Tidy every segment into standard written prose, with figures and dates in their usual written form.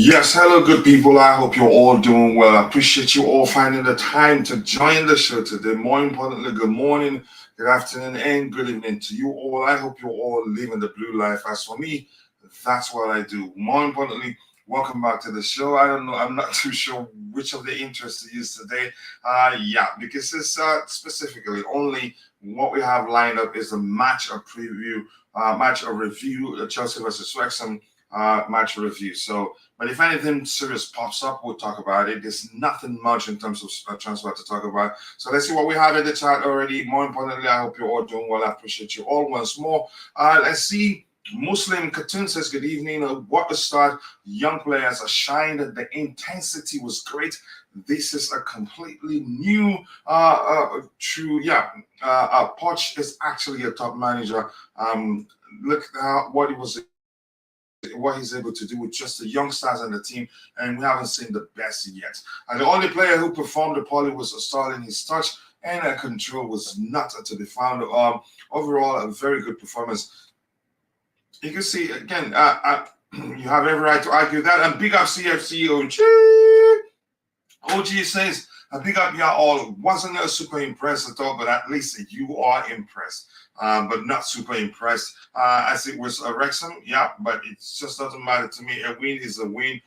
Yes, hello, good people. I hope you're all doing well. I appreciate you all finding the time to join the show today. More importantly, good morning, good afternoon, and good evening to you all. I hope you're all living the blue life. As for me, that's what I do. More importantly, welcome back to the show. I don't know, I'm not too sure which of the interests to use today. Yeah, because it's specifically only what we have lined up is the match of preview, match of review, Chelsea versus Wrexham match review. So, but if anything serious pops up, we'll talk about it. There's nothing much in terms of transfer to talk about. So let's see what we have in the chat already. More importantly, I hope you're all doing well. I appreciate you all once more. Let's see. Muslim Katun says, good evening. What a start. Young players are shined. The intensity was great. This is a completely new, true, yeah. Poch is actually a top manager. Look at what he's able to do with just the young stars on the team, and we haven't seen the best yet. And the only player who performed poorly was Sterling. His touch and control was not to be found. Overall, a very good performance. You can see again. You have every right to argue that. And big up CFC OG says, big up y'all. Wasn't super impressed at all, but at least you are impressed. But not super impressed as it was Wrexham. Yeah, but it just doesn't matter to me. A win is a win.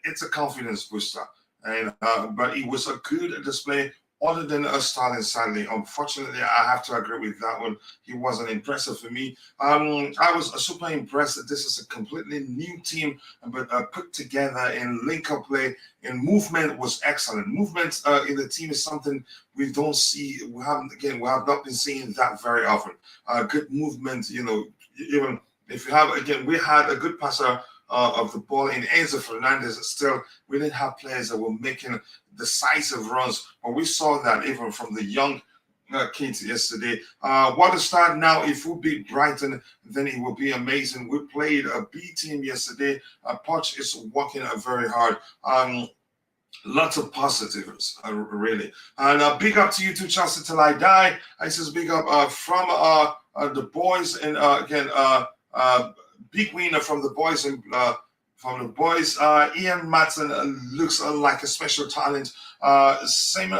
It's a confidence booster. And but it was a good display other than Sterling, sadly. Unfortunately, I have to agree with that one. He wasn't impressive for me. I was super impressed that this is a completely new team, but put together in link-up play and movement was excellent. Movement in the team is something we don't see. We have not been seeing that very often. Good movement, even if you have, again, we had a good passer of the ball in Enzo Fernandez. Still, we didn't have players that were making decisive runs, but we saw that even from the young kids yesterday. What a start now. If we beat Brighton, then it will be amazing. We played a B team yesterday. Poch is working very hard. Lots of positives, really. And big up to you too, Chelsea Till I Die. I says big up from the boys, and again, big winner from the boys and Iaan Maatsen looks like a special talent. Same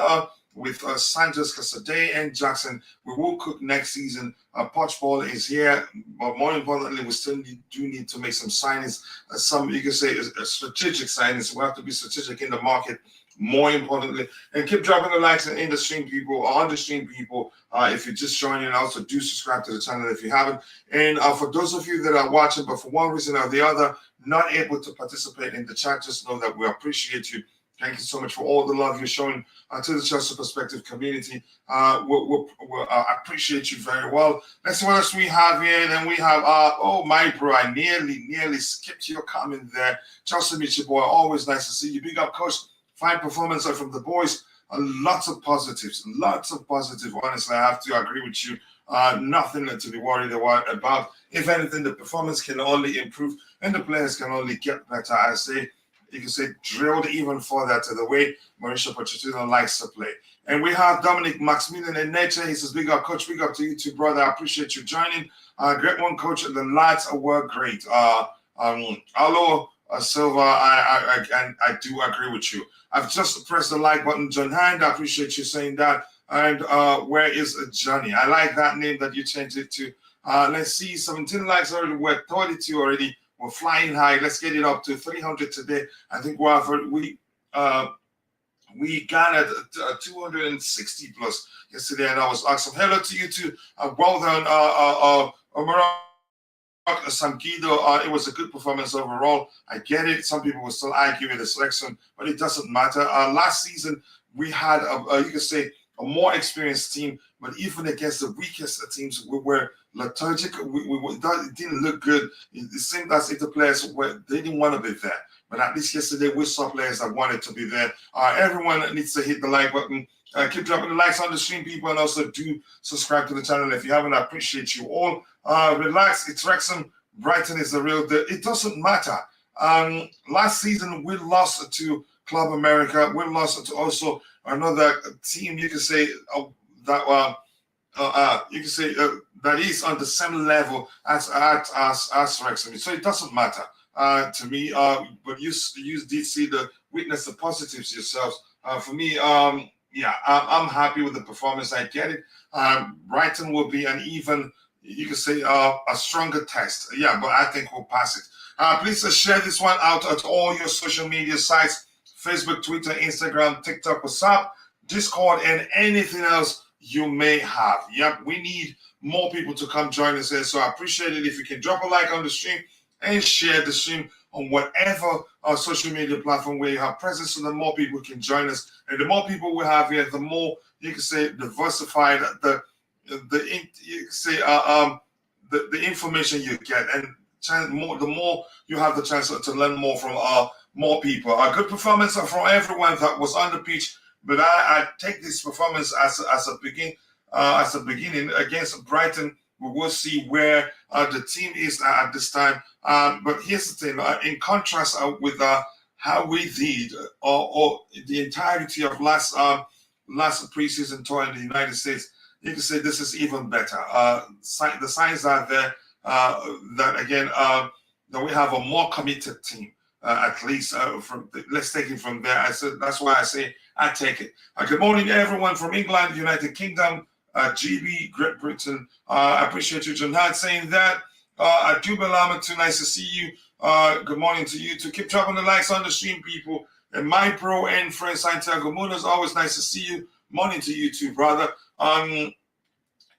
with Santos, Casadei, and Jackson. We will cook next season. Poch ball is here, but more importantly, we still do need to make some signings. Some, you can say, strategic signings. We have to be strategic in the market. More importantly, and keep dropping the likes in the stream, people, on the stream, people. If you're just joining, also do subscribe to the channel if you haven't. And for those of you that are watching, but for one reason or the other, not able to participate in the chat, just know that we appreciate you. Thank you so much for all the love you're showing to the Chelsea Perspective community. We'll appreciate you very well. Let's see what else we have here. Then we have, oh, my bro, I nearly skipped your comment there. Chelsea, meet your boy. Always nice to see you. Big up, coach. Fine performance from the boys. Lots of positives. Honestly, I have to agree with you. Nothing to be worried about. If anything, the performance can only improve and the players can only get better. I say, you can say, drilled even further to the way Mauricio Pochettino likes to play. And we have Dominic Maximilian in nature. He says, big up, coach. Big up to you too, brother. I appreciate you joining. Great one, coach. The lads were great. Hello, Silva. I do agree with you. I've just pressed the like button, John Hand. I appreciate you saying that. And where is Johnny? I like that name that you changed it to. Let's see, 17 likes already. We're 32 already. We're flying high. Let's get it up to 300 today. I think we got at 260 plus yesterday, and I was awesome. Hello to you too. Well done, Samkido. It was a good performance overall. I get it. Some people will still argue with the selection, but it doesn't matter. Last season, we had, you could say, a more experienced team, but even against the weakest teams, we were lethargic. It didn't look good. It seemed as if the players they didn't want to be there. But at least yesterday, we saw players that wanted to be there. Everyone needs to hit the like button. Keep dropping the likes on the stream, people, and also do subscribe to the channel if you haven't. I appreciate you all. Relax. It's Wrexham. Brighton is the real deal. It doesn't matter. Last season, we lost to Club America. We lost to also another team, you can say, that that is on the same level as Wrexham. So it doesn't matter. to me. But you did see witness the positives yourselves. For me, yeah, I'm happy with the performance. I get it. Brighton will be an even, you could say, a stronger test. Yeah, but I think we'll pass it. Please share this one out at all your social media sites: Facebook, Twitter, Instagram, TikTok, WhatsApp, Discord, and anything else you may have. Yep, we need more people to come join us here. So I appreciate it if you can drop a like on the stream and share the stream on whatever social media platform where you have presence, so the more people can join us. And the more people we have here, the more, you can say, diversified the information you get, and the more you have the chance to learn more from more people. A good performance from everyone that was on the pitch, but I take this performance as a beginning against Brighton. We will see where the team is at this time. But here's the thing: in contrast with how we did, or the entirety of last preseason tour in the United States, you can say this is even better. The signs are there that again that we have a more committed team. At least let's take it from there. That's why I say I take it. Good morning, everyone from England, United Kingdom, GB, Great Britain. I appreciate you, John Hart, saying that. Adubelama, too nice to see you. Good morning to you too. Keep dropping the likes on the stream, people. And my bro and friend Santiago Munoz, always nice to see you. Morning to you too, brother.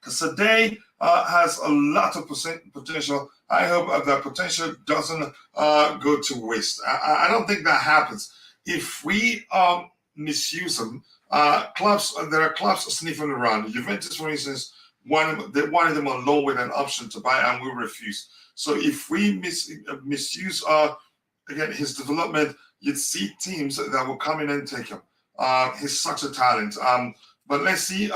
Casadei has a lot of potential. I hope that potential doesn't go to waste. I don't think that happens. If we misuse them, there are clubs sniffing around. Juventus, for instance, they wanted them on loan with an option to buy, and we refused. So if we misuse again his development, you'd see teams that will come in and take him. He's such a talent. But let's see.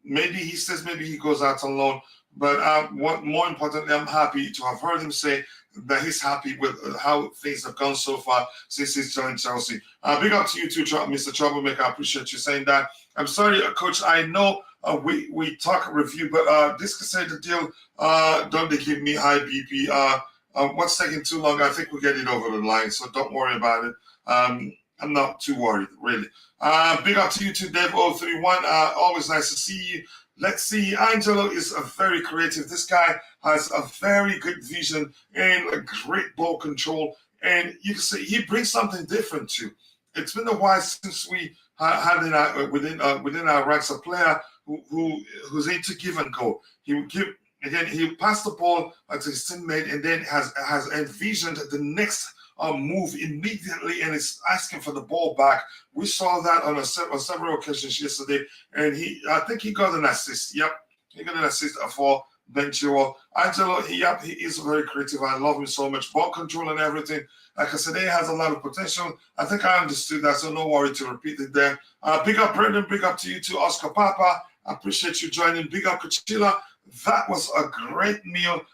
Maybe he says maybe he goes out on loan. But more importantly, I'm happy to have heard him say that he's happy with how things have gone so far since he's joined Chelsea. Big up to you too, Mr. Troublemaker. I appreciate you saying that. I'm sorry, Coach. I know we talk review, but this Casadei deal, don't they give me high BP? What's taking too long? I think we'll get it over the line, so don't worry about it. I'm not too worried, really. Big up to you too, Dev031. Always nice to see you. Let's see. Angelo is a very creative. This guy has a very good vision and a great ball control. And you can say he brings something different too. It's been a while since we had within our ranks a player who's into give and go. He will give again. He'll pass the ball to his teammate and then has envisioned the next move immediately and is asking for the ball back. We saw that on several occasions yesterday, and I think he got an assist. Yep, he got an assist for Benchiro. Angelo, he is very creative. I love him so much. Ball control and everything. Like I said, he has a lot of potential. I think I understood that, so no worry to repeat it there. Big up, Brendan. Big up to you too, Oscar Papa. I appreciate you joining. Big up, Coachila. That was a great meal.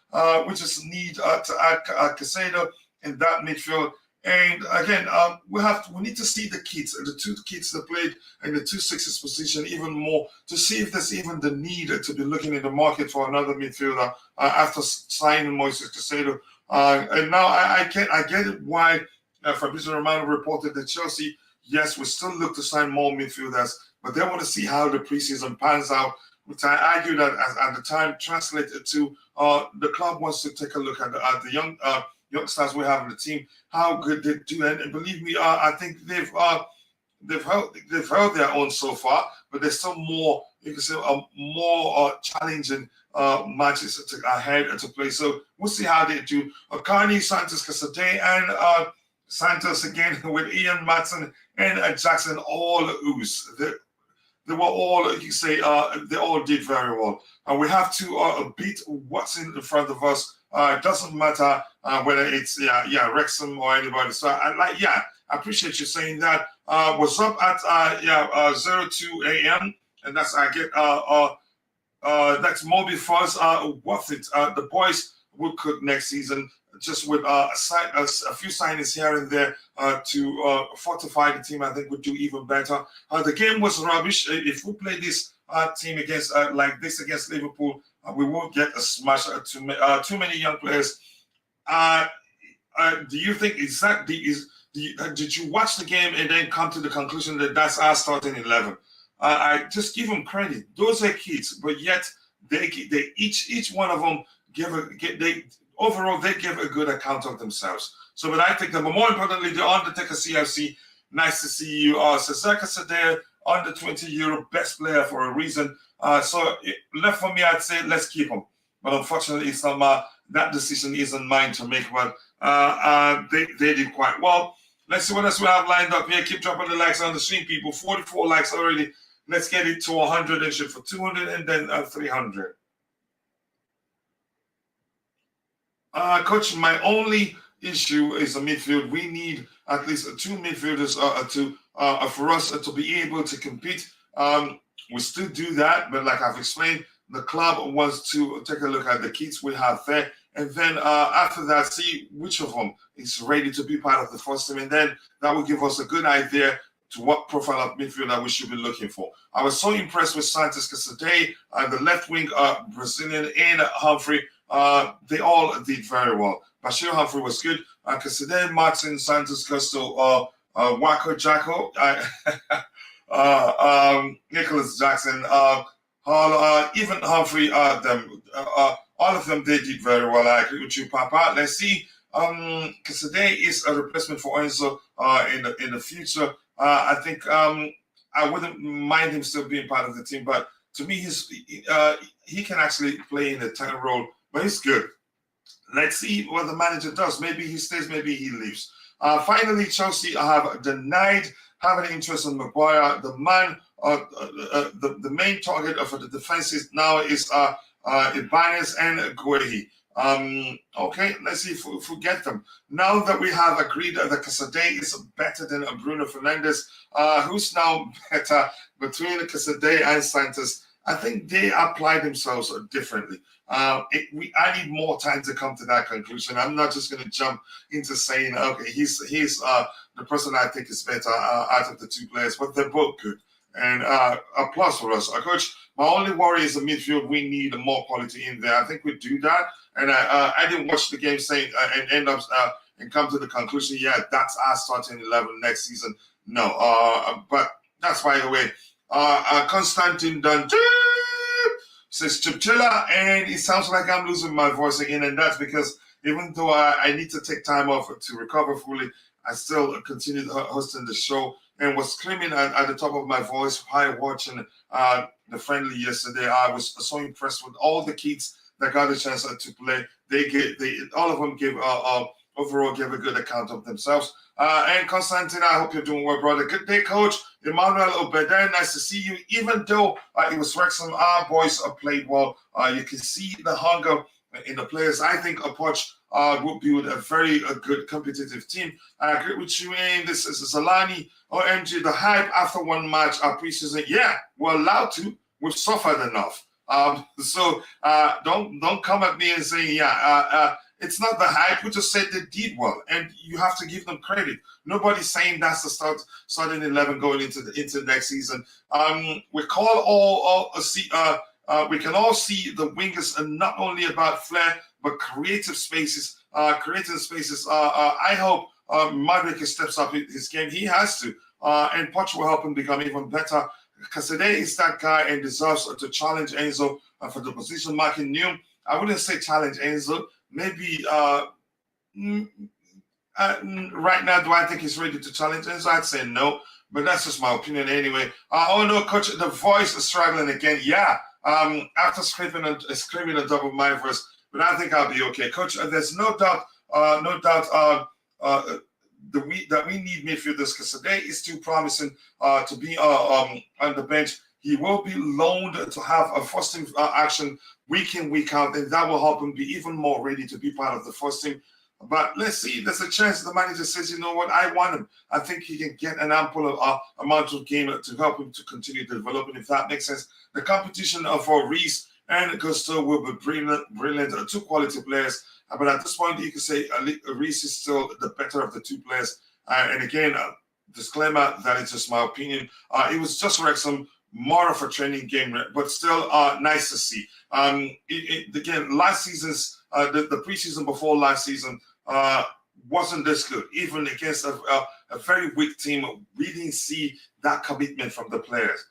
We just need to add Casadei in that midfield. And again, we need to see the two kids that played in the 2-6 position even more to see if there's even the need to be looking in the market for another midfielder after signing Mauricio Pochettino. And now I get it why Fabrizio Romano reported that Chelsea, yes, we still look to sign more midfielders, but they want to see how the preseason pans out, which I argue that at the time translated to the club wants to take a look at the youngsters we have in the team, how good they do, and believe me, I think they've held their own so far, but there's still more. You can say more challenging matches ahead to play. So we'll see how they do. Carney, Santos, Casadei, and Santos again with Iaan Maatsen and Jackson all ooze. They were all, you can say, they all did very well. And we have to beat what's in front of us. It doesn't matter whether it's Wrexham or anybody. So I appreciate you saying that. What's up at 02 a.m. and that's that's Moby Fuzz. Worth it. The boys will cook next season, just with a few signings here and there to fortify the team. I think we'll do even better. The game was rubbish. If we play this team against like this against Liverpool, we won't get a smash. Too many young players. do you think did you watch the game and then come to the conclusion that that's our starting 11? I just give them credit. Those are kids, but yet they each one of them overall they give a good account of themselves. So, but I think that, but more importantly, the Undertaker CFC. Nice to see you. Cesare Casadei, under 20 euro, best player for a reason. So left for me, I'd say let's keep him. But unfortunately, it's not that decision isn't mine to make. But they did quite well. Let's see what else we have lined up here. Keep dropping the likes on the stream, people. 44 likes already. Let's get it to 100 and shoot for 200 and then 300. Coach, my only issue is the midfield. We need at least 2 midfielders for us to be able to compete. We still do that, but like I've explained, the club wants to take a look at the kids we have there, and then after that, see which of them is ready to be part of the first team, and then that will give us a good idea to what profile of midfielder we should be looking for. I was so impressed with Santos Casadei, the left wing Brazilian, and Humphrey. They all did very well. Bashir Humphrey was good. Casadei, Maatsen, Santos, Gusto, Wako Jacko, Nicolas Jackson, Hall, even Humphrey, all of them, they did very well. I agree with you, Papa. Let's see. Casadei is a replacement for Enzo in the future. I think I wouldn't mind him still being part of the team, but to me, he can actually play in a 10 role, but he's good. Let's see what the manager does. Maybe he stays, maybe he leaves. Finally, Chelsea have denied having interest in Maguire. The man, the main target of the defense now is Ibanez and Guehi. Okay, let's see if we get them. Now that we have agreed that Casadei is better than Bruno Fernandes, who's now better between Casadei and Santos, I think they apply themselves differently. I need more time to come to that conclusion. I'm not just going to jump into saying, okay, he's the person I think is better out of the 2 players, but they're both good. And a plus for us. Coach, my only worry is the midfield. We need more quality in there. I think we do that. And I didn't watch the game saying and end up and come to the conclusion, yeah, that's our starting 11 next season. No, but that's by the way. Konstantin Dante says Coachila, and it sounds like I'm losing my voice again, and that's because even though I need to take time off to recover fully, I still continued hosting the show and was screaming at the top of my voice while watching the friendly yesterday. I was so impressed with all the kids that got a chance to play. All of them overall gave a good account of themselves. And Constantine, I hope you're doing well, brother. Good day, Coach. Emmanuel Obedin, nice to see you. Even though it was Wrexham, our boys played well. You can see the hunger in the players. I think a Poch will build a very good competitive team. I agree with you, and this is Zalani. OMG, the hype after one match, our preseason. Yeah, we're allowed to. We've suffered enough. So don't come at me and say, it's not the hype. We just said they did well, and you have to give them credit. Nobody's saying that's the starting 11 going into next season. We can all see the wingers are not only about flair but creative spaces. I hope Madrid steps up his game. He has to, and Poch will help him become even better. Casadei is that guy and deserves to challenge Enzo for the position marking new. I wouldn't say challenge Enzo. Maybe right now, do I think he's ready to challenge Enzo? I'd say no, but that's just my opinion anyway. Oh no, Coach, the voice is struggling again. Yeah, after screaming a double my verse, but I think I'll be okay, Coach. There's no doubt that we need midfielders. Casadei is too promising to be on the bench. He will be loaned to have a first team action week in, week out, and that will help him be even more ready to be part of the first team. But let's see, there's a chance the manager says, you know what, I want him. I think he can get an ample amount of game to help him to continue developing, if that makes sense. The competition for Reese and Gusto will be brilliant, 2 quality players. But at this point, you can say Reese is still the better of the 2 players. And again, disclaimer that it's just my opinion. It was just Wrexham, more of a training game, but still nice to see. Again, last season's the preseason before last season, wasn't this good. Even against a very weak team, we didn't see that commitment from the players.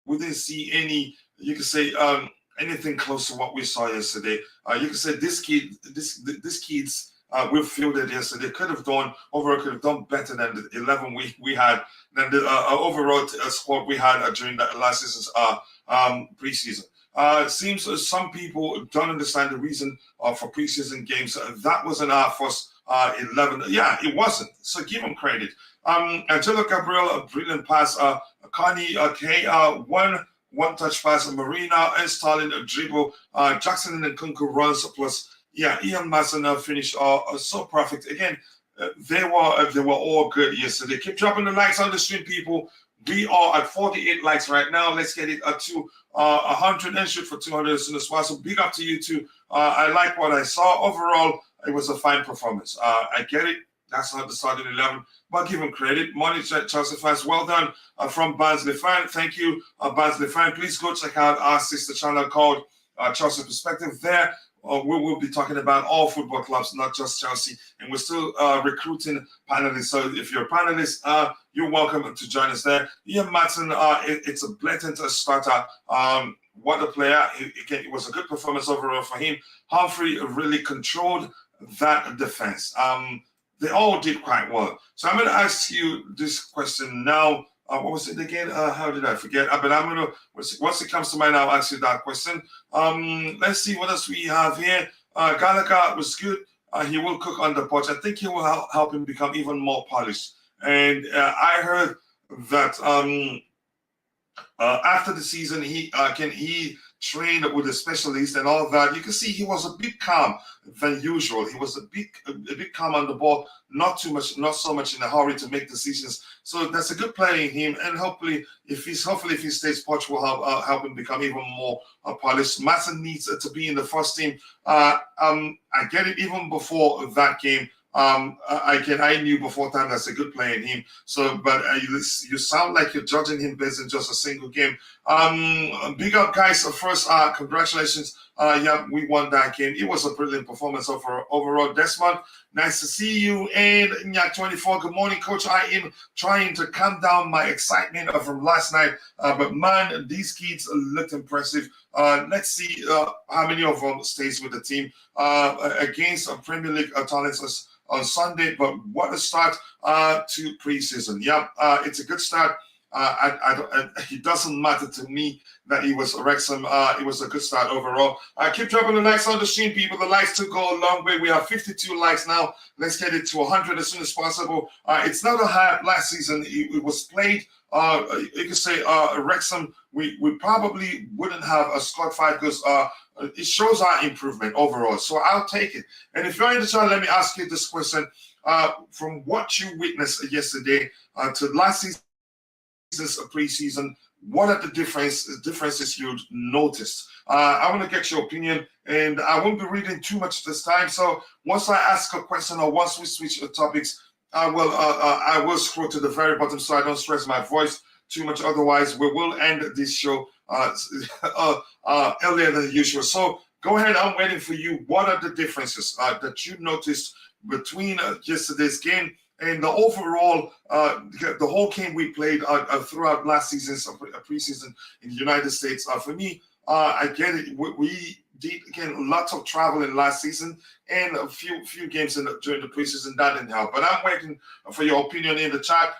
We didn't see any, you could say, anything close to what we saw yesterday. You could say this kids we fielded yesterday could have done better than the 11 we had, than the overall squad we had during that last season's preseason. It seems some people don't understand the reason for preseason games. That wasn't our first 11. Yeah, it wasn't. So give them credit. Angelo Gabriel, a brilliant pass. Carney, one touch pass. Marina and Stalin, a dribble. Jackson and Nkunku runs plus. Yeah, Iaan Maatsen finished so perfect. Again, they were all good yesterday. Keep dropping the likes on the stream, people. We are at 48 likes right now. Let's get it to 100 and shoot for 200 as soon as possible. Big up to you too. I like what I saw. Overall, it was a fine performance. I get it. That's not the starting 11, but give him credit. Money Chelsea fans, well done from Barnsley fan. Thank you, Barnsley fan. Please go check out our sister channel called Chelsea Perspective. There, we will be talking about all football clubs, not just Chelsea. And we're still recruiting panelists. So if you're a panelist, you're welcome to join us there. Iaan Maatsen, it's a blatant starter. What a player. It was a good performance overall for him. Humphrey really controlled that defense. They all did quite well. So I'm going to ask you this question now. What was it again? How did I forget? But I'm going to, once it comes to mind, I'll ask you that question. Let's see what else we have here. Gallagher was good. He will cook on the potch. I think he will help him become even more polished. And I heard that after the season, he trained with a specialist and all that. You can see he was a bit calm than usual. He was a bit calm on the ball, not so much in a hurry to make decisions. So that's a good play in him. And hopefully, if he stays, Poch will help him become even more polished. Maatsen needs to be in the first team. I get it even before that game. I knew before time that's a good play in him. So, but you sound like you're judging him based on just a single game. Big up, guys. First, congratulations. Yeah, we won that game. It was a brilliant performance overall. Desmond, nice to see you. And Nyak 24, good morning, Coach. I am trying to calm down my excitement from last night. But man, these kids looked impressive. Let's see how many of them stays with the team against Premier League talents on Sunday. But what a start to preseason. Yeah, it's a good start. It doesn't matter to me that he was Wrexham. It was a good start overall. Keep dropping the likes on the stream, people. The likes to go a long way. We have 52 likes now. Let's get it to 100 as soon as possible. It's not a hype last season. It was played. You could say Wrexham. We probably wouldn't have a squad fight because it shows our improvement overall. So I'll take it. And if you're in the channel, let me ask you this question: from what you witnessed yesterday to last season. Preseason, what are the differences you noticed? I want to get your opinion, and I won't be reading too much this time. So once I ask a question or once we switch the topics, I will scroll to the very bottom so I don't stress my voice too much. Otherwise, we will end this show earlier than usual. So go ahead. I'm waiting for you. What are the differences that you noticed between yesterday's game and the overall, the whole game we played throughout last season's preseason in the United States? For me, I get it. We did, again, lots of traveling last season and a few games during the preseason. That didn't help. But I'm waiting for your opinion in the chat.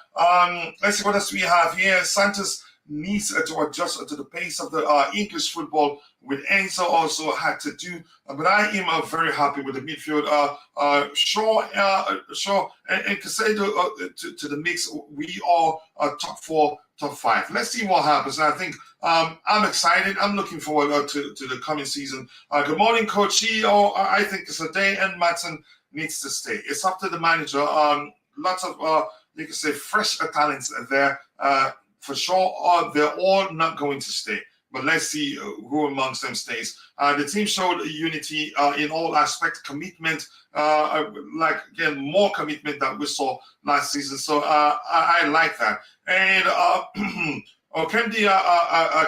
Let's see what else we have here. Santos needs to adjust to the pace of the English football, with Enzo also had to do. But I am very happy with the midfield. Shaw and Casado to the mix. We are top 4, top 5. Let's see what happens. And I think I'm excited. I'm looking forward to the coming season. Good morning, Coachila. I think Casadei and Maatsen needs to stay. It's up to the manager. Lots of you can say fresh talents there. For sure, they're all not going to stay. But let's see who amongst them stays. The team showed unity in all aspects, commitment, again, more commitment than we saw last season. So I like that. And Kendi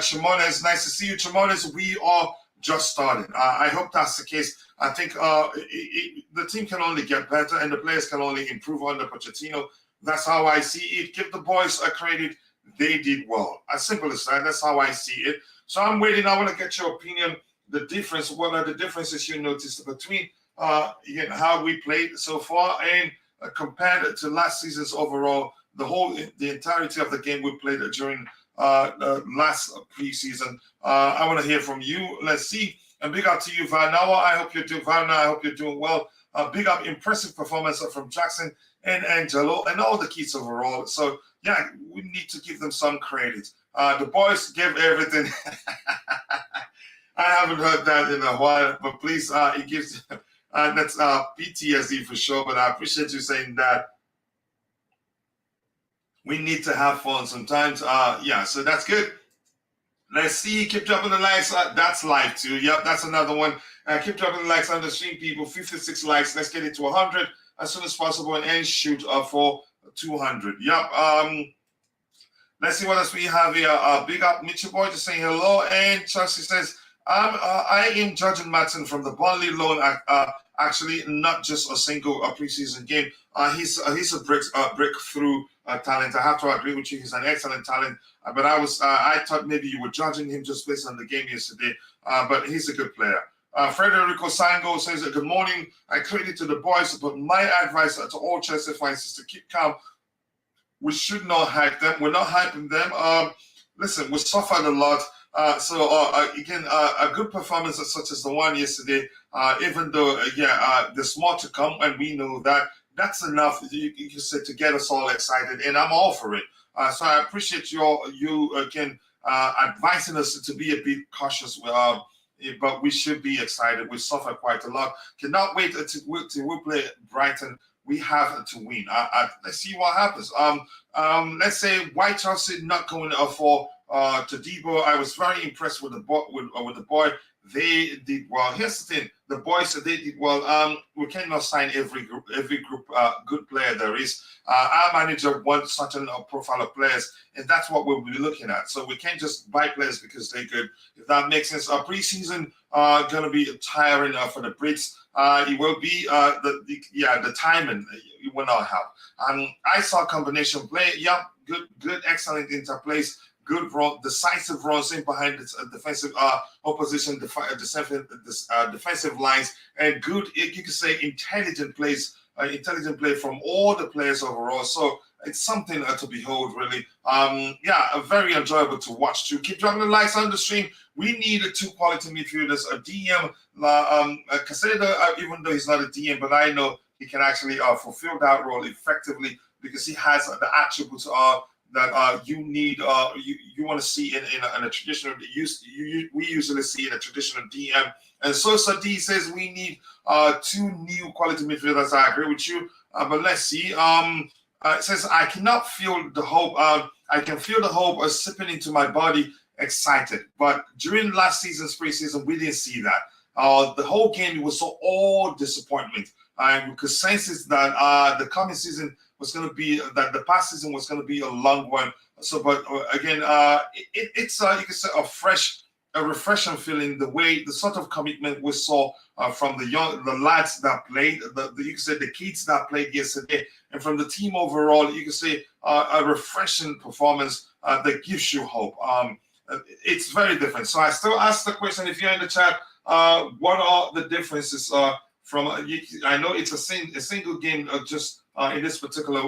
Chimones, nice to see you, Chimones. We are just started. I hope that's the case. I think the team can only get better and the players can only improve under Pochettino. That's how I see it. Give the boys a credit. They did well. As simple as that. That's how I see it. So I'm waiting. I want to get your opinion. The difference. What are the differences you noticed between how we played so far and compared to last season's overall? The entirety of the game we played during last preseason. I want to hear from you. Let's see. And big up to you, Varnawa. I hope you're doing well. Big up, impressive performance from Jackson and Angelo and all the kids overall. So yeah, we need to give them some credit. The boys gave everything. I haven't heard that in a while, but please, it gives that's PTSD for sure. But I appreciate you saying that. We need to have fun sometimes. Yeah, so that's good. Let's see. Keep dropping the likes. That's live too. Yep, that's another one. Keep dropping the likes on the stream, people. 56 likes. Let's get it to 100 as soon as possible and shoot for 200. Yep. Let's see what else we have here. Big up Mitchell Boy just saying hello. And Chelsea says, I am judging Maatsen from the Burnley loan. Actually, not just a single preseason game. He's a breakthrough talent. I have to agree with you. He's an excellent talent. But I thought maybe you were judging him just based on the game yesterday. But he's a good player. Frederico Sango says, good morning. I credit to the boys, but my advice to all Chelsea fans is to keep calm. We should not hype them. We're not hyping them. Listen, we suffered a lot. Again, a good performance such as the one yesterday, even though, there's more to come, and we know that that's enough, you can say, to get us all excited, and I'm all for it. So I appreciate you again advising us to be a bit cautious, but we should be excited. We suffered quite a lot. Cannot wait till we play Brighton. We have to win. Let's see what happens. Let's say why Chelsea not going for to Debo. I was very impressed with the boy. They did well. Here's the thing: the boys, they did well. We cannot sign every group good player there is. Our manager wants such a profile of players, and that's what we'll be looking at. So we can't just buy players because they're good. If that makes sense. Preseason going to be tiring for the Brits. It will be the timing you will not have. I saw combination play. Yeah, good, excellent interplays. Good run, decisive runs in behind the defensive opposition, defensive lines, and good, you could say, intelligent play from all the players overall. So it's something to behold, really. Very enjoyable to watch too. Keep dropping the likes on the stream. We need two quality midfielders, a DM, Casadei, even though he's not a DM, but I know he can actually fulfill that role effectively because he has the attributes that you need, you want to see in a traditional we usually see in a traditional DM. And Sosa D says we need two new quality midfielders. I agree with you, but let's see. It says I cannot feel the hope. I can feel the hope sipping into my body, excited. But during last season's preseason, we didn't see that. The whole game was all disappointment. We could sense that the coming season was going to be the past season was going to be a long one. So, but again, it's you could say a refreshing feeling. The sort of commitment we saw from the lads that played, you could say the kids that played yesterday, and from the team overall, you could say a refreshing performance that gives you hope. It's very different. So I still ask the question: if you're in the chat, what are the differences from? I know it's a single game, just. In this particular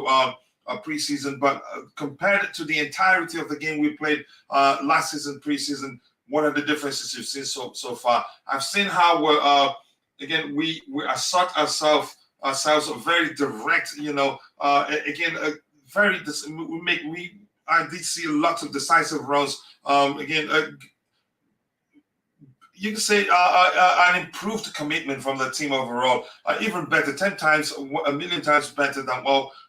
preseason, but compared to the entirety of the game we played last season, preseason, what are the differences you've seen so far? I've seen how we assert ourselves very direct. I did see lots of decisive runs. You can say an improved commitment from the team overall, even better, 10 times, a million times better than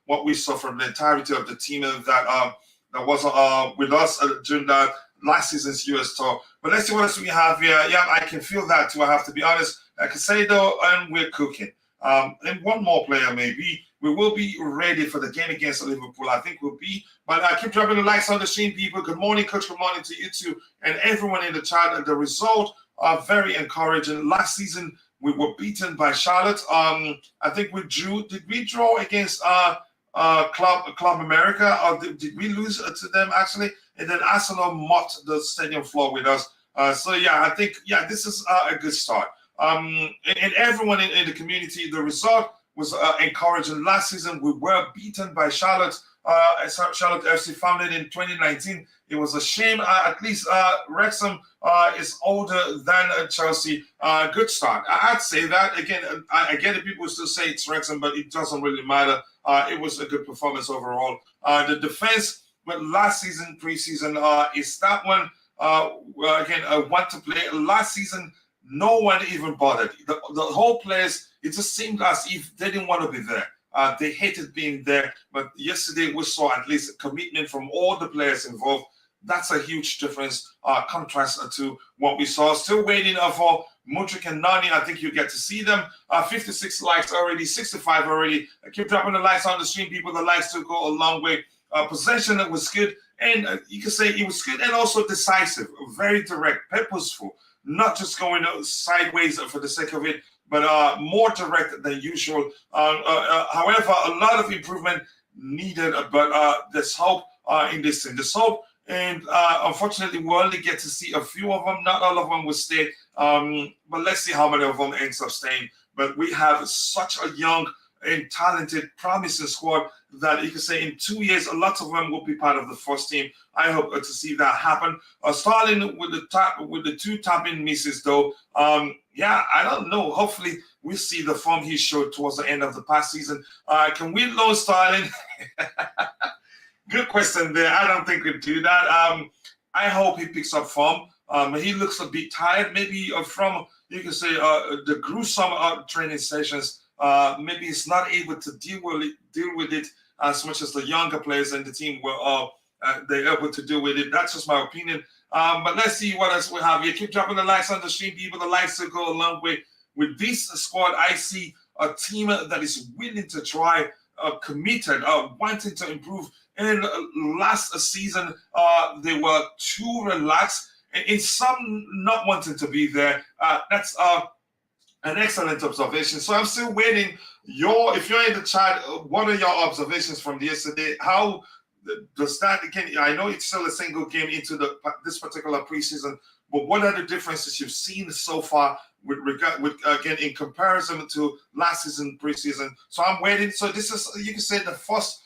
what we saw from the entirety of the team that was with us during that last season's US tour. But let's see what else we have here. Yeah, I can feel that too, I have to be honest. I can say though, and we're cooking. And one more player maybe. We will be ready for the game against Liverpool. I think we'll be. But keep dropping the likes on the stream, people. Good morning, Coach. Good morning to you too. And everyone in the chat. The result very encouraging. Last season, we were beaten by Charlotte. I think we drew. Did we draw against Club America, or did we lose to them actually? And then Arsenal mopped the stadium floor with us. So yeah, I think this is a good start. And everyone in the community, the result was encouraging. Last season we were beaten by Charlotte. Charlotte F.C. founded in 2019. It was a shame. At least Wrexham is older than Chelsea. Good start. I'd say that. Again, I get it. People still say it's Wrexham, but it doesn't really matter. It was a good performance overall. The defense, but last season, preseason, is that one, again, I want to play. Last season, no one even bothered. The whole players, it just seemed as if they didn't want to be there. They hated being there. But yesterday, we saw at least a commitment from all the players involved. That's a huge difference, contrast to what we saw. Still waiting for Mudryk and Nani. I think you get to see them. 56 likes already, 65 already. Keep dropping the likes on the stream, people. The likes to go a long way. Possession was good, and you can say it was good and also decisive, very direct, purposeful, not just going sideways for the sake of it, but more direct than usual. However, a lot of improvement needed, but there's hope in this thing. There's hope. And unfortunately, we only get to see a few of them. Not all of them will stay. But let's see how many of them ends up staying. But we have such a young and talented, promising squad that you can say in 2 years, a lot of them will be part of the first team. I hope to see that happen. Starling with the two tapping misses, though. Yeah, I don't know. Hopefully, we see the form he showed towards the end of the past season. Can we loan Starling? Good question there. I don't think we'd do that. I hope he picks up form. He looks a bit tired, maybe from, you can say, the gruesome training sessions. Maybe he's not able to deal with it as much as the younger players in the team were they're able to deal with it. That's just my opinion. But let's see what else we have here. Keep dropping the likes on the stream, people. The likes will go a long way. With this squad, I see a team that is willing to try, committed, wanting to improve. And last season, they were too relaxed. In some not wanting to be there. That's an excellent observation. So I'm still waiting. If you're in the chat, what are your observations from yesterday? How does that, again, I know it's still a single game into this particular preseason, but what are the differences you've seen so far with again, in comparison to last season preseason? So I'm waiting. So this is, you can say, the first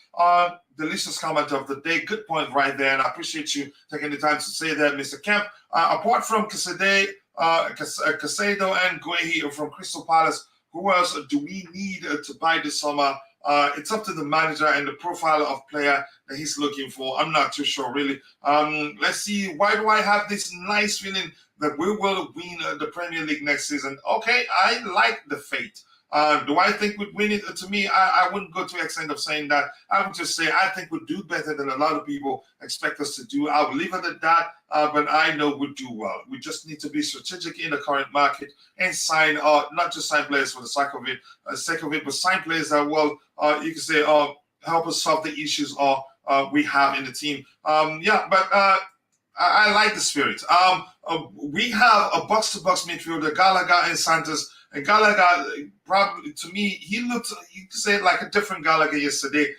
delicious comment of the day. Good point right there, and I appreciate you taking the time to say that, Mr. Kemp. Apart from Casadei, Casado and Guehi from Crystal Palace, who else do we need to buy this summer? It's up to the manager and the profile of player that he's looking for. I'm not too sure, really. Let's see. Why do I have this nice feeling that we will win the Premier League next season? Okay, I like the fate. Do I think we'd win it? To me, I wouldn't go to the extent of saying that. I would just say I think we'd do better than a lot of people expect us to do. I will leave it at that, but I know we'd do well. We just need to be strategic in the current market and sign, not just sign players for the sake of it, but sign players that will, you can say, help us solve the issues we have in the team. I like the spirit. We have a box-to-box midfielder, Gallagher and Santos. And Gallagher, probably, to me, he looked, you could say, like a different Gallagher yesterday.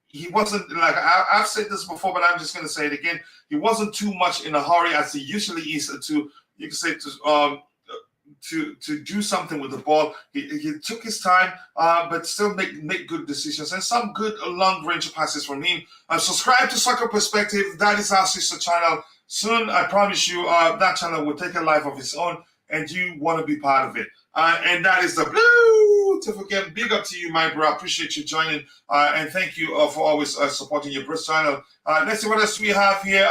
He wasn't, like, I've said this before, but I'm just going to say it again. He wasn't too much in a hurry as he usually is to, you can say, to do something with the ball. He took his time, but still make good decisions and some good long-range passes from him. Subscribe to Soccer Perspective. That is our sister channel. Soon, I promise you, that channel will take a life of its own, and you want to be part of it. And that is the Blue. Big up to you, my bro. I appreciate you joining. And thank you for always supporting your bros channel. Let's see what else we have here.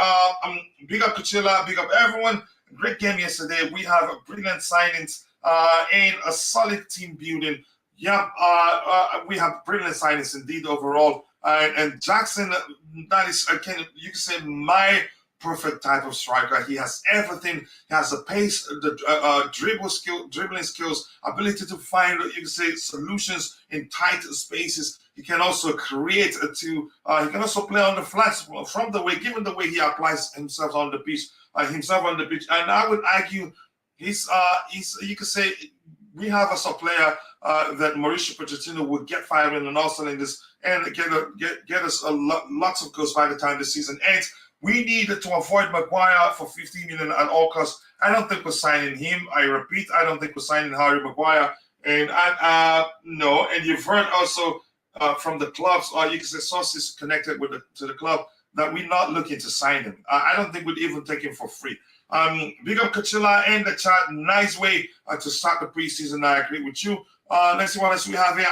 Big up Coachila. Big up everyone. Great game yesterday. We have brilliant signings and a solid team building. Yeah, we have brilliant signings indeed overall. And Jackson, that is, you can say, my perfect type of striker. He has everything. He has the pace, the dribbling skills, ability to find, you can say, solutions in tight spaces. He can also create he can also play on the flats from the way, given the way he applies himself on the pitch. And I would argue he's you could say we have as a player that Mauricio Pochettino would get firing on all cylinders and get us lots of goals by the time the season ends. We need to avoid Maguire for 15 million at all costs. I don't think we're signing him. I repeat, I don't think we're signing Harry Maguire. And no, and you've heard also from the clubs, or you can say sources connected to the club, that we're not looking to sign him. I don't think we'd even take him for free. Big up Coachila in the chat. Nice way to start the preseason. I agree with you. Let's see what else we have here.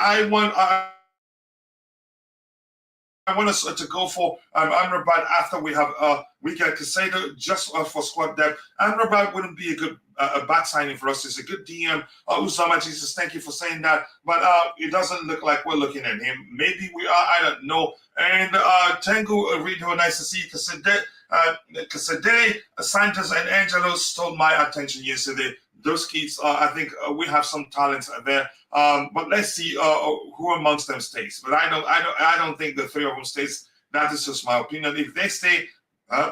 I want us to go for Amrabat after we have get Casado just for squad depth. Amrabat wouldn't be a bad signing for us. It's a good DM. Usama Jesus, thank you for saying that. But it doesn't look like we're looking at him. Maybe we are. I don't know. And Tengu, Rido, nice to see you. Casadei, Santos, and Angelo stole my attention yesterday. Those kids, I think we have some talent there. But let's see who amongst them stays. But I don't think the three of them stays. That is just my opinion. If they stay,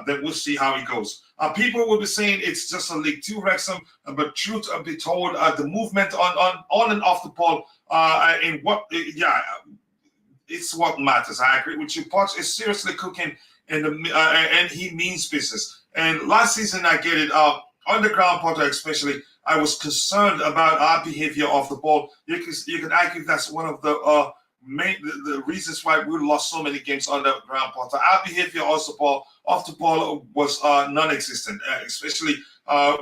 then we'll see how it goes. People will be saying it's just a League Two Wrexham, but truth be told, the movement on and off the ball, it's what matters. I agree with you. Poch is seriously cooking, and he means business. And last season, I get it. On the ground, Potter especially, I was concerned about our behavior off the ball. You can argue that's one of the reasons why we lost so many games on the ground, Potter. Our behavior off the ball was non-existent. Especially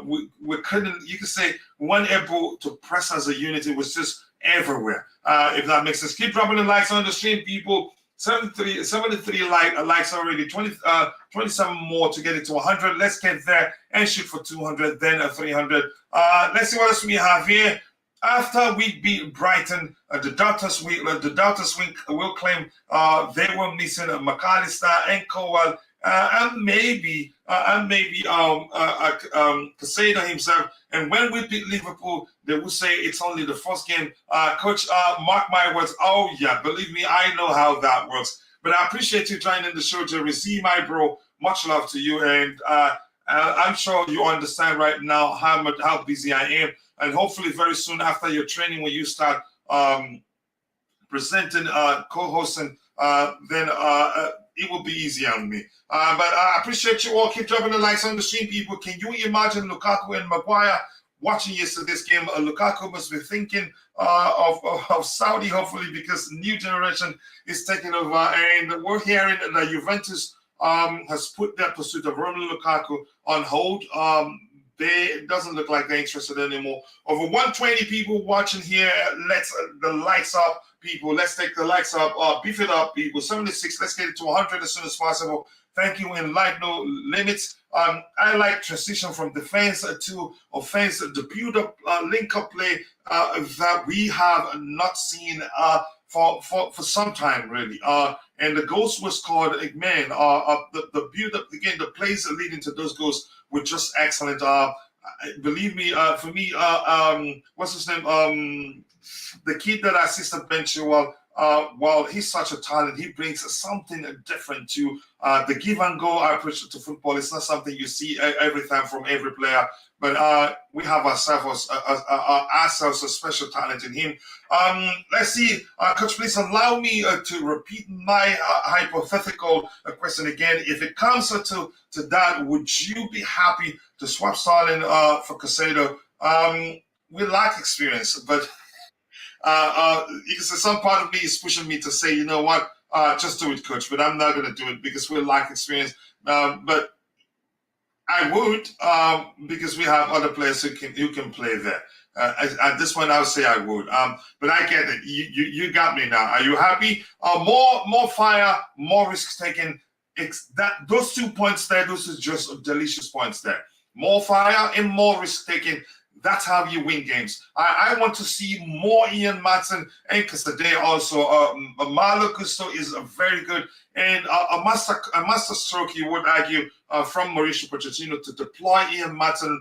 we couldn't. You could say we weren't able to press as a unit. It was just everywhere. If that makes sense. Keep dropping the likes on the stream, people. 73 likes already, 27 more to get it to 100. Let's get there and shoot for 200, then 300. Let's see what else we have here. After we beat Brighton, the doubters will claim they were missing McAllister and Cowell, and maybe Casado himself. And when we beat Liverpool, they will say it's only the first game. Coach, mark my words. Oh, yeah, believe me, I know how that works. But I appreciate you joining the show, Jerry. See, my bro, much love to you. And I'm sure you understand right now how busy I am. And hopefully very soon after your training, when you start presenting, co-hosting, then it will be easy on me. But I appreciate you all. Keep dropping the likes on the stream, people. Can you imagine Lukaku and Maguire watching yesterday's game? Lukaku must be thinking of Saudi, hopefully, because the new generation is taking over. And we're hearing that Juventus has put their pursuit of Romelu Lukaku on hold. It doesn't look like they're interested anymore. Over 120 people watching here. Let's the lights up, people. Let's take the lights up. Beef it up, people. 76. Let's get it to 100 as soon as possible. Thank you. In light, no limits. I like transition from defense to offense. The build-up, link-up play that we have not seen for some time, really. And the goals were scored. Man, the build-up again, the plays leading to those goals were just excellent. Believe me, for me, what's his name? The kid that assisted Ben Chilwell, while he's such a talent, he brings something different to the give and go approach to football. It's not something you see every time from every player, but we have ourselves a special talent in him. Let's see, Coach, please allow me to repeat my hypothetical question again. If it comes to that, would you be happy to swap Sterling for Casado? We lack experience, but because some part of me is pushing me to say, you know what, just do it, Coach. But I'm not going to do it because we lack experience. But I would, because we have other players who can play there. At this point, I would say I would. But I get it. You got me now. Are you happy? More fire, more risk taking. Those 2 points there. Those are just delicious points there. More fire and more risk taking. That's how you win games. I want to see more Iaan Maatsen and Casadei also. Malo Gusto is very good. And a master stroke, you would argue, from Mauricio Pochettino to deploy Iaan Maatsen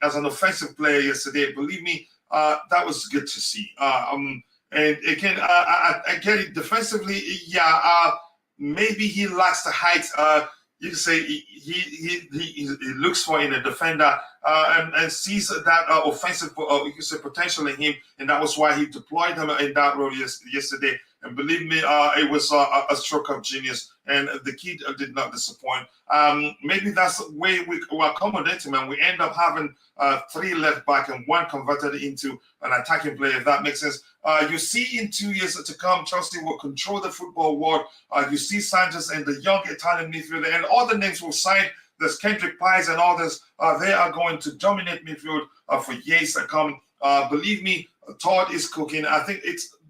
as an offensive player yesterday. Believe me, that was good to see. And again, I get it defensively. Yeah, maybe he lacks the height. you can say he looks for in a defender and sees that offensive you can say potential in him, and that was why he deployed him in that role yesterday. And believe me, it was a stroke of genius, and the kid did not disappoint. Maybe that's the way we accommodate him, and we end up having 3 left back and 1 converted into an attacking player, if that makes sense. You see in 2 years to come, Chelsea will control the football world. You see Santos and the young Italian midfielder, and all the names will sign. There's Kendrick Pies and others. They are going to dominate midfield for years to come. Believe me, Todd is cooking. I think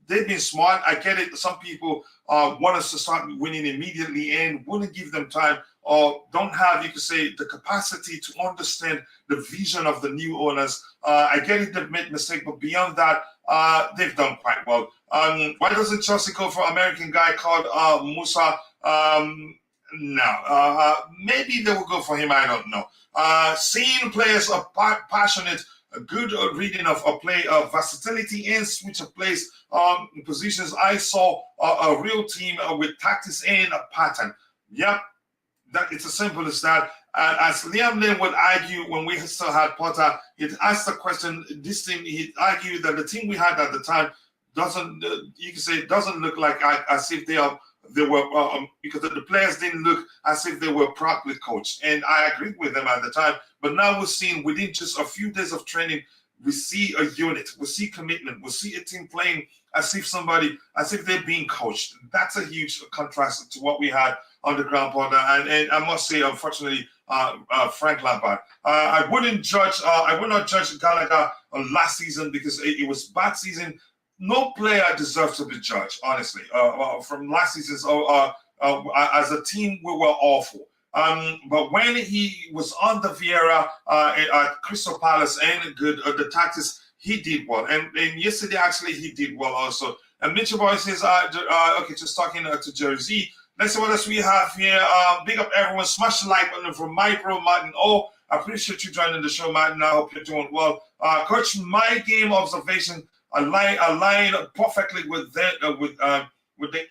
they've been smart. I get it. Some people want us to start winning immediately and wouldn't give them time, or don't have, you could say, the capacity to understand the vision of the new owners. I get it, they've made mistakes, but beyond that, they've done quite well. Why doesn't Chelsea go for an American guy called Musa? No. Maybe they will go for him. I don't know. Seeing players are passionate, a good reading of a play, versatility and switch of plays, positions. I saw a real team with tactics and a pattern. Yep, that it's as simple as that. As Liam Lane would argue when we still had Potter, he asked the question. This team, he argued that the team we had at the time doesn't. You can say it doesn't look like as if they were because the players didn't look as if they were properly coached, and I agreed with them at the time. But now we're seeing within just a few days of training, we see a unit, we see commitment, we see a team playing as if they're being coached. That's a huge contrast to what we had on the ground, Potter. And I must say, unfortunately, Frank Lampard. I would not judge Gallagher last season because it was bad season. No player deserves to be judged, honestly. From last season, as a team, we were awful. But when he was on the Vieira at Crystal Palace and the tactics, he did well. And yesterday, actually, he did well also. And Mitchell Boy says, okay, just talking to Jersey. Let's see what else we have here. Big up everyone. Smash the like button from my bro, Martin. Oh, I appreciate you joining the show, Martin. I hope you're doing well. Coach, my game observation align perfectly with the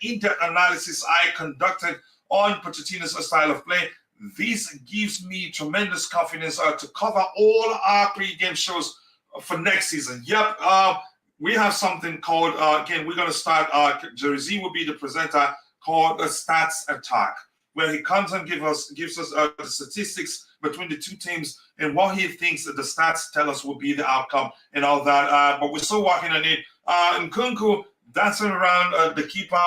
in-depth analysis I conducted on Pochettino's style of play. This gives me tremendous confidence to cover all our pre-game shows for next season. Yep, we have something called, again, we're going to start, Jersey will be the presenter, called the Stats Attack, where he comes and gives us the statistics between the two teams and what he thinks that the stats tell us will be the outcome and all that. But we're still working on it. Nkunku dancing around the keeper,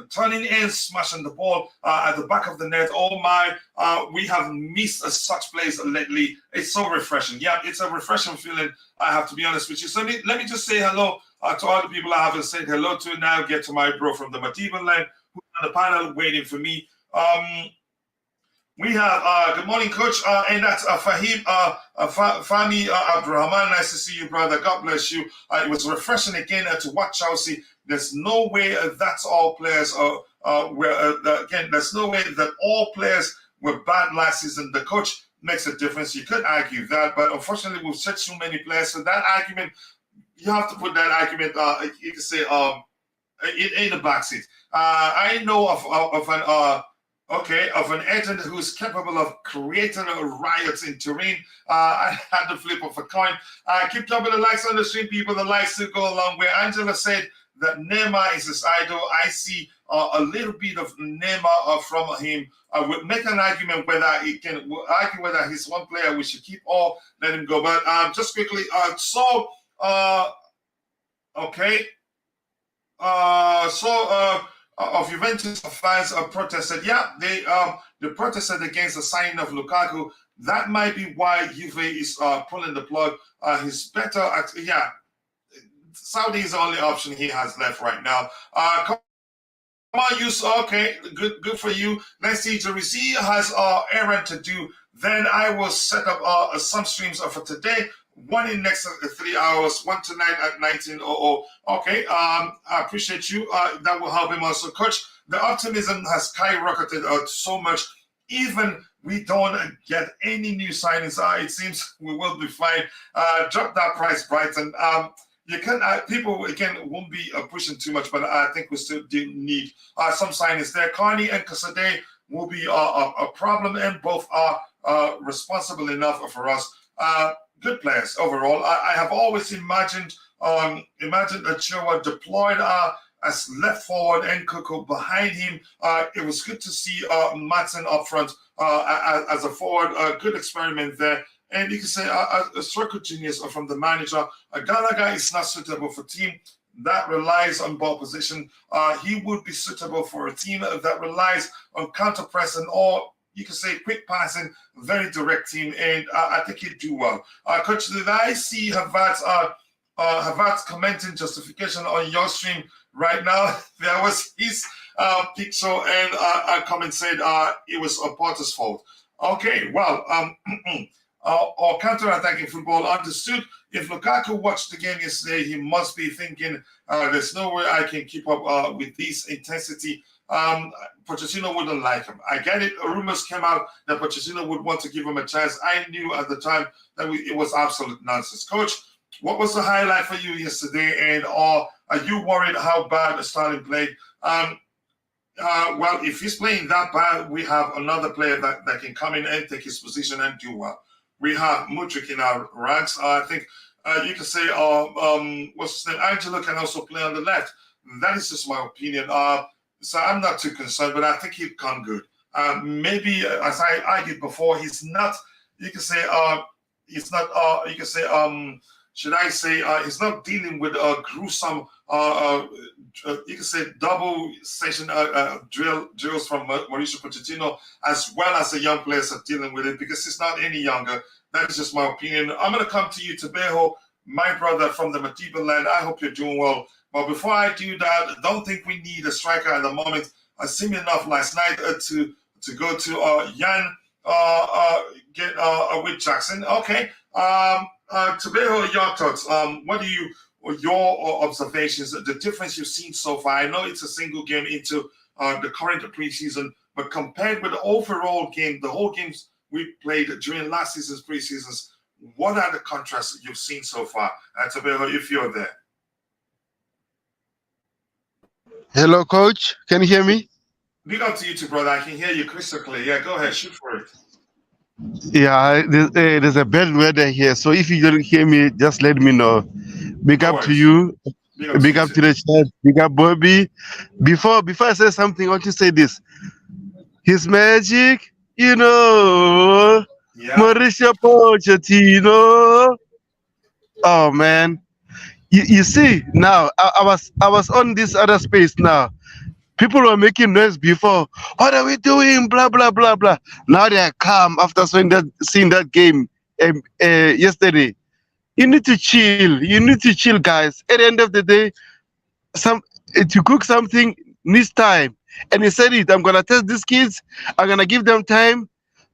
turning and smashing the ball at the back of the net. Oh my, we have missed such plays lately. It's so refreshing. Yeah, it's a refreshing feeling, I have to be honest with you. So let me just say hello to all the people I haven't said hello to. Now get to my bro from the Madiba line, who's on the panel waiting for me. We have, good morning, Coach, and that's Fahim Fahmi Abdurrahman. Nice to see you, brother. God bless you. It was refreshing again to watch Chelsea. There's no way that's all players again, there's no way that all players were bad last season. The coach makes a difference. You could argue that, but unfortunately, we've said so many players. So that argument, you have to put that argument, you can say, in the backseat. I know of an agent who's capable of creating riots in Turin. I had the flip of a coin. Keep dropping the likes on the stream, people. The likes to go a long way. Angela said that Neymar is his idol. I see a little bit of Neymar from him. I would make an argument whether he's one player we should keep or let him go. But just quickly, of Juventus fans protested. Yeah, they protested against the signing of Lukaku. That might be why Juve is pulling the plug. He's better at, Saudi is the only option he has left right now. Come on, you. Okay, good for you. Let's see. Jersey has errand to do. Then I will set up some streams for today. One in next 3 hours, one tonight at 19:00. Okay, I appreciate you. That will help him also. Coach, the optimism has skyrocketed so much. Even we don't get any new signings. It seems we will be fine. Drop that price, Brighton. You can people again won't be pushing too much, but I think we still do need some signings there. Carney and Casadei, will be a problem, and both are responsible enough for us. Good players overall. I have always imagined that Chua deployed as left forward and Nkunku behind him. It was good to see Maatsen up front as a forward. A good experiment there. And you can say a circle genius from the manager. Gallagher is not suitable for team that relies on ball position. He would be suitable for a team that relies on counter pressing, or you can say quick passing, very direct team, and I think he'd do well. Coach, did I see Havertz commenting justification on your stream right now? There was his picture, and a comment said it was Porter's fault. Okay, well, or counter-attacking football, understood. If Lukaku watched the game yesterday, he must be thinking, there's no way I can keep up with this intensity. Pochettino wouldn't like him. I get it. Rumors came out that Pochettino would want to give him a chance. I knew at the time that it was absolute nonsense. Coach, what was the highlight for you yesterday? And are you worried how bad Sterling played? Well, if he's playing that bad, we have another player that can come in and take his position and do well. We have Mudryk in our ranks. I think you can say, what's his name? Angelo can also play on the left. That is just my opinion. So I'm not too concerned, but I think he'll come good. Maybe, as I argued before, he's not, you can say, he's not, you can say, should I say, he's not dealing with gruesome, you can say, double session drills from Mauricio Pochettino, as well as the young players are dealing with it, because he's not any younger. That is just my opinion. I'm going to come to you, Tabeho, my brother from the Madiba land. I hope you're doing well. But before I do that, I don't think we need a striker at the moment. I seen enough last night to go to Iaan get with Jackson. Okay. Tabeho, your thoughts. What do your observations, the difference you've seen so far? I know it's a single game into the current preseason, but compared with the overall game, the whole games we played during last season's preseasons, what are the contrasts you've seen so far? Tabeho, if you're there. Hello, Coach. Can you hear me? Big up to you too, brother. I can hear you crystal clear. Yeah, go ahead. Shoot for it. Yeah, there's a bad weather here, so if you don't hear me, just let me know. Big No up to worries. you. Big up to Big you up too. to the chat. Big up, Bobby. Before I say something, I want to say this. His magic, Yeah. Mauricio Pochettino. Oh man, you see now. I was on this other space now. People were making noise before. What are we doing? Blah blah blah blah. Now they are calm after seeing that game yesterday. You need to chill. You need to chill, guys. At the end of the day, to cook something needs time. And he said it. I'm gonna test these kids. I'm gonna give them time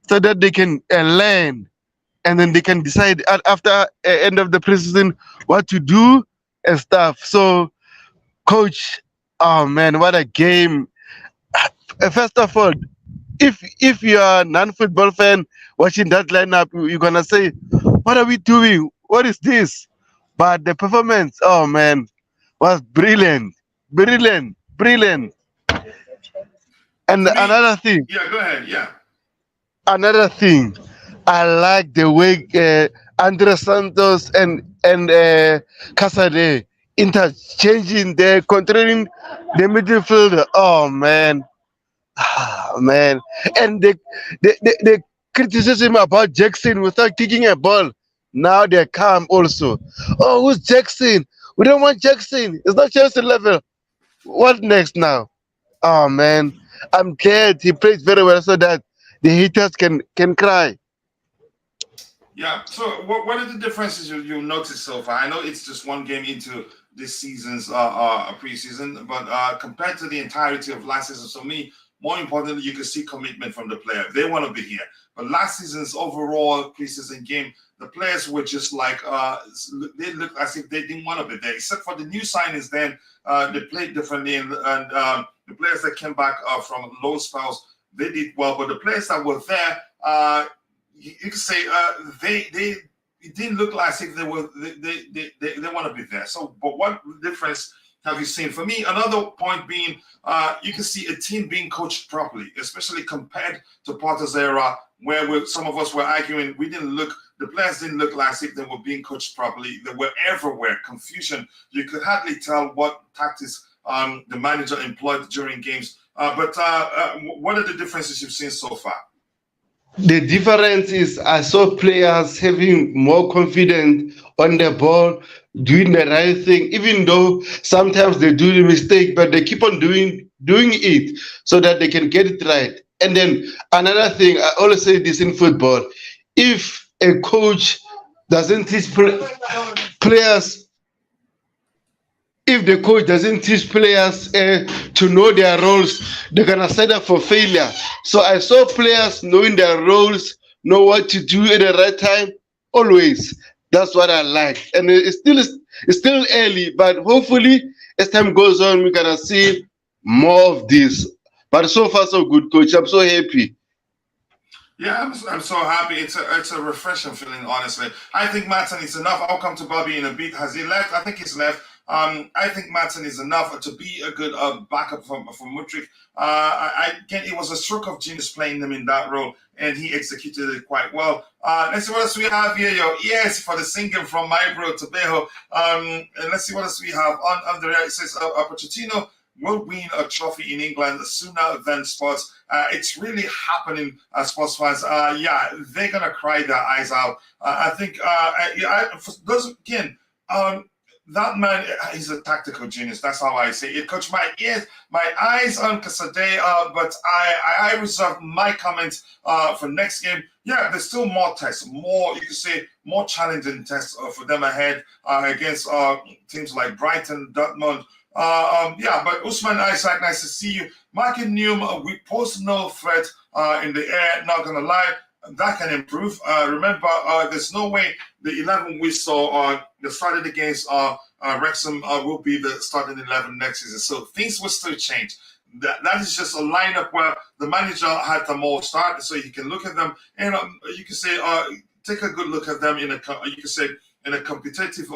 so that they can learn, and then they can decide after end of the preseason what to do and stuff. So, coach, oh man, what a game! First of all, if you are a non-football fan watching that lineup, you're gonna say, "What are we doing? What is this?" But the performance, oh man, was brilliant, brilliant, brilliant. And For me, yeah, go ahead. Yeah. another thing, I like the way Andre Santos and Casadei interchanging, the controlling the midfielder. Oh man, man, and the criticism about Jackson without kicking a ball. Now they're calm also. Oh, who's Jackson? We don't want Jackson. It's not Chelsea level. What next now? Oh man, I'm glad he played very well so that the haters can cry. Yeah. So, what are the differences you noticed so far? I know it's just one game into this season's preseason, but compared to the entirety of last season, so me, more importantly, you can see commitment from the player. They want to be here. But last season's overall preseason game, the players were just like they looked as if they didn't want to be there, except for the new signings. Then they played differently, and the players that came back from low spells, they did well. But the players that were there, you can say they it didn't look like as if they were they want to be there. So, but what difference have you seen? For me, another point being, you can see a team being coached properly, especially compared to Potter's era, where some of us were arguing the players didn't look like if they were being coached properly. They were everywhere, confusion. You could hardly tell what tactics the manager employed during games. But what are the differences you've seen so far? The difference is I saw players having more confidence on the ball, doing the right thing, even though sometimes they do the mistake, but they keep on doing it so that they can get it right. And then another thing, I always say this in football, if a coach doesn't teach players, if the coach doesn't teach players to know their roles, they're gonna set up for failure. So I saw players knowing their roles, know what to do at the right time. Always, that's what I like. And it's still early, but hopefully as time goes on, we're gonna see more of this. But so far so good, coach. I'm so happy. Yeah, I'm so happy. It's a refreshing feeling, honestly. I think Maatsen is enough. I'll come to Bobby in a bit. Has he left? I think he's left. I think Maatsen is enough to be a good backup for Mudryk. It was a stroke of genius playing them in that role, and he executed it quite well. Let's see what else we have here. Your ears for the singing from my bro Tobeho. And let's see what else we have on the right. It says Pochettino will win a trophy in England sooner than Spurs. It's really happening, sports fans. Yeah, they're gonna cry their eyes out. I think. For those again. That man, he's a tactical genius. That's how I say it. Coach, my eyes on Casadei, but I reserve my comments for next game. Yeah, there's still more tests, you could say, more challenging tests for them ahead against teams like Brighton, Dortmund. Yeah, but Usman Isaac, nice to see you. Market Neum, we pose no threat in the air, not gonna lie. That can improve. Remember, there's no way the 11 we saw that started against Wrexham will be the starting 11 next season. So things will still change. That is just a lineup where the manager had them all start, so you can look at them and you can say, take a good look at them in a competitive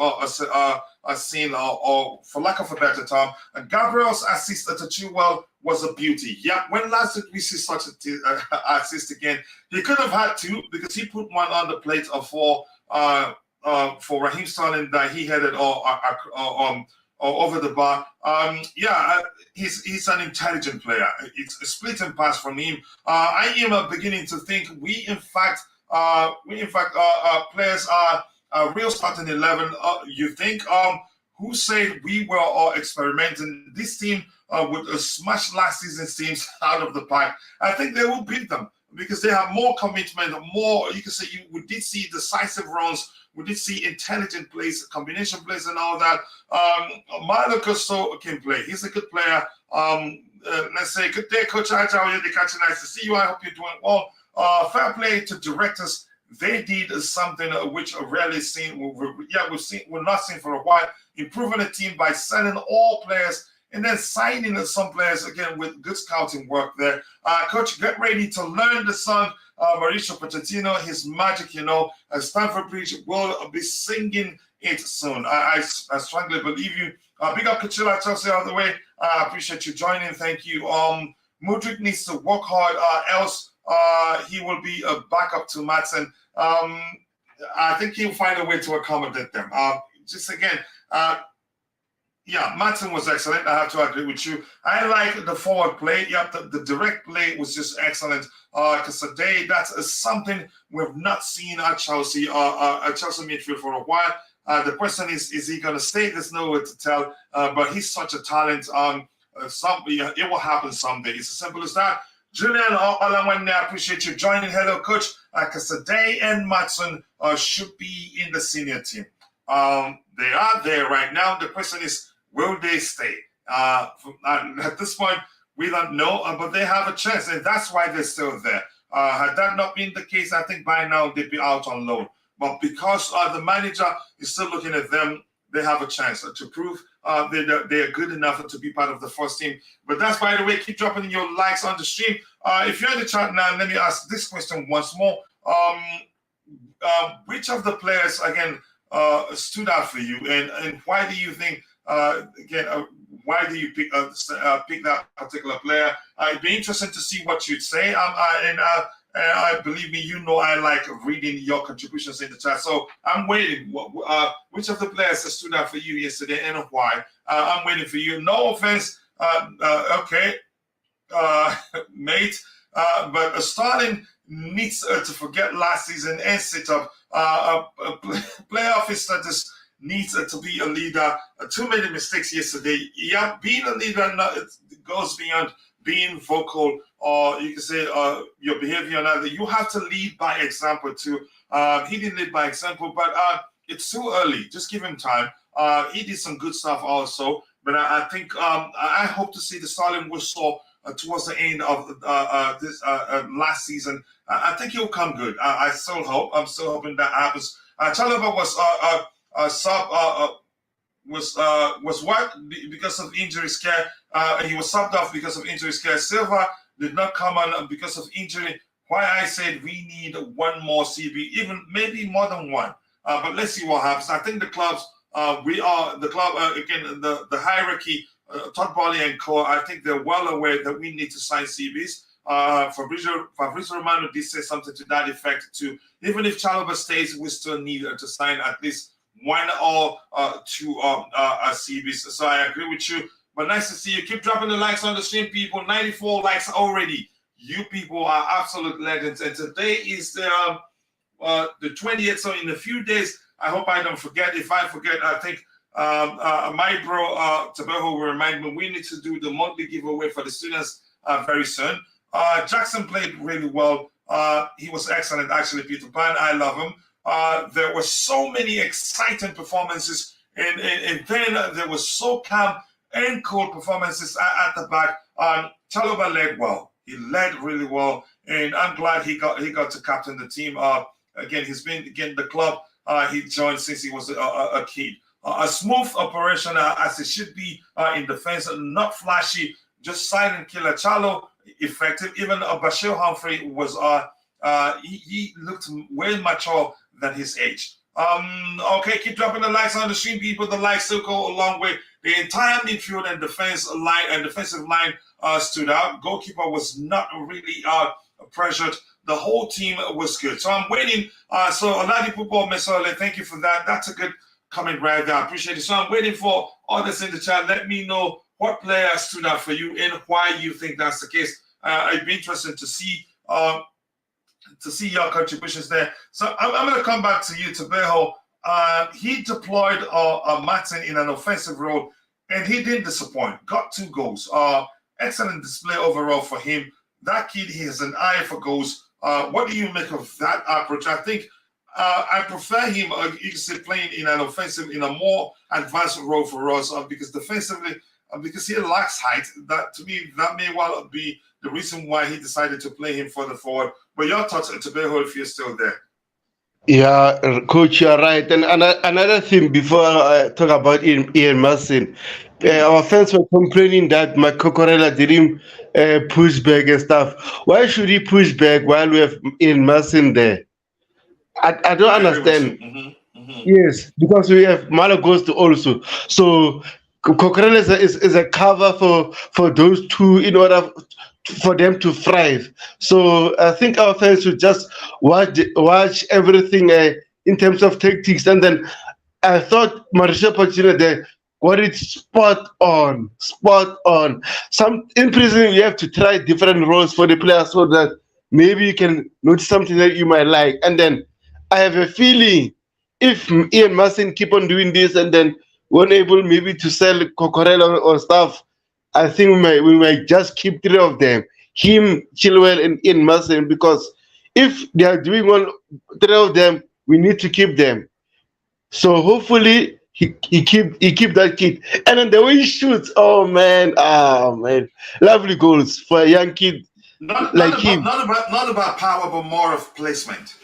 scene, or for lack of a better term. Gabriel's assist to Chilwell was a beauty. Yeah, when last did we see such an assist again? He could have had two because he put one on the plate for Raheem Sterling that he headed or over the bar. Yeah, he's an intelligent player. It's a split and pass from him. I am beginning to think players are real starting 11. You think who said we were all experimenting? This team would smash last season's teams out of the park. I think they will beat them because they have more commitment, more, you can say, we did see decisive runs, we did see intelligent plays, combination plays and all that. Malo Gusto can play. He's a good player. Let's say, good day, Coach Aja. Nice to see you. I hope you're doing well. Fair play to directors. They did something which are rarely seen. We're not seen for a while. Improving the team by selling all players and then signing some players again with good scouting work there. Coach, get ready to learn the song Mauricio Pochettino, his magic. Stamford Bridge will be singing it soon. I strongly believe you. Big up Coachila, Chelsea all the way. I appreciate you joining. Thank you. Mudryk needs to work hard, else he will be a backup to Maatsen. I think he'll find a way to accommodate them. Just again, yeah, Maatsen was excellent. I have to agree with you. I like the forward play. Yeah, the direct play was just excellent. Because today, that's something we've not seen at Chelsea, at Chelsea midfield for a while. The question is he going to stay? There's no way to tell. But he's such a talent. It will happen someday. It's as simple as that. Julian Olawende, I appreciate you joining. Hello, Coach. Casadei and Maatsen should be in the senior team. They are there right now. The question is, will they stay? At this point, we don't know, but they have a chance, and that's why they're still there. Had that not been the case, I think by now they'd be out on loan. But because the manager is still looking at them, they have a chance to prove they are good enough to be part of the first team. But that's, by the way, keep dropping your likes on the stream. If you're in the chat now, let me ask this question once more. Which of the players, again, stood out for you, and why do you think, again, why do you pick that particular player? It'd be interesting to see what you'd say. I believe me, I like reading your contributions in the chat. So I'm waiting. Which of the players stood out for you yesterday and why? I'm waiting for you. No offense, okay, mate. But Sterling needs to forget last season and sit up. Playoff status needs to be a leader. Too many mistakes yesterday. Yeah, being a leader goes beyond being vocal, or you can say your behavior. You have to lead by example too. He didn't lead by example, but it's too early. Just give him time. He did some good stuff also, but I think I hope to see the Sterling whistle towards the end of this last season. I think he'll come good. I still hope. I'm still hoping that happens. Chalobah was what because of injury scare. He was subbed off because of injury scare. Silva did not come on because of injury. Why I said we need one more CB, even maybe more than one. But let's see what happens. I think the clubs, again, the hierarchy, Todd Boehly and co. I think they're well aware that we need to sign CBs. Fabrizio Romano did say something to that effect too. Even if Chalobah stays, we still need to sign at least one or two CBs. So I agree with you. But nice to see you. Keep dropping the likes on the stream, people. 94 likes already. You people are absolute legends. And today is the 20th. So in a few days, I hope I don't forget. If I forget, I think my bro Tabeho will remind me we need to do the monthly giveaway for the students very soon. Jackson played really well. He was excellent, actually, Peter Pan. I love him. There were so many exciting performances, and then there was so calm and cool performances at the back. Chalobah led well. He led really well, and I'm glad he got to captain the team. Again, he's been the club he joined since he was a kid. A smooth operation as it should be in defense, not flashy, just silent killer. Chalo effective. Even Bashir Humphrey was he looked way mature than his age. Okay, keep dropping the likes on the stream, people. The likes still go a long way. The entire midfield and defensive line stood out. Goalkeeper was not really pressured. The whole team was good. So I'm waiting. So Oladipupo Mesole, thank you for that. That's a good comment right there. I appreciate it. So I'm waiting for others in the chat. Let me know what player stood out for you and why you think that's the case. It'd be interesting to see your contributions there. So I'm going to come back to you, Tabeho. He deployed Maatsen in an offensive role, and he didn't disappoint. Got 2 goals. Excellent display overall for him. That kid, he has an eye for goals. What do you make of that approach? I think I prefer him, you can say, playing in an offensive, in a more advanced role for us, because defensively, because he lacks height. That, to me, that may well be the reason why he decided to play him further forward. But your thoughts on Tabeho, if you're still there? Yeah, coach, you're right. And another thing before I talk about Iaan Maatsen, our fans were complaining that Cocorella didn't push back and stuff. Why should he push back while we have Iaan Maatsen there? I don't understand. Yes, because we have Malo Gusto also. So Cocorella is a cover for those two in order for them to thrive. So I think our fans should just watch everything in terms of tactics. And then I thought Mauricio Pochettino there got it spot on. In prison, you have to try different roles for the players so that maybe you can notice something that you might like. And then I have a feeling if Iaan Maatsen keep on doing this and then we're able maybe to sell Cocorella or stuff, I think we might just keep 3 of them, him, Chilwell, and Iaan Maatsen, because if they are doing 3 of them, we need to keep them. So hopefully he keep that kid. And then the way he shoots, oh man, lovely goals for a young kid like him. Not about power, but more of placement.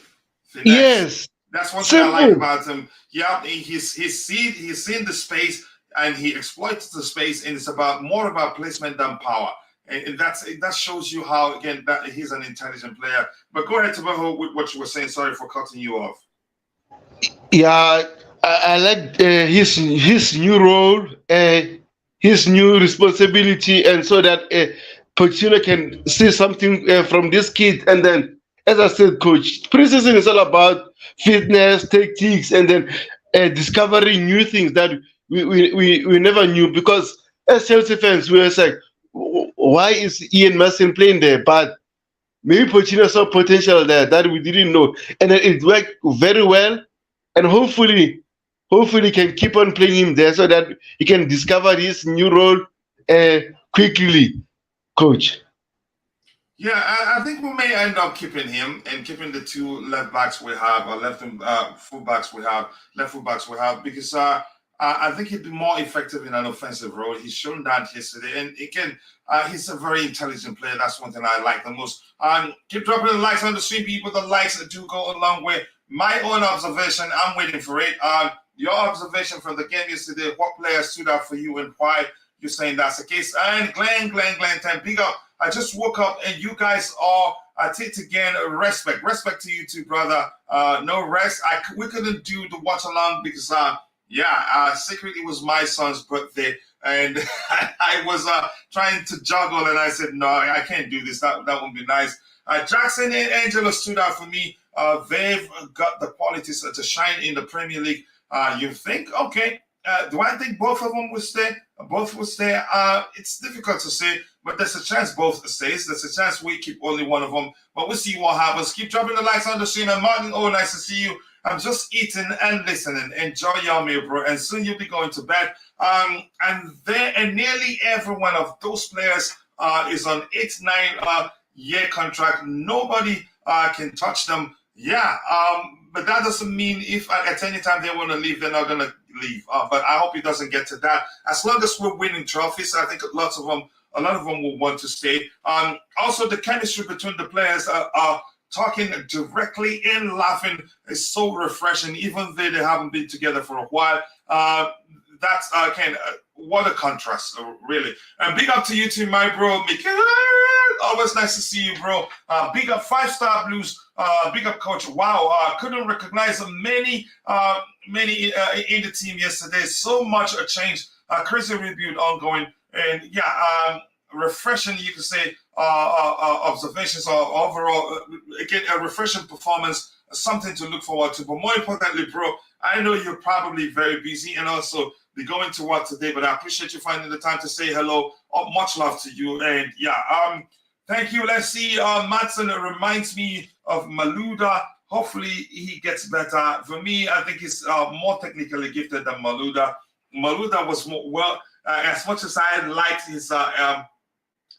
Finesse. Yes. That's one thing I like about him. Yeah, he's seen the space and he exploits the space, and it's more about placement than power. And that shows you how, again, that he's an intelligent player. But go ahead, Tabeho, with what you were saying. Sorry for cutting you off. Yeah, I like his new role. his new responsibility, and so that Pochettino can see something from this kid. And then, as I said, coach, preseason is all about fitness, tactics, and then discovering new things that we never knew. Because as Chelsea fans, we were like, why is Iaan Maatsen playing there? But maybe Pochettino saw potential there that we didn't know, and then it worked very well. And hopefully can keep on playing him there so that he can discover his new role uh, quickly, coach. Yeah, I think we may end up keeping him and keeping the two left backs we have, or full backs we have, left full backs we have, because I think he'd be more effective in an offensive role. He's shown that yesterday, and again, he's a very intelligent player. That's one thing I like the most. Keep dropping the likes on the stream, people. The likes do go a long way. My own observation, I'm waiting for it. Your observation from the game yesterday, what players stood out for you and why you're saying that's the case? And Glenn, 10, big up. I just woke up and you guys are at it again. Respect to you too, brother. No rest. We couldn't do the watch along because secretly it was my son's birthday and I was trying to juggle and I said no, I can't do this. That won't be nice. Jackson and Angelo stood out for me. They've got the qualities to shine in the Premier League. You think? Okay. Do I think both of them will stay? Both will stay. It's difficult to say, but there's a chance both stays. There's a chance we keep only one of them, but we'll see what happens. Keep dropping the likes on the stream. And Martin, nice to see you. I'm just eating and listening. Enjoy your meal, bro. And soon you'll be going to bed. And nearly every one of those players is on 8-9 year contract. Nobody can touch them. Yeah. But that doesn't mean if at any time they want to leave, they're not going to leave. But I hope it doesn't get to that. As long as we're winning trophies, I think a lot of them will want to stay. Also, the chemistry between the players are talking directly and laughing is so refreshing, even though they haven't been together for a while. That's what a contrast, really. And big up to you too, my bro, Michael. Always nice to see you, bro. Big up 5-Star Blues. Big up, coach. Wow, couldn't recognize many in the team yesterday. So much a change. Crazy rebuild ongoing, and refreshing. You could say observations or overall again a refreshing performance. Something to look forward to. But more importantly, bro, I know you're probably very busy and also be going to work today. But I appreciate you finding the time to say hello. Much love to you, and thank you. Let's see. Maatsen reminds me of Malouda. Hopefully he gets better. For me, I think he's more technically gifted than Malouda. Malouda was more, as much as I liked his,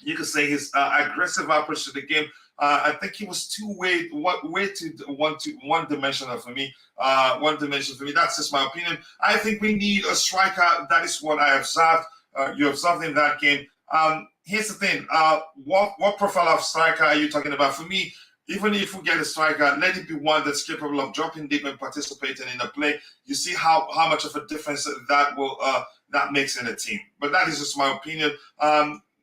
you could say his aggressive approach to the game. I think he was way too one-dimensional for me. One dimension for me. That's just my opinion. I think we need a striker. That is what I observed. You observed in that game. Here's the thing. What profile of striker are you talking about? For me, even if we get a striker, let it be one that's capable of dropping deep and participating in the play. You see how much of a difference that makes in a team. But that is just my opinion.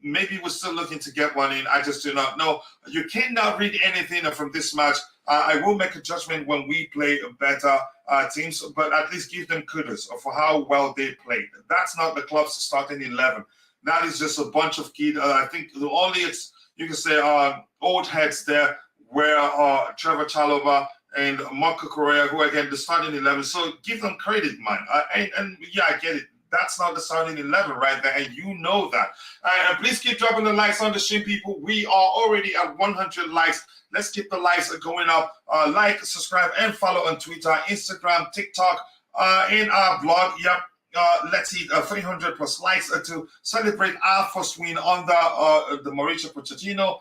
Maybe we're still looking to get one in. I just do not know. You cannot read anything from this match. I will make a judgment when we play better teams, but at least give them kudos for how well they played. That's not the club's starting 11. That is just a bunch of kids. I think the only, you can say, old heads there were Trevor Chalobah and Marco Correa, who again the starting 11. So give them credit, man. I get it. That's not the starting 11 right there, and you know that. And please keep dropping the likes on the stream, people. We are already at 100 likes. Let's keep the likes going up. Like, subscribe, and follow on Twitter, Instagram, TikTok, in our blog. Yep. Let's hit 300 plus likes to celebrate our first win on the Mauricio Pochettino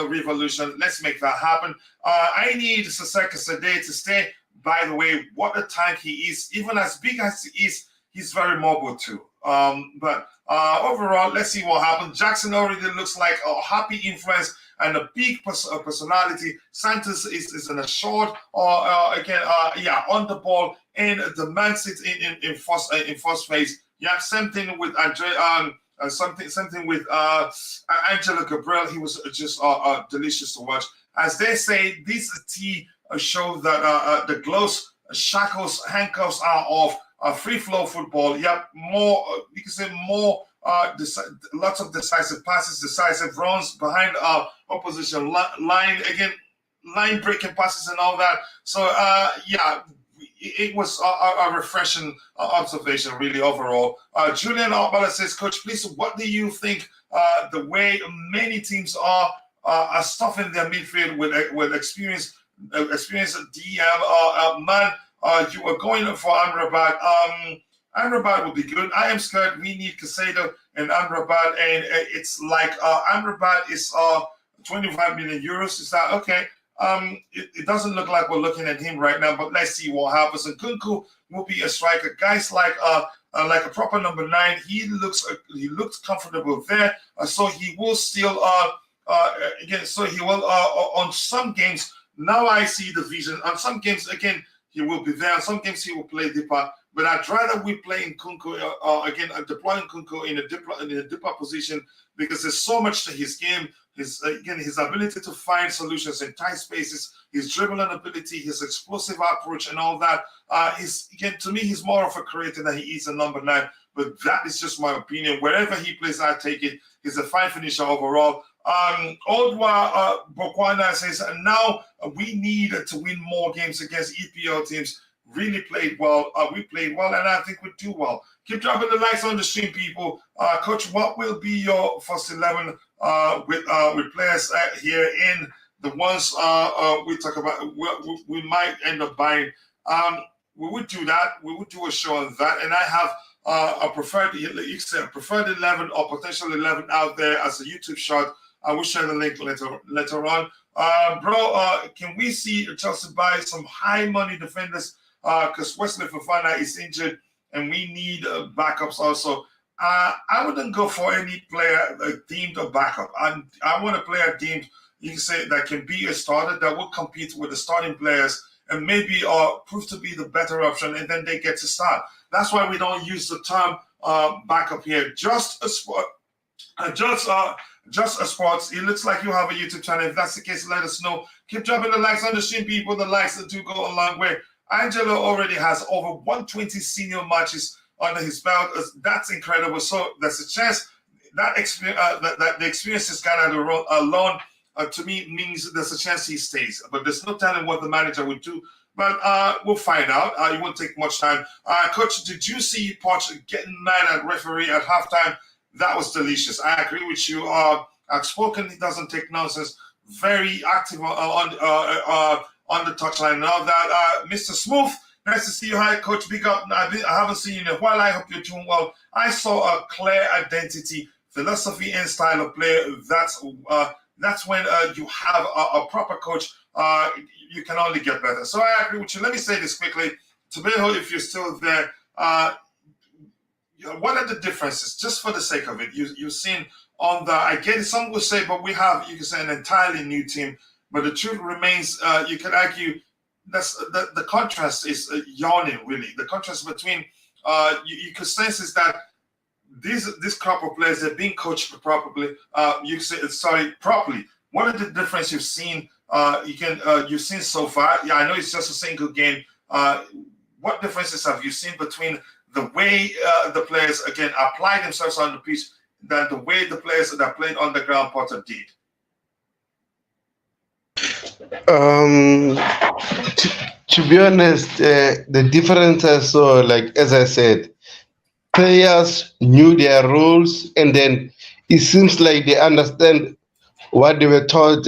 revolution. Let's make that happen. I need Cesare Casadei to stay. By the way, what a tank he is. Even as big as he is, he's very mobile too. But overall, let's see what happens. Jackson already looks like a happy influence and a big personality. Santos is in a short on the ball, and the man sits in first phase. Yeah, same thing with something with Angelo Gabriel. He was just delicious to watch. As they say, this tea shows that the gloves, shackles, handcuffs are off. free flow football. Yep, more you can say more lots of decisive passes, decisive runs behind opposition line again, line breaking passes and all that. So yeah, it was a refreshing observation, really, overall. Julian Arbala says, Coach, please, what do you think the way many teams are stuffing their midfield with experienced DM? Man, you are going for Amrabat. Amrabat will be good. I am scared we need Casado and Amrabat, and it's like Amrabat is 25 million euros. Is that okay? It doesn't look like we're looking at him right now, but let's see what happens. And Nkunku will be a striker. Guys like a proper number 9, he looks comfortable there. So he will still again. So he will on some games. Now I see the vision. On some games again he will be there. On some games he will play deeper. But I'd rather we play in Nkunku again, deploying Nkunku in a deeper position, because there's so much to his game. His ability to find solutions in tight spaces, his dribbling ability, his explosive approach, and all that. To me, he's more of a creator than he is a number 9. But that is just my opinion. Wherever he plays, I take it. He's a fine finisher overall. Oldwa Bokwana says, now we need to win more games against EPL teams. Really played well. We played well, and I think we do well. Keep dropping the likes on the stream, people. Coach, what will be your first 11 with players here in the ones we talk about? We might end up buying. We would do that. We would do a show on that, and I have a preferred 11 or potential 11 out there as a YouTube shot. I will share the link later on. Can we see Chelsea buy some high money defenders? Because Wesley Fofana is injured and we need backups also. I wouldn't go for any player deemed a backup. I want a player deemed, you can say, that can be a starter, that will compete with the starting players and maybe prove to be the better option, and then they get to start. That's why we don't use the term backup here. Just a sport. Just a sports. It looks like you have a YouTube channel. If that's the case, let us know. Keep dropping the likes on the stream, people. The likes that do go a long way. Angelo already has over 120 senior matches under his belt. That's incredible. So there's a chance that the experience he's got alone, to me, means there's a chance he stays. But there's no telling what the manager would do. But we'll find out. It won't take much time. Coach, did you see Poch getting mad at referee at halftime? That was delicious. I agree with you. Outspoken, he doesn't take nonsense. Very active on the touchline and all that. Mr. Smooth, nice to see you. Hi, Coach. Big up. I haven't seen you in a while. I hope you're doing well. I saw a clear identity, philosophy, and style of play. That's when you have a proper coach. You can only get better. So I agree with you. Let me say this quickly. Tobeho, if you're still there, what are the differences? Just for the sake of it, you've seen on the. I get it. Some will say, but we have, you can say, an entirely new team. But the truth remains, you can argue that's the contrast is yawning, really. The contrast between you can sense is that this crop of players are being coached properly. You can say properly. What are the difference you've seen? You've seen so far? Yeah, I know it's just a single game. What differences have you seen between the way the players again apply themselves on the pitch than the way the players that are playing on the ground Potter did? To be honest, the difference I saw, like as I said, players knew their roles, and then it seems like they understand what they were taught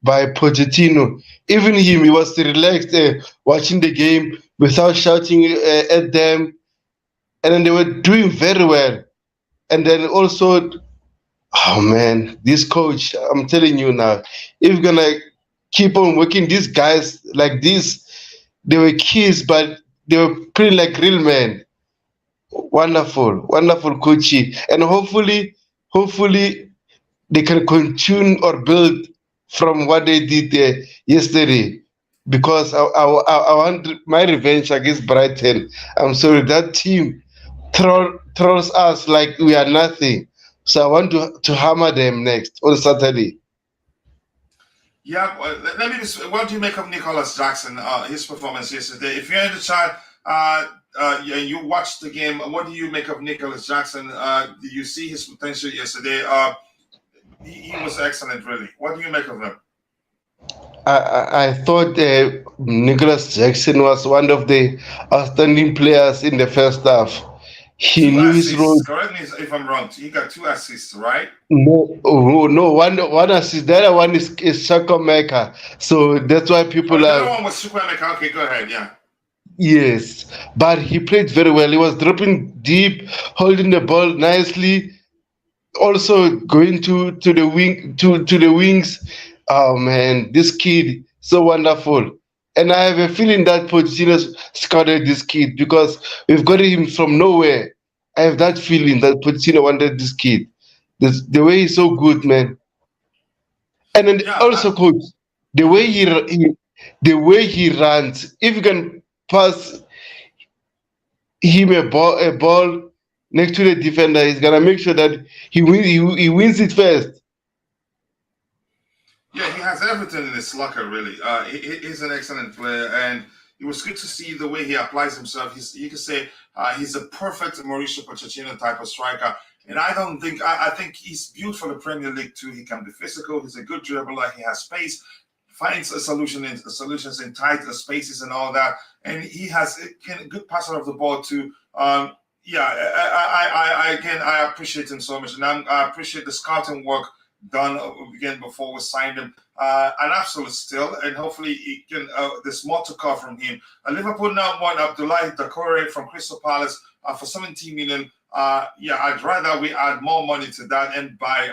by Pochettino. Even him, he was relaxed watching the game without shouting at them, and then they were doing very well. And then also, oh man, this coach, I'm telling you now, if you're gonna keep on working these guys like this, they were kids, but they were pretty like real men. Wonderful, wonderful coaching. And hopefully they can continue or build from what they did yesterday. Because I want my revenge against Brighton. I'm sorry, that team throws us like we are nothing. So I want to hammer them next on Saturday. Yeah, let me just, what do you make of Nicolas Jackson, his performance yesterday? If you're in the chat, You watched the game. What do you make of Nicolas Jackson? Did you see his potential yesterday? He was excellent, really. What do you make of him? I thought Nicolas Jackson was one of the outstanding players in the first half. He Two knew his assists. role. Correct me if I'm wrong. He got two assists, right? No, no, one assist. The other one is Chukwuemeka. So that's why Oh, people the other are. one was Chukwuemeka. Okay, go ahead. Yeah. Yes, but he played very well. He was dropping deep, holding the ball nicely, also going to the to the wings. Oh man, this kid so wonderful. And I have a feeling that Pochettino scouted this kid because we've got him from nowhere. I have that feeling that Pochettino wanted this kid. The way he's so good, man. And then Yeah. also, coach, the way the way he runs. If you can pass him a ball next to the defender, he's gonna make sure that he wins it first. Yeah, he has everything in his locker, really. He's an excellent player, and it was good to see the way he applies himself. You could say he's a perfect Mauricio Pochettino type of striker. And I don't think, I think he's built for the Premier League too. He can be physical, he's a good dribbler, he has space, finds solutions in tight spaces and all that. And he has a good passer of the ball too. Yeah, again, I appreciate him so much. And I appreciate the scouting work done again before we signed him. An absolute steal, and hopefully he can. There's more to come from him. Liverpool now want Abdoulaye Doucouré from Crystal Palace for 17 million. Yeah, I'd rather we add more money to that and buy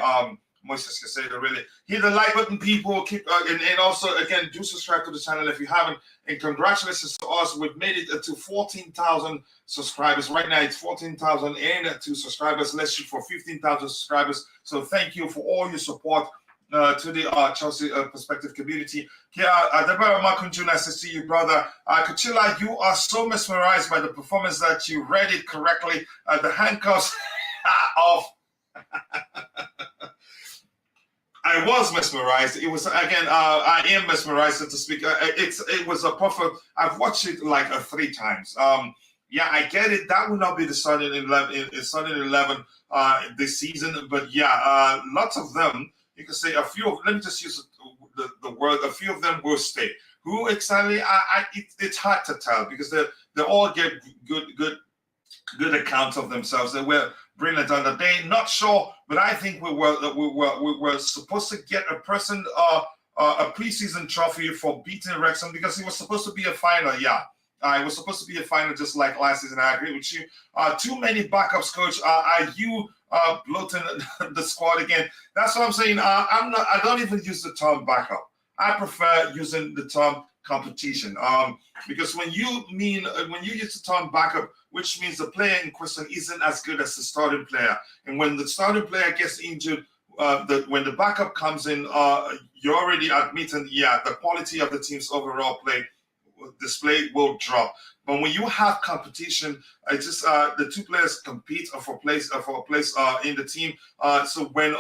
Moises Caicedo. Really, hit the like button, people. Keep and also again, do subscribe to the channel if you haven't. And congratulations to us. We've made it to 14,000 subscribers. Right now, it's 14,002 subscribers. Let's shoot for 15,000 subscribers. So thank you for all your support to the Chelsea Perspective community. Yeah, Adebara Makunju, nice to see you, brother. Coachila, you are so mesmerized by the performance that you read it correctly. The handcuffs of... I was mesmerized. It was again. I am mesmerized, so to speak. It was a perfect. I've watched it like 3 times. Yeah, I get it. That will not be the starting 11. Starting 11 this season, but yeah, lots of them. You can say a few. Let me just use the word. A few of them will stay. Who exactly? It's hard to tell because they all get good accounts of themselves. They were brilliant on the day. Not sure, but I think we were supposed to get a person a preseason trophy for beating Wrexham because it was supposed to be a final. Yeah, it was supposed to be a final just like last season. I agree with you. Too many backups, coach. Are you bloating the squad again? That's what I'm saying. I don't even use the term backup. I prefer using the term competition. Because when you use the term backup, which means the player in question isn't as good as the starting player. And when the starting player gets injured, when the backup comes in, you're already admitting, yeah, the quality of the team's overall display will drop. But when you have competition, it's just the two players compete for a place in the team. So when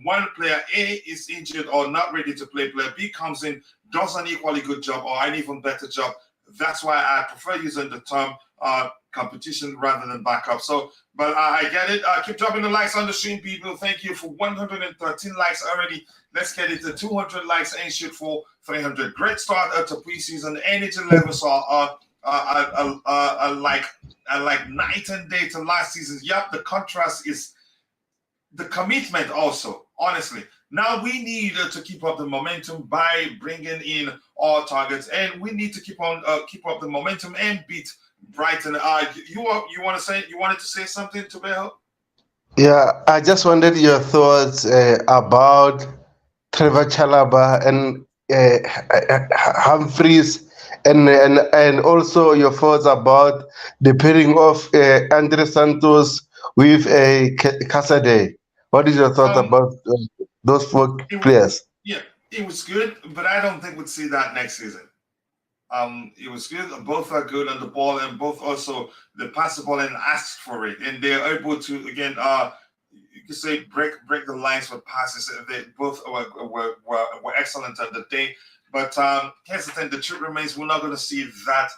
one player A is injured or not ready to play, player B comes in, does an equally good job or an even better job. That's why I prefer using the term competition rather than backup. So, but I get it. Keep dropping the likes on the stream, people. Thank you for 113 likes already. Let's get it to 200 likes and shoot for 300. Great start to preseason. Energy levels are like night and day to last season. Yep, the contrast is the commitment also, honestly. Now we need to keep up the momentum by bringing in all targets, and we need to keep up the momentum and beat Brighton. You wanted to say something to Behel? Yeah, I just wanted your thoughts about Trevor Chalaba and Humphreys, and also your thoughts about the pairing of Andre Santos with Casadei. What is your thoughts Um, about those 4 it, players? yeah, it was good, but I don't think we'd see that next season. It was good. Both are good on the ball, and both also they pass the ball and ask for it, and they're able to again. You could say break the lines with passes. They both were excellent on the day. But here's the thing: the truth remains, we're not going to see that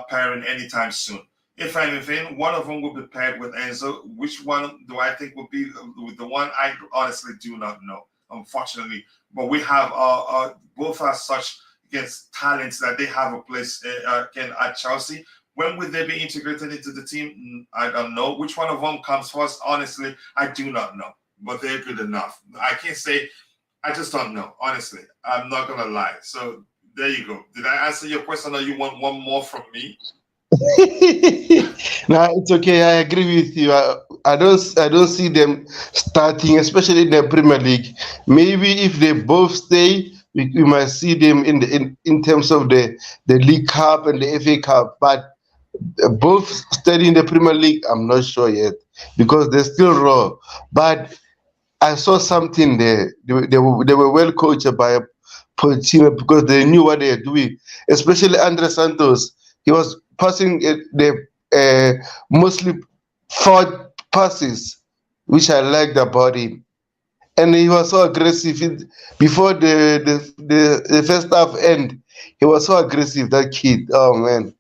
pairing anytime soon. If anything, one of them will be paired with Enzo. Which one do I think will be with the one? I honestly do not know, unfortunately. But we have both are such against talents that they have a place again at Chelsea. When will they be integrated into the team? I don't know. Which one of them comes first? Honestly, I do not know. But they're good enough. I can't say. I just don't know. Honestly, I'm not gonna lie. So there you go. Did I answer your question, or you want one more from me? No, it's okay. I agree with you. I don't see them starting, especially in the Premier League. Maybe if they both stay, we might see them in terms of the League Cup and the FA Cup. But both staying in the Premier League, I'm not sure yet because they're still raw. But I saw something there. They were well coached by Pochettino because they knew what they were doing. Especially Andre Santos, he was passing the mostly forward passes, which I liked about him. And he was so aggressive before the first half end. He was so aggressive. That kid, oh man,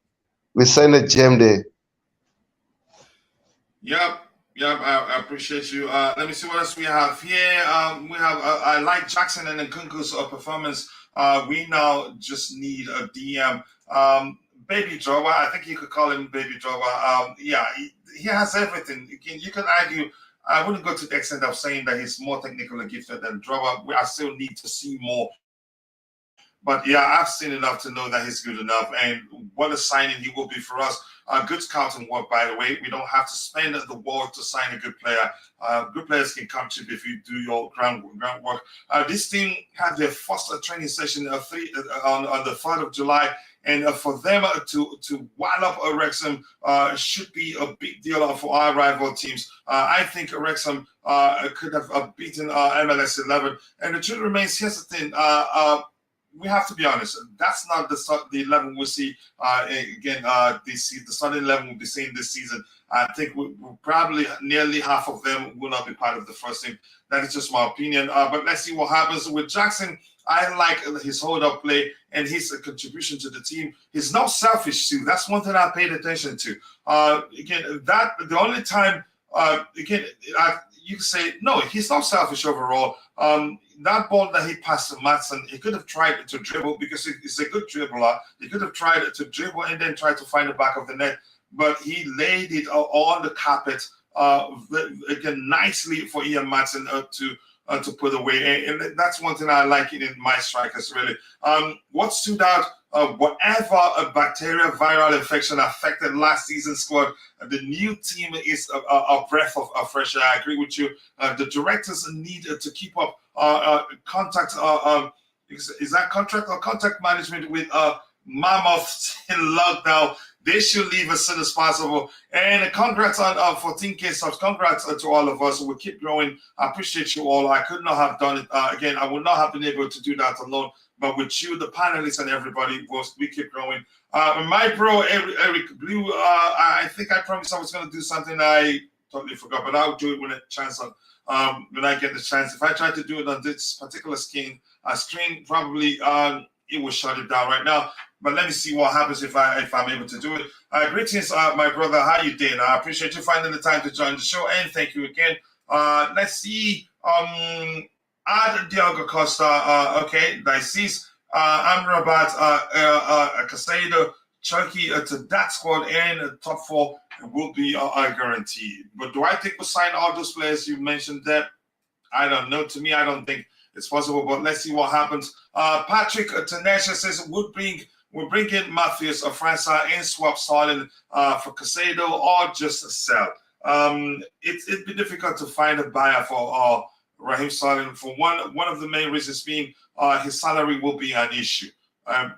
we signed a gem there. Yep. Yep, I appreciate you. Let me see what else we have here. We have I like Jackson and Nkunku's performance. We now just need a DM. Baby Droga, I think you could call him Baby Droga. Yeah, he has everything. You can argue. I wouldn't go to the extent of saying that he's more technically gifted than Droga. I still need to see more. But yeah, I've seen enough to know that he's good enough. And what a signing he will be for us. Good scouting work, by the way. We don't have to spend the world to sign a good player. Good players can come cheap if you do your groundwork. This team had their first training session on the 3rd of July. And for them to wind up Wrexham should be a big deal for our rival teams. I think Wrexham could have beaten MLS 11. And the truth remains, here's the thing. We have to be honest. That's not the 11 we'll see again. The starting 11 we'll be seeing this season. I think we'll probably nearly half of them will not be part of the first team. That is just my opinion. But let's see what happens with Jackson. I like his hold-up play and his contribution to the team. He's not selfish too. That's one thing I paid attention to. Again, that the only time you can say no, he's not selfish overall. That ball that he passed to Maatsen, he could have tried to dribble because he's a good dribbler. He could have tried to dribble and then try to find the back of the net, but he laid it on the carpet again nicely for Iaan Maatsen to put away. And that's one thing I like in my strikers, really. What stood out, whatever a bacterial viral infection affected last season's squad, the new team is a breath of fresh air. I agree with you. The directors need to keep up contact. Is that contract or contact management with Mammoth in lockdown? They should leave as soon as possible. And congrats on 14K subs. Congrats to all of us. We'll keep growing. I appreciate you all. I could not have done it. Again, I would not have been able to do that alone. But with you, the panelists, and everybody, we keep growing. My bro, Eric Blue, I think I promised I was going to do something. I totally forgot. But I'll do it when I get the chance. If I try to do it on this particular screen, probably it will shut it down right now. But let me see what happens if I'm able to do it. Greetings, my brother. How you doing? I appreciate you finding the time to join the show, and thank you again. Let's see. Add Diogo Costa. Okay, Dices. Amrabat, Casado, Chucky to that squad, and top 4 will be a guarantee. But do I think we'll sign all those players you mentioned there? I don't know. To me, I don't think it's possible. But let's see what happens. Patrick Tanesha says we'll bring in Matthews or Franca and swap Stalin for Casado or just sell. It'd be difficult to find a buyer for Raheem Sterling for one of the main reasons being his salary will be an issue,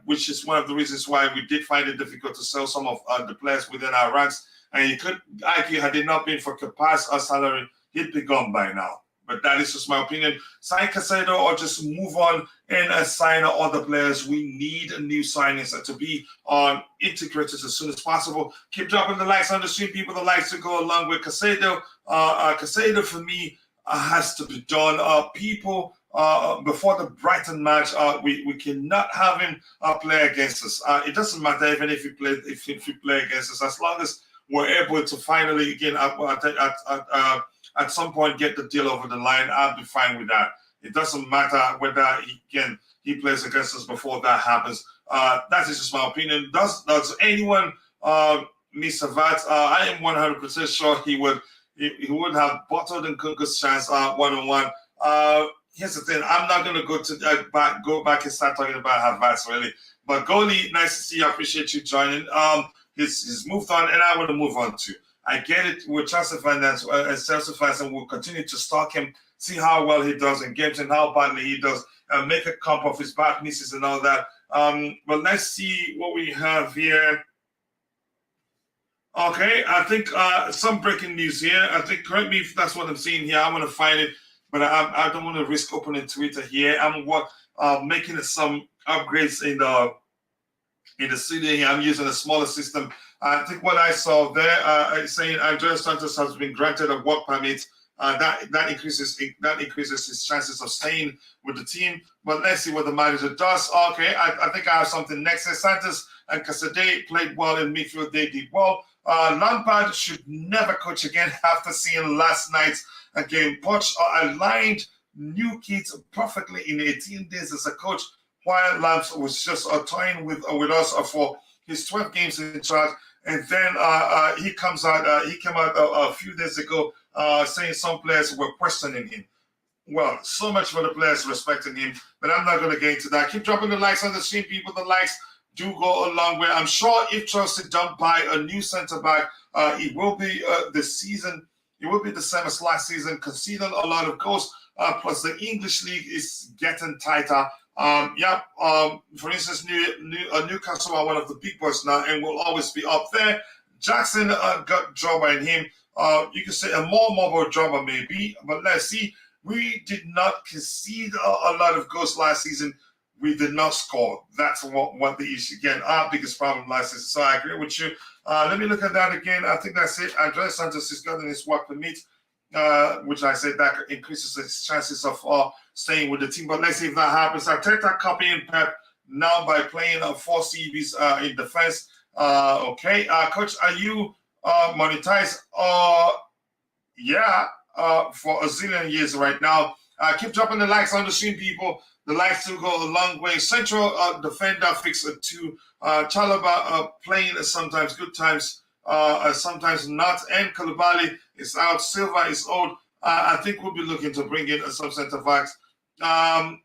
which is one of the reasons why we did find it difficult to sell some of the players within our ranks. And you could argue, had it not been for Kepa's salary, he'd be gone by now. But that is just my opinion. Sign Casado or just move on and sign other players. We need new signings to be integrated as soon as possible. Keep dropping the likes on the stream, people that like to go along with Casado. Casado, for me, has to be done. People before the Brighton match, we cannot have him play against us. It doesn't matter even if he play against us, as long as we're able to finally again at some point get the deal over the line. I'll be fine with that. It doesn't matter whether he plays against us before that happens. That is just my opinion. Does anyone Mr. Vat? I am 100% sure he would have bottled Nkunku's chance one-on-one. Here's the thing. I'm not going to go back and start talking about Havertz really. But goalie, nice to see you. I appreciate you joining. He's moved on, and I want to move on too. I get it. We're Chelsea fans, and we'll continue to stalk him, see how well he does in games and how badly he does, and make a comp of his bad misses and all that. But let's see what we have here. Okay, I think some breaking news here. I think, correct me if that's what I'm seeing here. I want to find it, but I don't want to risk opening Twitter here. I'm making some upgrades in the studio here. I'm using a smaller system. I think what I saw there saying Angelo Santos has been granted a work permit. That increases his chances of staying with the team. But let's see what the manager does. Okay, I think I have something next. Santos and Casadei played well in midfield. They did well. Lampard should never coach again after seeing last night's game. Poch aligned new kids perfectly in 18 days as a coach, while Lamps was just toying with us for his 12 games in charge. And then he came out a few days ago saying some players were questioning him. Well, so much for the players respecting him, but I'm not going to get into that. Keep dropping the likes on the stream, people. The likes do go a long way. I'm sure if Chelsea don't buy a new centre back, it will be the season. It will be the same as last season, conceding a lot of goals. Plus, the English league is getting tighter. For instance, Newcastle are one of the big boys now and will always be up there. Jackson got Jobber in him. You could say a more mobile Jobber maybe, but let's see. We did not concede a lot of goals last season. We did not score. That's what the issue. Again, our biggest problem last season. So I agree with you. Let me look at that again. I think that's it. Andres Santos has gotten his work permit, which I said that increases his chances of staying with the team. But let's see if that happens. Arteta copying Pep now by playing 4 CBs in defense. Okay, Coach, are you monetized? For a zillion years right now. Keep dropping the likes on the stream, people. The likes will go a long way. Central defender fixed 2. Chalaba playing sometimes good times, sometimes not. And Koulibaly is out. Silva is old. I think we'll be looking to bring in some centre backs. The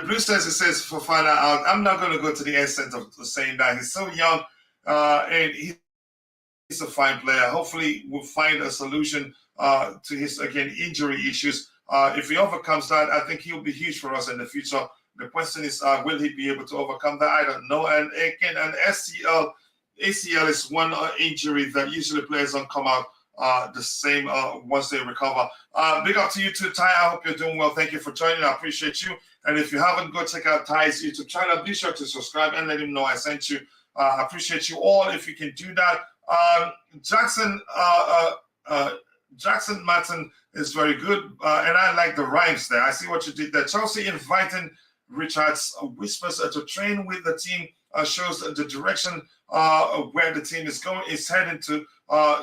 Blue says Fofana out. I'm not going to go to the extent of saying that. He's so young and he's a fine player. Hopefully, we'll find a solution to his, again, injury issues. If he overcomes that, I think he'll be huge for us in the future. The question is, will he be able to overcome that? I don't know. And again, an ACL is one injury that usually players don't come out the same once they recover. Big up to you too, Ty. I hope you're doing well. Thank you for joining. I appreciate you. And if you haven't, go check out Ty's YouTube channel. Be sure to subscribe and let him know I sent you. I appreciate you all if you can do that. Jackson Maatsen is very good, and I like the rhymes there. I see what you did there. Chelsea inviting Richards whispers to train with the team shows the direction where the team is going. Is heading to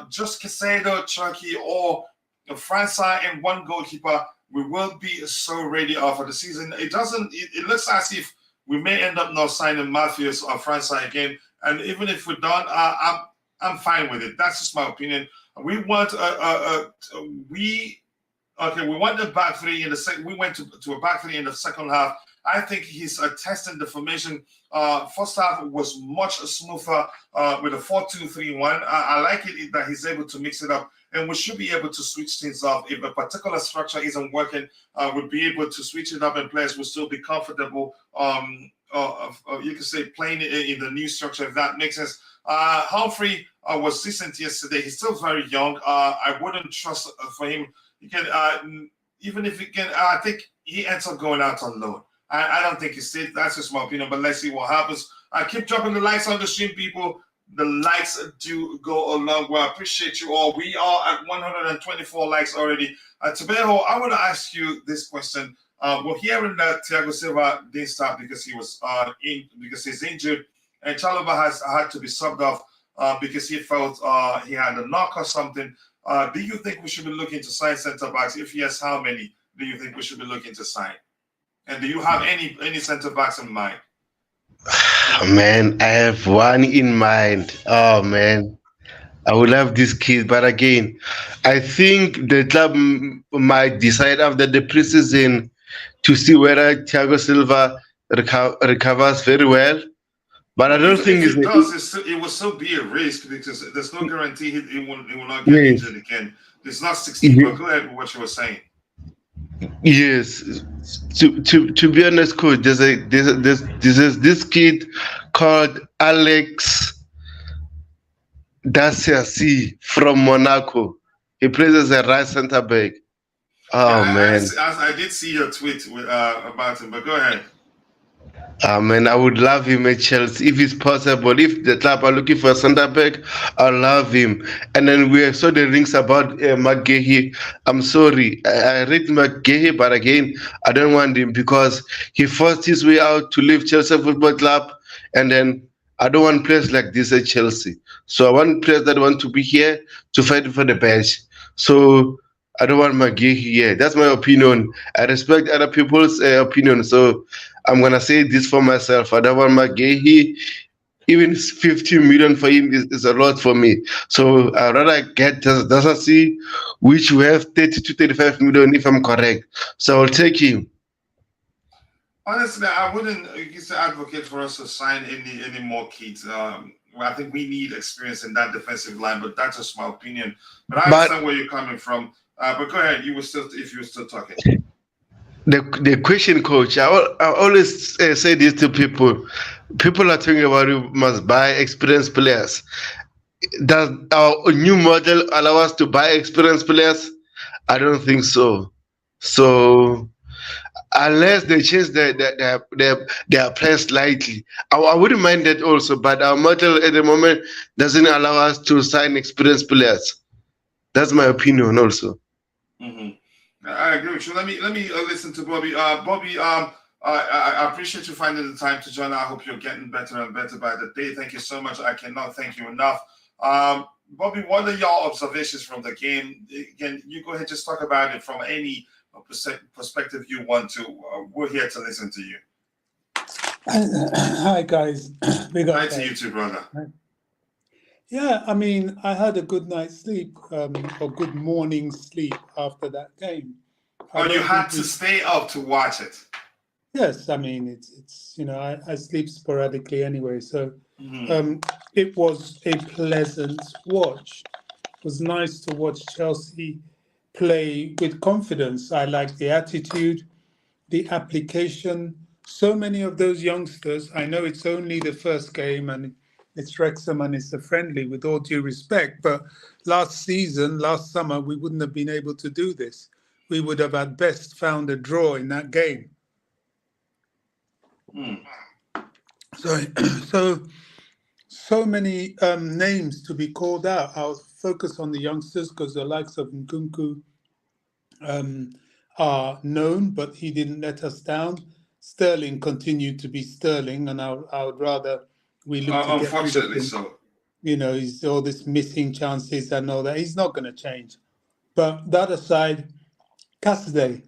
just Casado, Turkey, or França and one goalkeeper. We will be so ready for the season. It looks as if we may end up not signing Matthews or França again. And even if we don't, I'm fine with it. That's just my opinion. We want we want a back three in the second. We went to a back three in the second half. I think he's testing the formation. First half was much smoother with a 4-2-3-1. I like it that he's able to mix it up, and we should be able to switch things up. If a particular structure isn't working, we'll be able to switch it up, and players will still be comfortable. You can say playing in the new structure, if that makes sense. Humphrey was decent yesterday. He's still very young. I wouldn't trust for him. He can, even if he can, I think he ends up going out on loan. I don't think he's safe. That's just my opinion, but let's see what happens. Keep dropping the likes on the stream, people. The likes do go a long way. I appreciate you all. We are at 124 likes already. Tabeho, I want to ask you this question. We're hearing that Thiago Silva didn't start because because he's injured, and Chalobah has had to be subbed off because he felt he had a knock or something. Do you think we should be looking to sign centre backs? If yes, how many do you think we should be looking to sign? And do you have any centre backs in mind? Man, I have one in mind. Oh man, I would love this kid, but again, I think the club might decide after the preseason to see whether Thiago Silva recovers very well. But I don't think If it's it does, it will still be a risk because there's no guarantee he will not get yes, injured again. It's not 16, but go ahead with what you were saying. yes. To be honest, coach, there's this kid called Alex Daciasi from Monaco. He plays as a right centre back. Yeah, Oh man. I did see your tweet about him, but go ahead. Man, I would love him at Chelsea if it's possible. If the club are looking for a centre back, I love him. And then we saw the rings about McGahey. I'm sorry, I read McGahey, but again, I don't want him because he forced his way out to leave Chelsea Football Club, and then I don't want players like this at Chelsea. So I want players that want to be here to fight for the bench. So I don't want McGahey here. That's my opinion. I respect other people's opinion. So I'm gonna say this for myself. I don't want McGahey. Even 50 million for him is a lot for me. So I'd rather get Dasasi, which will have 30 to 35 million if I'm correct. So I'll take him. Honestly, I wouldn't advocate for us to sign any more kids. I think we need experience in that defensive line, but that's just my opinion. But I But understand where you're coming from. But go ahead. If you were still talking. the question, coach, I always say this to people. People are talking about you must buy experienced players. Does our new model allow us to buy experienced players? I don't think so. So unless they change their plans slightly, I wouldn't mind that also. But our model at the moment doesn't allow us to sign experienced players. That's my opinion also. Mm-hmm. I agree with you. Let me listen to Bobby. Bobby, I appreciate you finding the time to join. I hope you're getting better and better by the day. Thank you so much. I cannot thank you enough. Bobby, what are your observations from the game? Can you go ahead, just talk about it from any perspective you want to. We're here to listen to you. Hi guys. Hi to you too, brother. Yeah, I mean, I had a good night's sleep, or good morning sleep after that game. Oh, you had to stay up to watch it. Yes, I mean it's I sleep sporadically anyway, so it was a pleasant watch. It was nice to watch Chelsea play with confidence. I like the attitude, the application. So many of those youngsters, I know it's only the first game and it's Wrexham and it's a friendly, with all due respect, but last summer, we wouldn't have been able to do this. We would have at best found a draw in that game. So many names to be called out. I'll focus on the youngsters because the likes of Nkunku are known, but he didn't let us down. Sterling continued to be Sterling, and I would rather we look to get rid of him. So. He's all this missing chances and all that. He's not going to change. But that aside, Casadei,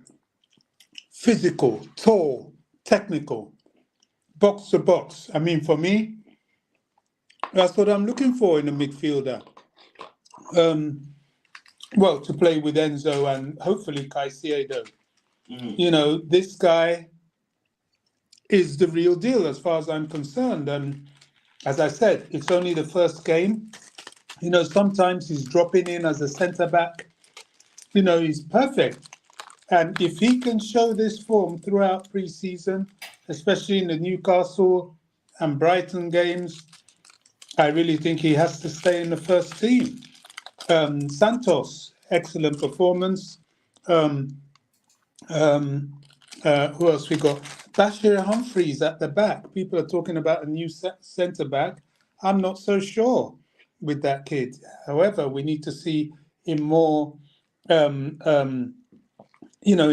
physical, tall, technical, box to box. I mean, for me, that's what I'm looking for in a midfielder. Well, to play with Enzo and hopefully Caicedo. This guy is the real deal as far as I'm concerned. And as I said, it's only the first game. Sometimes he's dropping in as a centre-back. He's perfect. And if he can show this form throughout pre-season, especially in the Newcastle and Brighton games, I really think he has to stay in the first team. Santos, excellent performance. Who else we got? Bashir Humphreys at the back. People are talking about a new centre-back. I'm not so sure with that kid. However, we need to see him more, in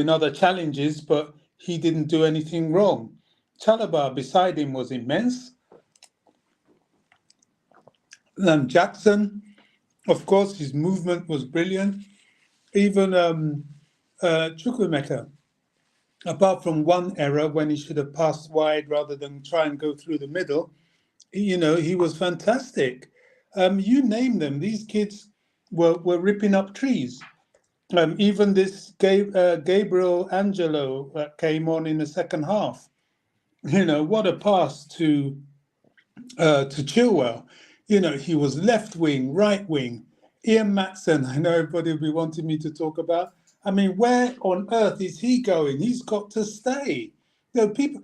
other challenges, but he didn't do anything wrong. Chalobah beside him was immense. Jackson, of course, his movement was brilliant. Even Chukwuemeka, apart from one error when he should have passed wide rather than try and go through the middle, he was fantastic. You name them, these kids were ripping up trees. Even this Gabriel Angelo that came on in the second half. What a pass to Chilwell. He was left wing, right wing. Iaan Maatsen, I know everybody will be wanting me to talk about. I mean, where on earth is he going? He's got to stay. People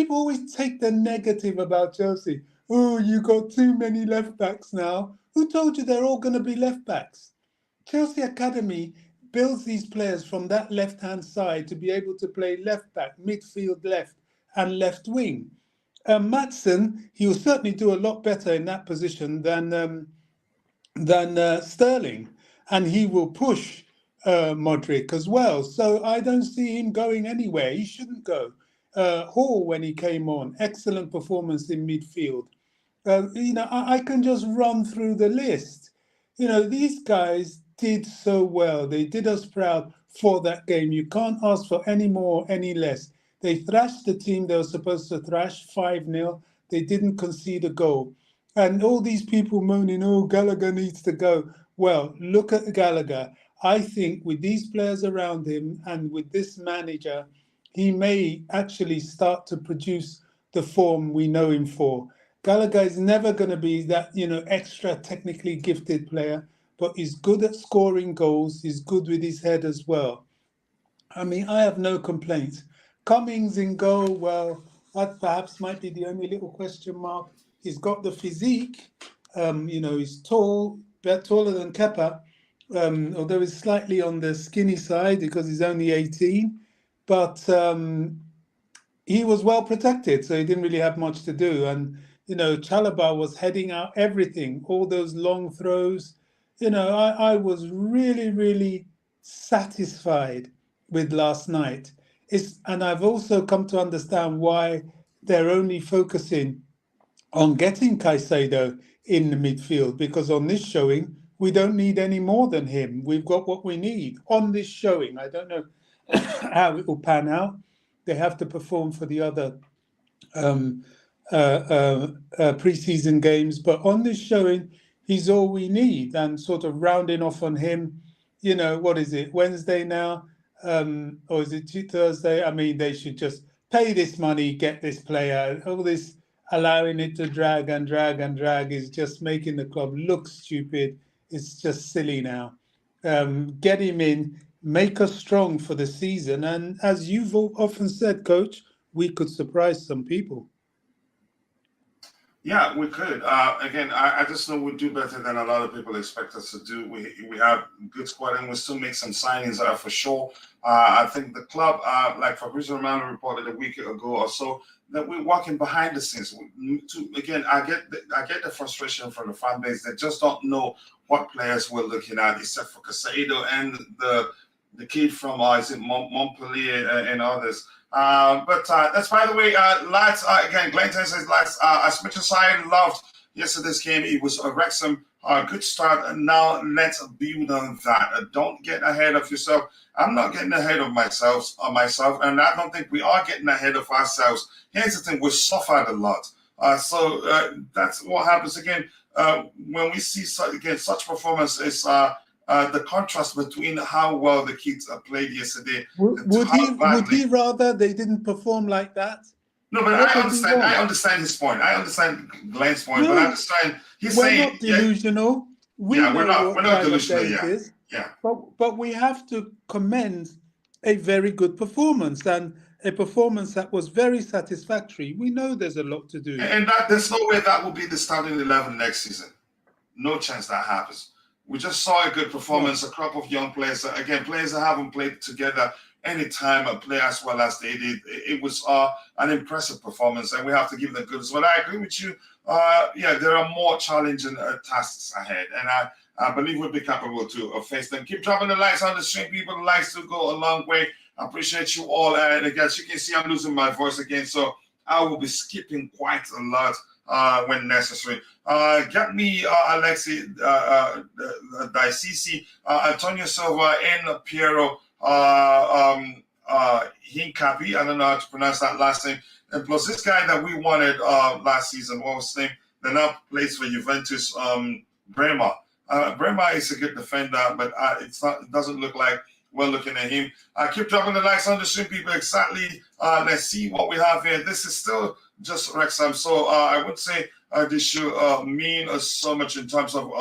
always take the negative about Chelsea. Oh, you got too many left backs now. Who told you they're all going to be left backs? Chelsea Academy builds these players from that left-hand side to be able to play left back, midfield left, and left wing. Maatsen, he will certainly do a lot better in that position than Sterling, and he will push Modric as well. So I don't see him going anywhere. He shouldn't go. Hall, when he came on, excellent performance in midfield. I can just run through the list. These guys did so well. They did us proud for that game. You can't ask for any more, any less. They thrashed the team they were supposed to thrash, 5-0. They didn't concede a goal. And all these people moaning, oh, Gallagher needs to go. Well, look at Gallagher. I think with these players around him and with this manager, he may actually start to produce the form we know him for. Gallagher is never going to be that, extra technically gifted player, but he's good at scoring goals. He's good with his head as well. I mean, I have no complaints. Cummings in goal, well, that perhaps might be the only little question mark. He's got the physique. He's tall, taller than Kepa, although he's slightly on the skinny side because he's only 18. But he was well protected, so he didn't really have much to do. And, Chalobah was heading out everything, all those long throws. I was really, really satisfied with last night. And I've also come to understand why they're only focusing on getting Caicedo in the midfield, because on this showing, we don't need any more than him. We've got what we need on this showing. I don't know how it will pan out. They have to perform for the other preseason games, but on this showing, he's all we need. And sort of rounding off on him, what is it, Wednesday now? Or is it Thursday? I mean, they should just pay this money, get this player. All this allowing it to drag and drag and drag is just making the club look stupid. It's just silly now. Get him in, make us strong for the season. And as you've often said, Coach, we could surprise some people. Yeah, we could. Again, I just know we'll do better than a lot of people expect us to do. We have good squad, and we'll still make some signings for sure. I think the club, like Fabrizio Romano reported a week ago or so, that we're working behind the scenes. Again, I get the frustration from the fan base. They just don't know what players we're looking at, except for Caicedo and the kid from Montpellier and others. But that's, by the way, lads, again, Glenton says, lads, as much as I loved yesterday's game, it was a Wrexham good start, and now let's build on that. Don't get ahead of yourself. I'm not getting ahead of myself, and I don't think we are getting ahead of ourselves. Here's the thing, we suffered a lot. So that's what happens again when we see such performance is the contrast between how well the kids played yesterday. Would he rather they didn't perform like that? No, but I understand his point. I understand Glenn's point, but I'm just trying. We're not delusional. Yeah, we're not delusional. Yeah. But we have to commend a very good performance and a performance that was very satisfactory. We know there's a lot to do. And there's no way that will be the starting 11 next season. No chance that happens. We just saw a good performance, a crop of young players. Again, players that haven't played together anytime play as well as they did. It was an impressive performance, and we have to give them kudos. But I agree with you. Yeah, there are more challenging tasks ahead, and I believe we'll be capable to face them. Keep dropping the likes on the stream, people. The likes to go a long way. I appreciate you all. And again, as you can see, I'm losing my voice again, so I will be skipping quite a lot when necessary. Get me Alexi Daisisi, Antonio Silva, and Piero Hincapi. I don't know how to pronounce that last name. And plus this guy that we wanted last season, what was his name? That now plays for Juventus, Bremer. Bremer is a good defender, but it doesn't look like we're looking at him. Keep dropping the likes on the stream, people. Exactly. Let's see what we have here. This is still just Wrexham, so I would say this should mean so much in terms of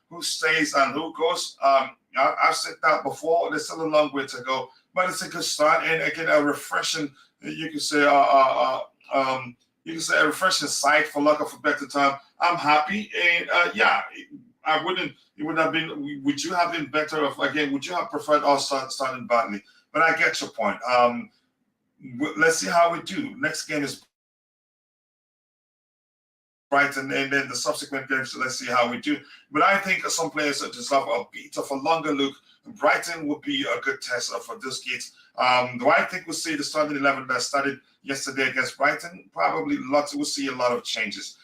who stays and who goes. I've said that before. There's still a long way to go, but it's a good start, and again, a refreshing. You could say a refreshing sight, for lack of a better term. I'm happy, and yeah. I wouldn't. It would have been. Would you have been better off again? Would you have preferred us starting badly? But I get your point. Let's see how we do. Next game is Brighton, and then the subsequent games. So let's see how we do. But I think some players deserve a bit of a longer look. Brighton would be a good test for this kids. Do I think we'll see the starting 11 that started yesterday against Brighton? Probably lots. We'll see a lot of changes.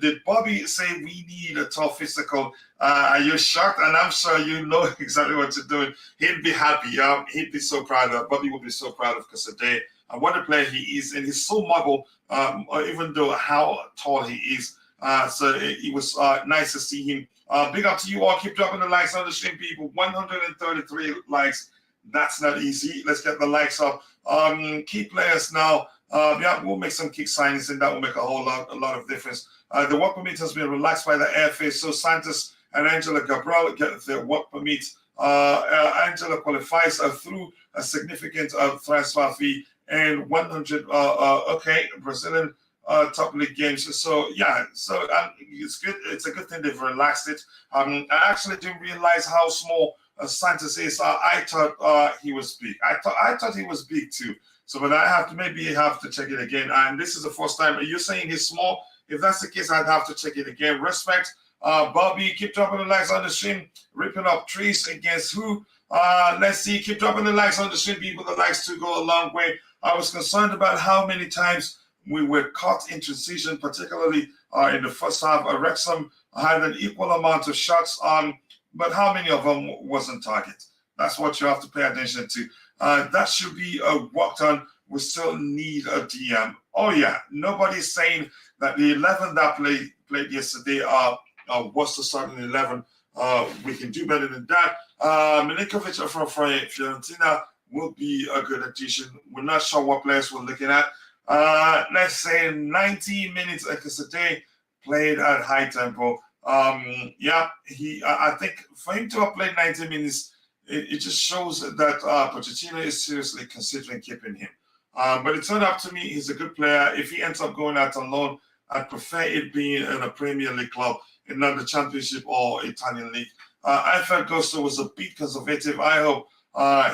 Did Bobby say we need a tough physical? Are you shocked? And I'm sure you know exactly what you're doing. He'd be happy. He'd be so proud of Bobby. Would be so proud of Casadei and what a player he is, and he's so mobile. Even though how tall he is, so it was nice to see him. Big up to you all. Keep dropping the likes on the stream, people. 133 likes. That's not easy. Let's get the likes up. Key players now. Yeah, we'll make some kick signings, and that will make a lot of difference. The work permit has been relaxed by the FA, so Santos and Angelo Gabriel get the work permit. Angelo qualifies through a significant transfer fee and 100 Brazilian top league games. So yeah, so it's good. It's a good thing they've relaxed it. I actually didn't realize how small Santos is. I thought he was big. I thought he was big too. So, but I have to check it again. And this is the first time. You're saying he's small. If that's the case, I'd have to check it again. Respect, Bobby. Keep dropping the likes on the stream. Ripping up trees against who? Let's see. Keep dropping the likes on the stream, people. The likes to go a long way. I was concerned about how many times we were caught in transition, particularly in the first half. Wrexham had an equal amount of shots on, but how many of them was on target? That's what you have to pay attention to. That should be worked on. We still need a DM. Oh yeah, nobody's saying that the 11 that played yesterday was the starting 11. We can do better than that. Milinkovic from Fiorentina will be a good addition. We're not sure what players we're looking at. Let's say 90 minutes Casadei played at high tempo. Yeah, I think for him to have played 90 minutes, it just shows that Pochettino is seriously considering keeping him. But it turned out to me he's a good player. If he ends up going out on loan, I'd prefer it being in a Premier League club and not the Championship or Italian League. I felt Gusto was a bit conservative. I hope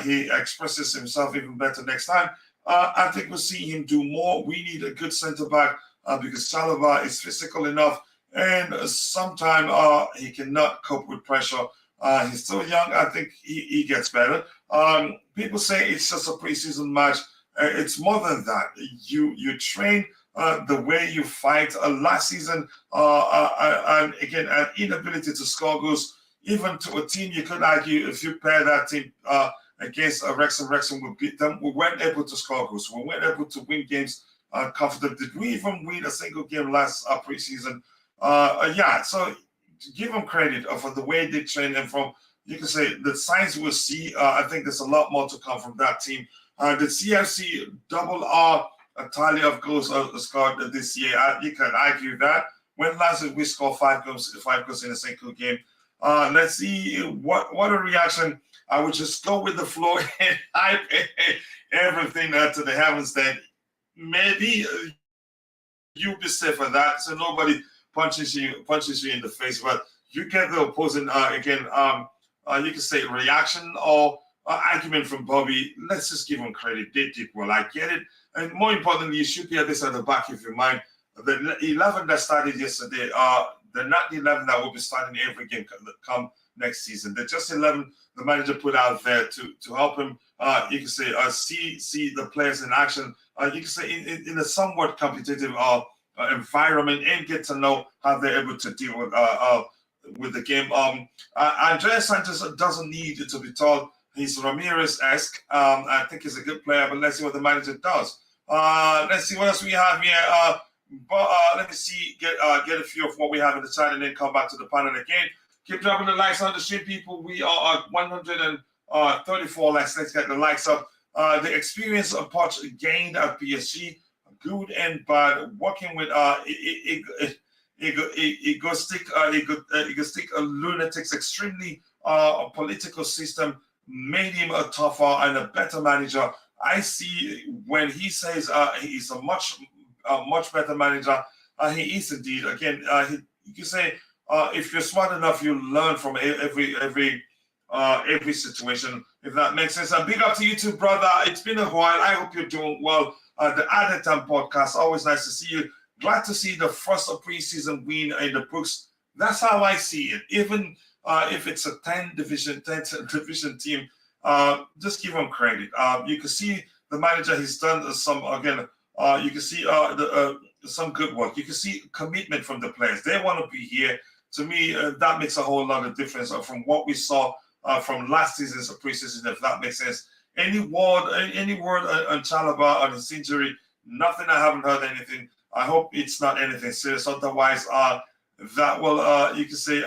he expresses himself even better next time. I think we'll see him do more. We need a good centre-back because Saliba is physical enough, and sometimes he cannot cope with pressure. He's still young. I think he gets better. People say it's just a preseason match. It's more than that. You train the way you fight. Last season, and again, an inability to score goals, even to a team, you could argue if you pair that team against Wrexham will beat them. We weren't able to score goals. We weren't able to win games comfortably. Did we even win a single game last preseason? Yeah, so give them credit for the way they train, and from, you can say, the signs we'll see. I think there's a lot more to come from that team. The CFC double R tally of goals scored this year. You can argue that. When last did we score 5 goals in a single game? Let's see what a reaction. I would just go with the flow and hype everything to the heavens. Then maybe you'll be safe for that, so nobody punches you in the face. But you get the opposing again. You can say reaction or argument from Bobby. Let's just give them credit. They did well. I get it. And more importantly, you should hear this at the back of your mind. The 11 that started yesterday they're not the 11 that will be starting every game come next season. They're just 11 the manager put out there to help him. You can say see the players in action. You can say in a somewhat competitive environment and get to know how they're able to deal with the game. Andrea Santos doesn't need to be told. He's Ramirez-esque. I think he's a good player, but let's see what the manager does. Let's see what else we have here. Let me see, get a feel of what we have in the chat and then come back to the panel again. Keep dropping the likes on the stream, people. We are at 134 likes. Let's get the likes up. The experience of Poch gained at PSG, good and bad, working with egoistic lunatics, extremely political system, made him a tougher and a better manager. I see when he says he's a much better manager. He is indeed. Again, you can say if you're smart enough, you learn from every situation. If that makes sense. And big up to you too, brother. It's been a while. I hope you're doing well. The Added Time podcast. Always nice to see you. Glad to see the first preseason win in the books. That's how I see it. Even if it's a 10th division team, just give him credit. You can see the manager. He's done some again. You can see some good work. You can see commitment from the players. They want to be here. To me, that makes a whole lot of difference from what we saw from last season's preseason, if that makes sense. Any word on Chalobah on his injury? Nothing. I haven't heard anything. I hope it's not anything serious. Otherwise, that will you can say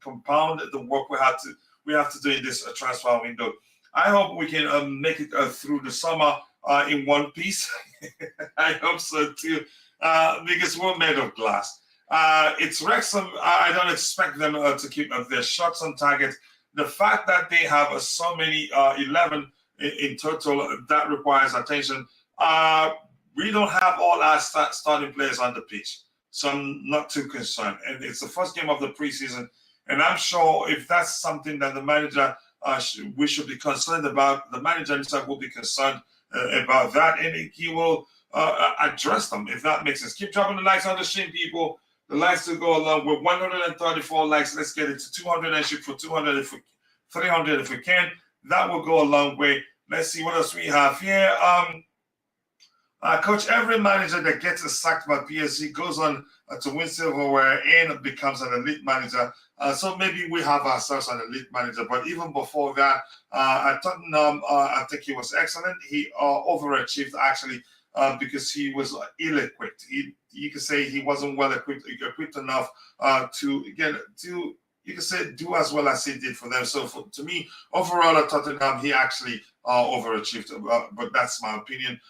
compound the work we have to do in this transfer window. I hope we can make it through the summer in one piece. I hope so too, because we're made of glass. It's Wrexham. I don't expect them to keep their shots on target. The fact that they have so many 11 in total, that requires attention. We don't have all our starting players on the pitch, so I'm not too concerned. And it's the first game of the preseason, and I'm sure if that's something that the manager we should be concerned about, the manager himself will be concerned about that, and he will address them, if that makes sense. Keep dropping the likes on the stream, people. The likes to go along with 134 likes. Let's get it to 200 and shoot for 200 300 if we can. That will go a long way. Let's see what else we have here. Coach, every manager that gets sacked by PSG goes on to win silverware and becomes an elite manager. So maybe we have ourselves an elite manager. But even before that, at Tottenham, I think he was excellent. He overachieved, actually, because he was ill-equipped. You can say he wasn't well equipped enough to you can say do as well as he did for them. So to me, overall at Tottenham, he actually overachieved. But that's my opinion.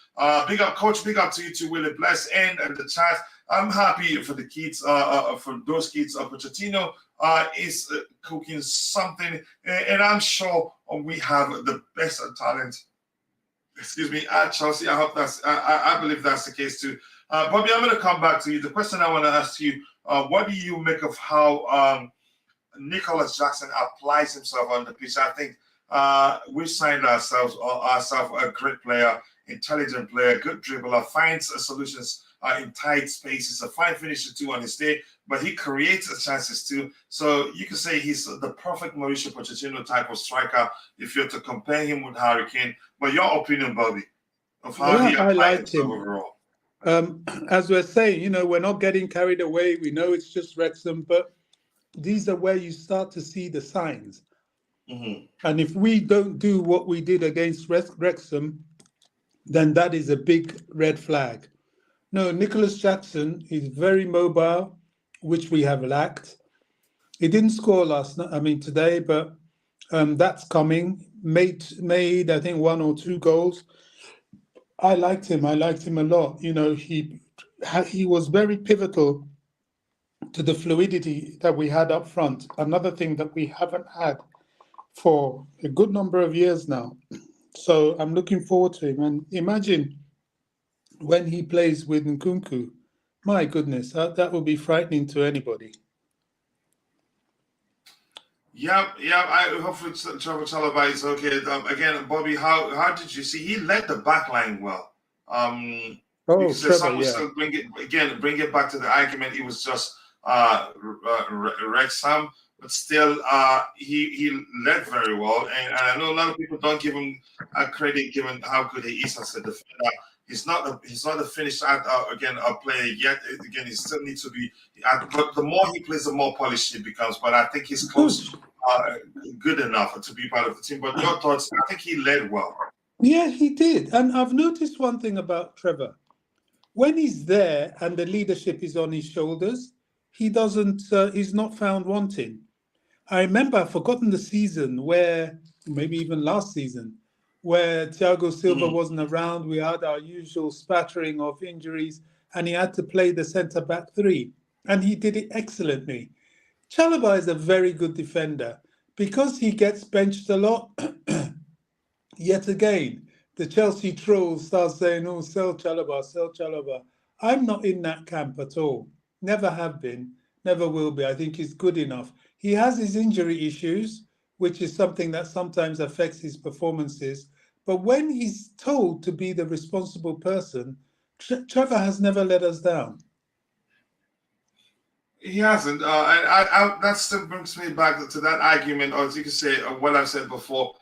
Big up, coach. Big up to you too, Willie Bless, and the chat. I'm happy for the kids. For those kids, Pochettino is cooking something, and I'm sure we have the best talent. Excuse me, at Chelsea. I hope I believe that's the case too. Bobby, I'm going to come back to you. The question I want to ask you: what do you make of how Nicolas Jackson applies himself on the pitch? I think we've signed ourselves a great player, intelligent player, good dribbler, finds solutions in tight spaces, a fine finisher too on his day, but he creates chances too. So you can say he's the perfect Mauricio Pochettino type of striker if you're to compare him with Harry Kane. But your opinion, Bobby, of how he applies himself overall. As we're saying, we're not getting carried away. We know it's just Wrexham, but these are where you start to see the signs. Mm-hmm. And if we don't do what we did against Wrexham, then that is a big red flag. No, Nicolas Jackson is very mobile, which we have lacked. He didn't score today, but that's coming. Made, I think, 1 or 2 goals. I liked him a lot. He was very pivotal to the fluidity that we had up front. Another thing that we haven't had for a good number of years now. So I'm looking forward to him. And imagine when he plays with Nkunku, my goodness, that would be frightening to anybody. I hopefully Trevor Chalobah is okay. Again, Bobby, how did you see? He led the back line well. Oh, Because Trevor, some will yeah. still bring it back to the argument. It was just Wrexham, but still he led very well. And I know a lot of people don't give him credit given how good he is as a defender. He's not a finished player yet. Again, he still needs to be. But the more he plays, the more polished he becomes. But I think he's close, good enough to be part of the team. But your thoughts? I think he led well. Yeah, he did. And I've noticed one thing about Trevor. When he's there and the leadership is on his shoulders, he doesn't. He's not found wanting. I remember, I've forgotten the season where, maybe even last season, where Thiago Silva wasn't around. We had our usual spattering of injuries, and he had to play the centre-back three, and he did it excellently. Chalobah is a very good defender. Because he gets benched a lot, yet again, the Chelsea trolls start saying, oh, sell Chalobah, sell Chalobah. I'm not in that camp at all. Never have been, never will be. I think he's good enough. He has his injury issues, which is something that sometimes affects his performances. But when he's told to be the responsible person, Trevor has never let us down. He hasn't. That still brings me back to that argument, or as you can say, what I've said before.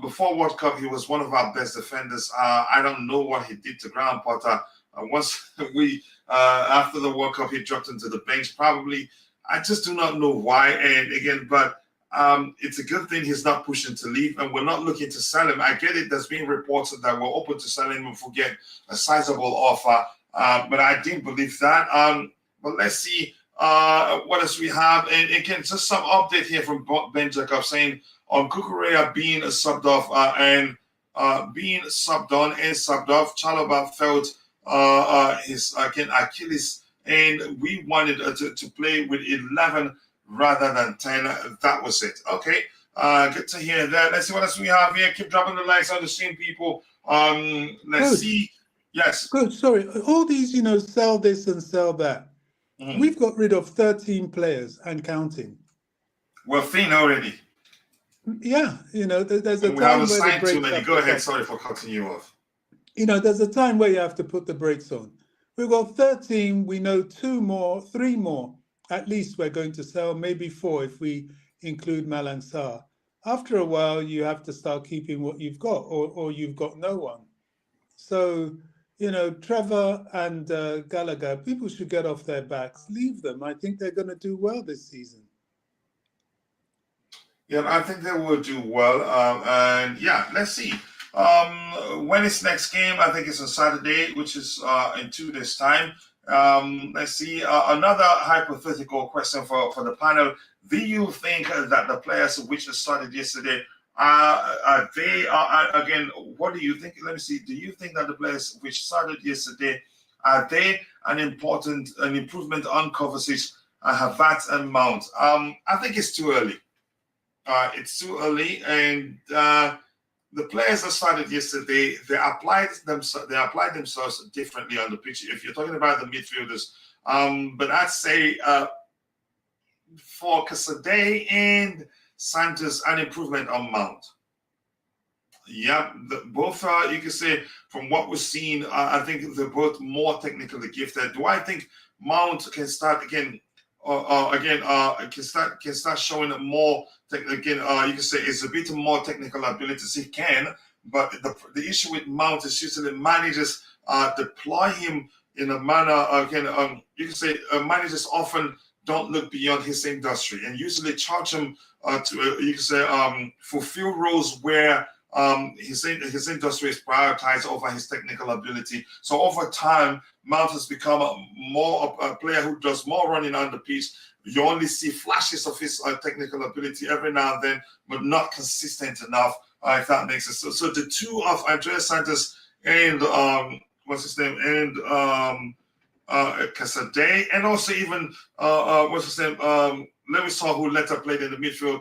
Before World Cup, he was one of our best defenders. I don't know what he did to Graham Potter. Once after the World Cup, he dropped into the bench. Probably, I just do not know why. And again, but it's a good thing he's not pushing to leave, and we're not looking to sell him. I get it. There's been reports that we're open to selling him if we get a sizable offer, but I didn't believe that. But let's see what else we have. And again, just some update here from Ben Jacob saying on Kukurea being subbed off and being subbed on and subbed off. Chalobah felt his Achilles, and we wanted to play with 11 rather than 10. That was it. Okay. Good to hear that. Let's see what else we have here. Keep dropping the likes on the stream, people. Let's see. Yes. Good. Sorry. All these, sell this and sell that. We've got rid of 13 players and counting. We're thin already. Yeah. There's a we time haven't where signed too many. Go ahead. Sorry for cutting you off. There's a time where you have to put the brakes on. We've got 13. We know 3 more. At least we're going to sell, maybe 4 if we include Malang Sarr. After a while, you have to start keeping what you've got, or you've got no one. So, Trevor and Gallagher, people should get off their backs. Leave them. I think they're going to do well this season. Yeah, I think they will do well. And yeah, let's see. When is next game? I think it's on Saturday, which is in 2 days' time. Let's see. Another hypothetical question for the panel. Do you think that the players which started yesterday again, what do you think? Let me see. Do you think that the players which started yesterday, are they an improvement on Kovacic, Havertz and Mount? I think it's too early. It's too early, and the players that started yesterday, they applied themselves differently on the pitch. If you're talking about the midfielders, but I'd say for Casadei and Santos, an improvement on Mount. Yeah, both you can say from what we've seen, I think they're both more technically gifted. Do I think Mount can start again? Can start showing more. You can say it's a bit more technical abilities. He can, but the issue with Mount is usually managers deploy him in a manner. You can say managers often don't look beyond his industry and usually charge him to fulfill roles where his industry is prioritized over his technical ability. So over time, Mount has become a player who does more running on the pitch. You only see flashes of his technical ability every now and then, but not consistent enough, if that makes sense. So the two of Andreas Santos and Casadei, and also even Lewisall, who later played in the midfield.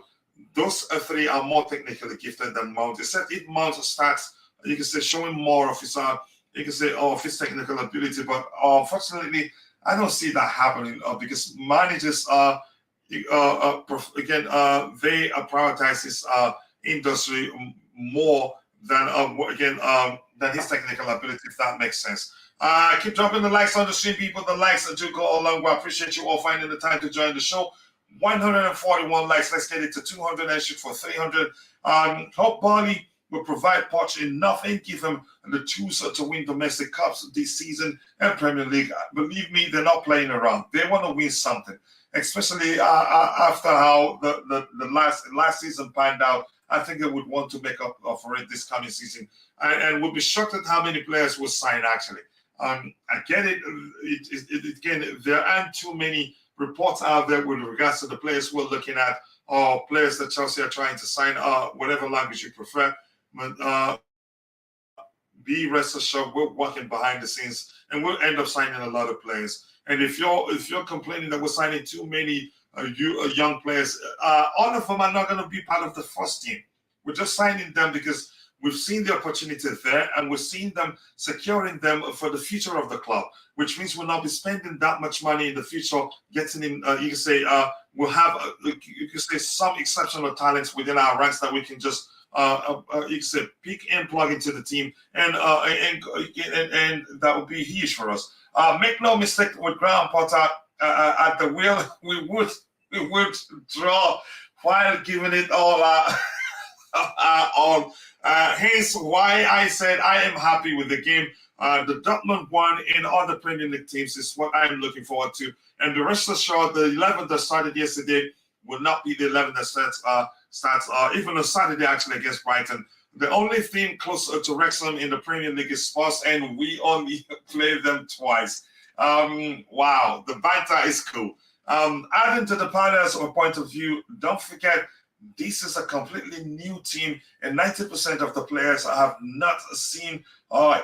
Those 3 are more technically gifted than Mount. Except if Mount starts, you can say, showing more of his of his technical ability. But unfortunately, I don't see that happening because managers are, they prioritize his industry more than than his technical ability, if that makes sense. Keep dropping the likes on the stream, people. The likes do go along. We appreciate you all finding the time to join the show. 141 likes. Let's get it to 200 and shoot for 300. Hope Barley will provide Poch enough and give him the tools to win domestic cups this season and Premier League. Believe me, they're not playing around. They want to win something, especially after how the last season panned out. I think they would want to make up for it this coming season, and would be shocked at how many players will sign. Actually, I get it. Again, there aren't too many reports out there with regards to the players we're looking at, or players that Chelsea are trying to sign, whatever language you prefer. But be rest assured, we're working behind the scenes, and we'll end up signing a lot of players. And if you're complaining that we're signing too many young players, all of them are not going to be part of the first team. We're just signing them because we've seen the opportunity there, and we're seeing them securing them for the future of the club, which means we'll not be spending that much money in the future getting in. You can say we'll have some exceptional talents within our ranks that we can just you can say pick and plug into the team, and that would be huge for us. Make no mistake, with Graham Potter at the wheel, we would draw while giving it all on. Hence why I said I am happy with the game. The Dortmund one in other Premier League teams is what I'm looking forward to. And the rest assured, the 11 that started yesterday will not be the 11 that starts even on Saturday actually against Brighton. The only team closer to Wrexham in the Premier League is Spurs, and we only play them twice. Wow, the banter is cool. Adding to the panel's point of view, don't forget, this is a completely new team, and 90% of the players have not seen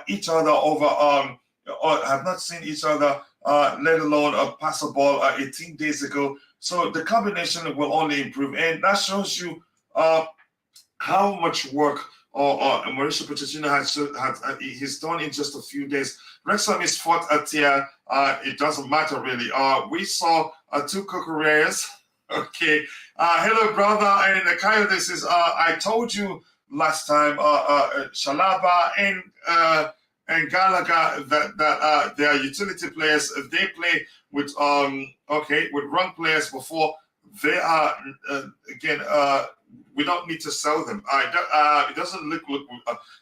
each other or have not seen each other, let alone pass a ball 18 days ago. So the combination will only improve, and that shows you how much work Mauricio Pochettino he's done in just a few days. Wrexham is fourth tier. It doesn't matter really. We saw two Cucureas. Okay. Hello, brother. And Coyote says, I told you last time, Shalaba and Gallagher that they are utility players. They play with with wrong players before. They are we don't need to sell them. It doesn't look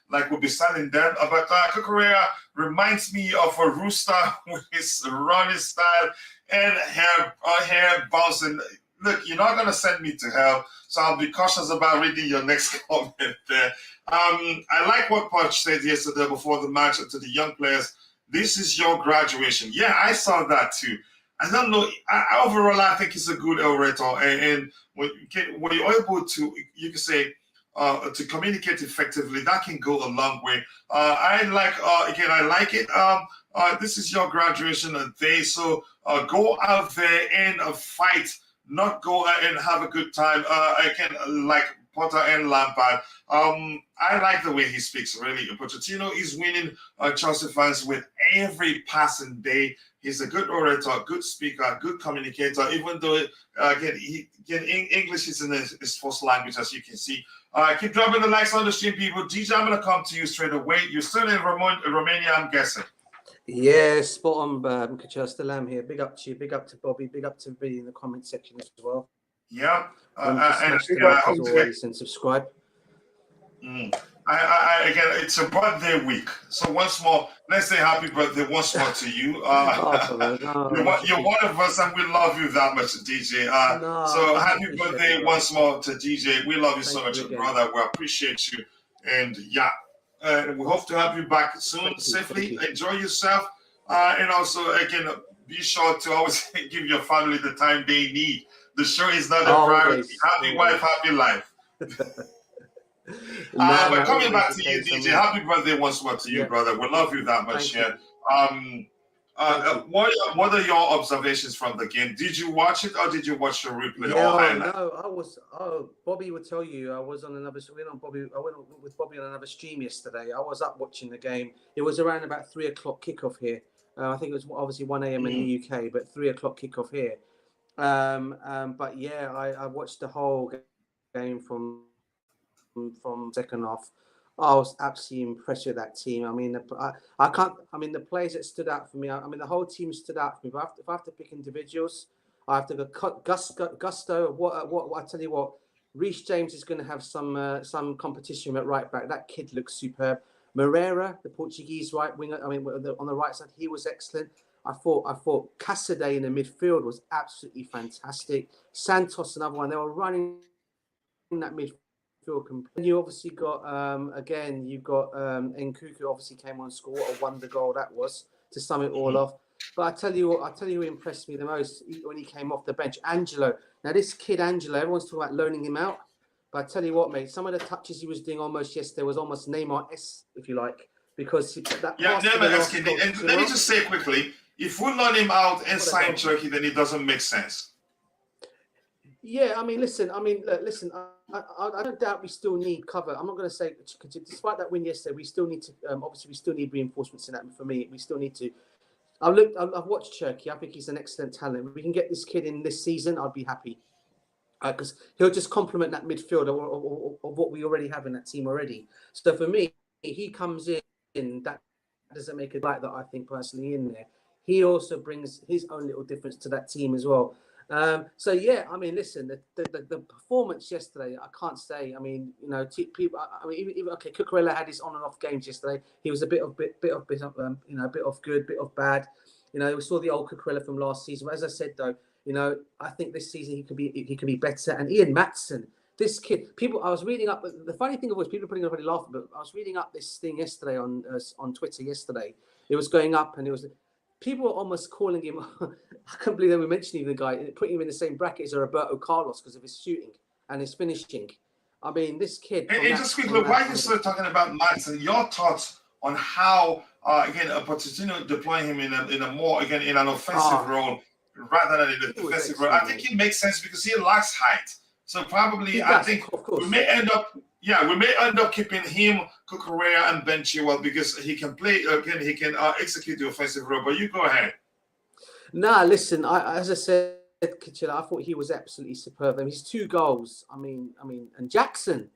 like we'll be selling them. But Cucurella reminds me of a rooster with his running style and hair bouncing. Look, you're not going to send me to hell, so I'll be cautious about reading your next comment there. I like what Poch said yesterday before the match to the young players. This is your graduation. Yeah, I saw that too. I don't know. Overall, I think he's a good orator, and when you're able to, you can say, to communicate effectively, that can go a long way. I like it. This is your graduation day, so go out there and fight, not go and have a good time. Like Potter and Lampard. I like the way he speaks, really. Pochettino is winning Chelsea fans with every passing day. He's a good orator, good speaker, good communicator, even though, English is in his first language, as you can see. Keep dropping the likes on the stream, people. DJ, I'm going to come to you straight away. You're still in Romania, I'm guessing. Yeah, spot on, Coachila. Still am here. Big up to you, big up to Bobby, big up to everybody in the comment section as well. Yeah. Smash the like as always and subscribe. Again, it's a birthday week, so once more, let's say happy birthday once more to you. You're one of us, and we love you that much, DJ. So happy birthday once more to DJ. We love you so much, brother. We appreciate you, and we hope to have you back soon, safely. Enjoy yourself, and also again, be sure to always give your family the time they need. The show is not a priority. Happy wife, happy life. But coming back to you, DJ, happy birthday once more to you, brother. We love you that much here. What are your observations from the game? Did you watch it, or did you watch the replay? No, I was. Bobby would tell you I was on another. I went with Bobby on another stream yesterday. I was up watching the game. It was around about 3:00 kickoff here. I think it was obviously 1 a.m. in the UK, but 3:00 kickoff here. But yeah, I watched the whole game from second half. I was absolutely impressed with that team. I mean, I can't. I mean, the players that stood out for me. I mean, the whole team stood out for me. But if I have to pick individuals, I have to go Gusto. What I tell you what, Reece James is going to have some competition at right back. That kid looks superb. Moreira, the Portuguese right winger. I mean, on the right side, he was excellent. I thought Casadei in the midfield was absolutely fantastic. Santos, another one. They were running in that midfield. And you obviously got again. You've got Nkunku obviously came on and scored. What a wonder goal that was to sum it all off. But I tell you who impressed me the most when he came off the bench, Angelo. Now this kid Angelo, everyone's talking about loaning him out. But I tell you what, mate, some of the touches he was doing almost yesterday was almost Neymar-esque, if you like, because that. Yeah, Neymar-esque. And let me just say quickly, if we loan him out and sign Turkey, then it doesn't make sense. Yeah, I mean, listen. I don't doubt we still need cover. I'm not going to say, despite that win yesterday, we still need to. Obviously, we still need reinforcements in that. For me, we still need to. I've watched Turkey. I think he's an excellent talent. If we can get this kid in this season, I'd be happy. Because he'll just complement that midfield of what we already have in that team already. So for me, he comes in. That doesn't make a light that I think personally in there. He also brings his own little difference to that team as well. So yeah, I mean, listen, the performance yesterday, I can't say. I mean, you know, people. I mean, even okay, Cucurella had his on and off games yesterday. He was a bit of good, bit of bad. You know, we saw the old Cucurella from last season. But as I said, though, you know, I think this season he can be better. And Iaan Maatsen, this kid, I was reading up. The funny thing was, people putting everybody laughing, but I was reading up this thing yesterday on Twitter. Yesterday, it was going up, and it was. People were almost calling him. I can't believe they were mentioning the guy, putting him in the same bracket as Roberto Carlos because of his shooting and his finishing. I mean, this kid. And just quickly, why are you still talking about Maatsen? Your thoughts on how, again, Pochettino deploying him in a more, again, in an offensive role rather than in a defensive role? I think it makes sense because he lacks height. So probably, I think we may end up keeping him, Cucurella, and Ben Chilwell because he can play again. He can execute the offensive role. But you go ahead. Nah, listen. As I said, Coachila, I thought he was absolutely superb. I mean, his 2 goals. I mean, and Jackson.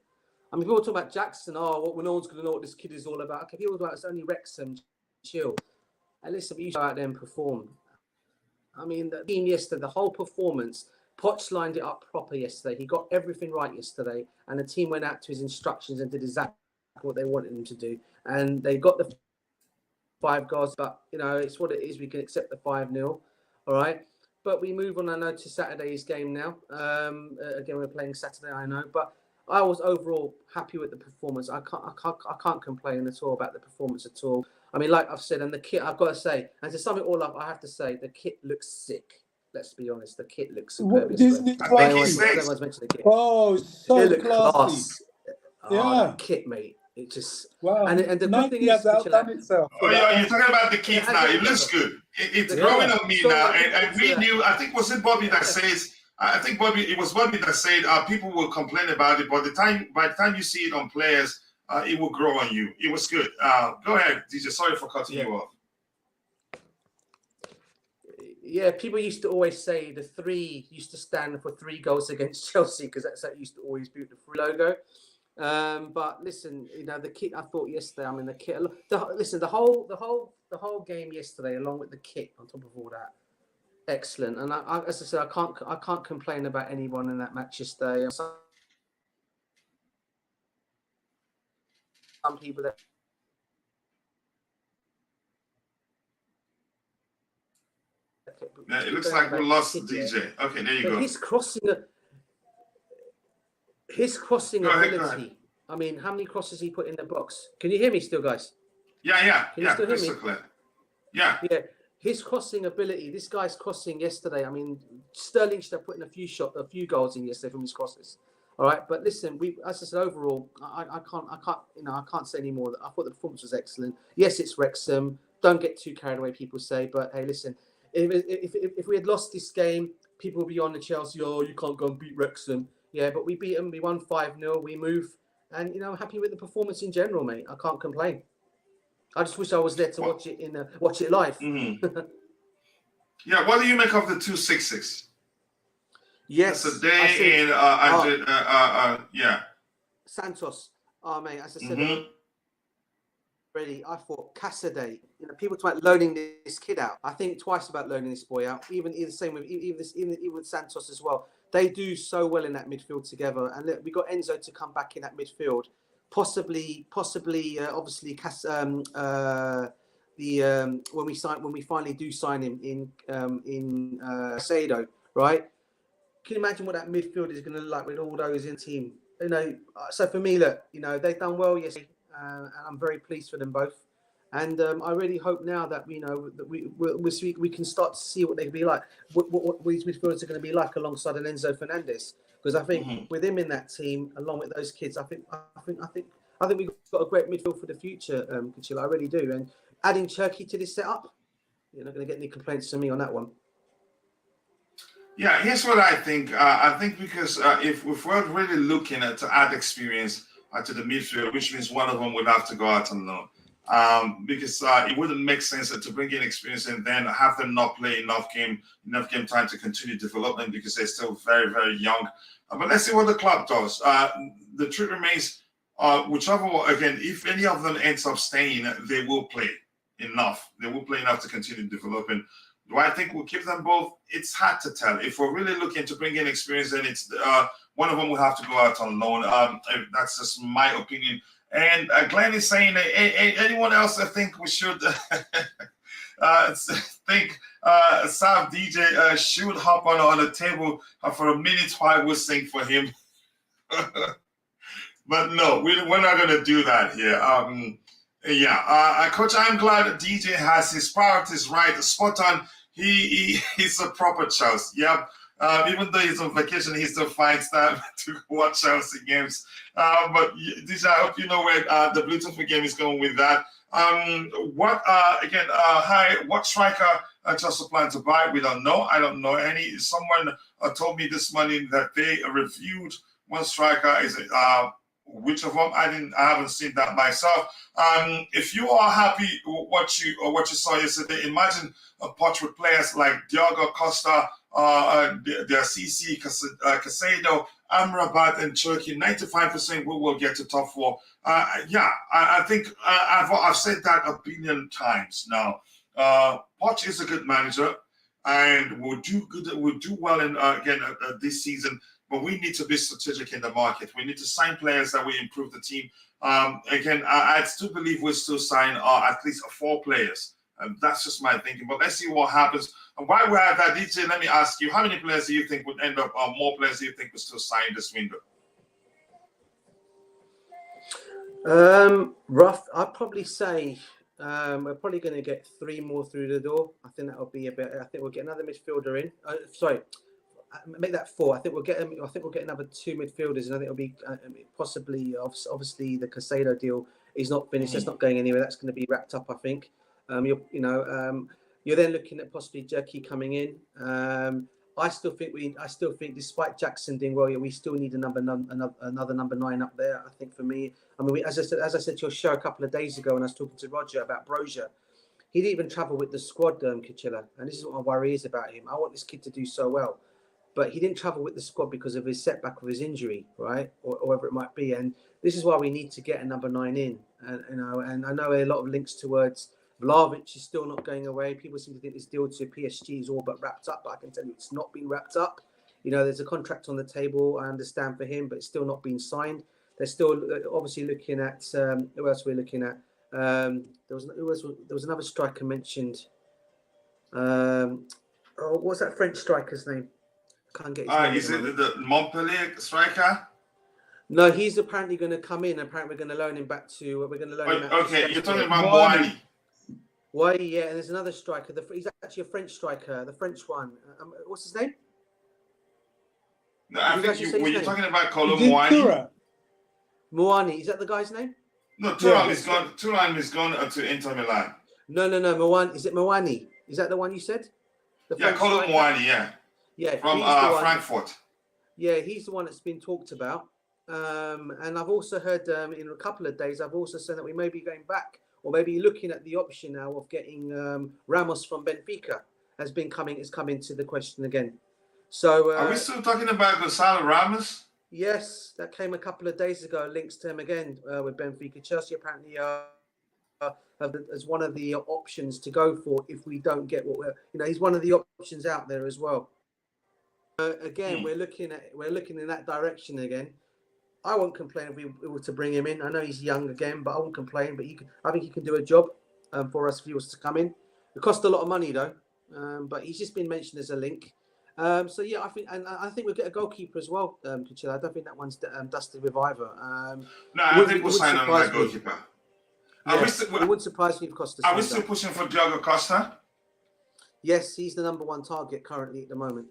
I mean, people talk about Jackson. Oh, no one's going to know what this kid is all about. Okay, people talk about it's only Wrexham. Chill. And listen, we used to go out there and perform. I mean, the team yesterday, the whole performance. Poch lined it up proper yesterday. He got everything right yesterday, and the team went out to his instructions and did exactly what they wanted him to do. And they got the 5 goals, but you know it's what it is. We can accept the 5-0, all right. But we move on. I know to Saturday's game now. Again, we're playing Saturday. I know, but I was overall happy with the performance. I can't complain at all about the performance at all. I mean, like I've said, and the kit. I've got to say, and to sum it all up, I have to say the kit looks sick. Let's be honest, the kit looks superb. Oh, so classy. The kit, mate. It just wow. And the good thing is, outdone itself. Oh yeah, you're talking about the kit now. It looks good. It's growing on me now. And we knew. I think was it Bobby that says. I think it was Bobby that said people will complain about it, but by the time you see it on players, it will grow on you. It was good. Go ahead, DJ. Sorry for cutting you off. Yeah, people used to always say the 3 used to stand for 3 goals against Chelsea because that's how it used to always be the 3 logo. But listen, you know the kit. I thought yesterday. I mean the kit. The whole game yesterday, along with the kit on top of all that, excellent. And as I said, I can't complain about anyone in that match yesterday. Some people that. Yeah, it looks like we lost DJ. Okay, there you go. His crossing ability. I mean, how many crosses he put in the box? Can you hear me still, guys? Yeah. Can you still hear me? Clear. Yeah. His crossing ability. This guy's crossing yesterday. I mean, Sterling should have put in a few goals in yesterday from his crosses. All right, but listen, as I said, overall, I can't say any more. I thought the performance was excellent. Yes, it's Wrexham. Don't get too carried away, people say. But hey, listen. If we had lost this game, people would be on the Chelsea. Oh, you can't go and beat Wrexham. Yeah, but we beat them. We won 5-0. We move, and I'm happy with the performance in general, mate. I can't complain. I just wish I was there to watch it live. Mm-hmm. Yeah, what do you make of the 2-6-6? Yes, Casadei and yeah. Santos. Oh, mate, as I said Mhm. already, I thought Casadei. You know, people talk about loaning this kid out. I think twice about loaning this boy out. Even the same with even with Santos as well. They do so well in that midfield together, and look, we got Enzo to come back in that midfield. Possibly, obviously, when we finally do sign him in Sado, right? Can you imagine what that midfield is going to look like with all those in the team? You know, so for me, look, you know, they've done well yesterday, and I'm very pleased for them both. And I really hope now that that we can start to see what they can be like, what these midfielders are going to be like alongside an Enzo Fernandez. Because I think with him in that team, along with those kids, I think we've got a great midfield for the future, Coachila. I really do. And adding Turkey to this setup, you're not going to get any complaints from me on that one. Yeah, here's what I think. I think because if we're really looking to add experience to the midfield, which means one of them would have to go out on loan. Because it wouldn't make sense to bring in experience and then have them not play enough game time to continue development because they're still very, very young. But let's see what the club does. The truth remains, whichever again, if any of them ends up staying, they will play enough. They will play enough to continue developing. Do I think we'll keep them both? It's hard to tell. If we're really looking to bring in experience, then it's one of them will have to go out on loan. That's just my opinion. And Glenn is saying, anyone else I think we should think Sav DJ should hop on a table for a minute while we sing for him. But no, we're not going to do that here. Coach, I'm glad that DJ has his priorities right, spot on. He's a proper Chelsea. Yep. Even though he's on vacation, he still finds time to watch Chelsea games. But DJ, I hope you know where the Bluetooth game is going with that. What striker Chelsea plan to buy? We don't know. I don't know any. Someone told me this morning that they reviewed one striker. Is it which of them? I haven't seen that myself. If you are happy with what you saw yesterday, imagine a Poch with players like Diogo Costa, CC, Casado, Amrabat, and Turkey. 95% we will get to top four. I think I've said that a billion times now. Poch is a good manager, and will do well in this season. But we need to be strategic in the market. We need to sign players that will improve the team. I still believe we'll still sign at least 4 players. And that's just my thinking. But let's see what happens. And while we're at that, DJ, let me ask you, how many players do you think would end up, more players do you think will still sign this window? Rough, I'd probably say we're probably going to get 3 more through the door. I think that'll be a bit. I think we'll get another midfielder in. Make that 4. I think we'll get another 2 midfielders, and I think it'll be possibly, obviously, the Casado deal is not finished. That's not going anywhere. That's going to be wrapped up, I think. You're then looking at possibly Jerky coming in. I still think, despite Jackson doing well, we still need another number 9 up there. I think for me, as I said to your show a couple of days ago when I was talking to Roger about Brozier, he didn't even travel with the squad, Coachila, and this is what my worry is about him. I want this kid to do so well. But he didn't travel with the squad because of his setback with his injury, right, or whatever it might be. And this is why we need to get a number 9 in. And I know a lot of links towards Vlahovic is still not going away. People seem to think this deal to PSG is all but wrapped up, but I can tell you it's not been wrapped up. There's a contract on the table. I understand for him, but it's still not been signed. They're still obviously looking at who else we're looking at. There was another striker mentioned. What's that French striker's name? Can't get his name. Is it the Montpellier striker? No, he's apparently going to come in. Apparently, we're going to loan him back to. We're going to loan him. Okay, you're talking about Moani. Why? Yeah, and there's another striker. He's actually a French striker, the French one. What's his name? No, I think you're talking about Kolo Moani. Moani, is that the guy's name? No, Thuram is gone. Thuram is gone to Inter Milan. No. Moani. Is it Moani? Is that the one you said? Kolo Moani. Yeah. Yeah, from Frankfurt. Yeah, he's the one that's been talked about. And I've also heard in a couple of days, I've also said that we may be going back, or maybe looking at the option now of getting Ramos from Benfica is coming to the question again. So are we still talking about Gonzalo Ramos? Yes, that came a couple of days ago. Links to him again with Benfica. Chelsea apparently as one of the options to go for if we don't get what he's one of the options out there as well. Again, we're looking in that direction again. I won't complain if we were to bring him in. I know he's young again, but I won't complain. But I think he can do a job for us if he was to come in. It cost a lot of money though, but he's just been mentioned as a link. So yeah, I think we'll get a goalkeeper as well, Coachila. I don't think that one's dusted with either. No, I think we'll sign on that goalkeeper. It wouldn't surprise me if Costa. Are we still pushing for Diogo Costa? Yes, he's the #1 target currently at the moment.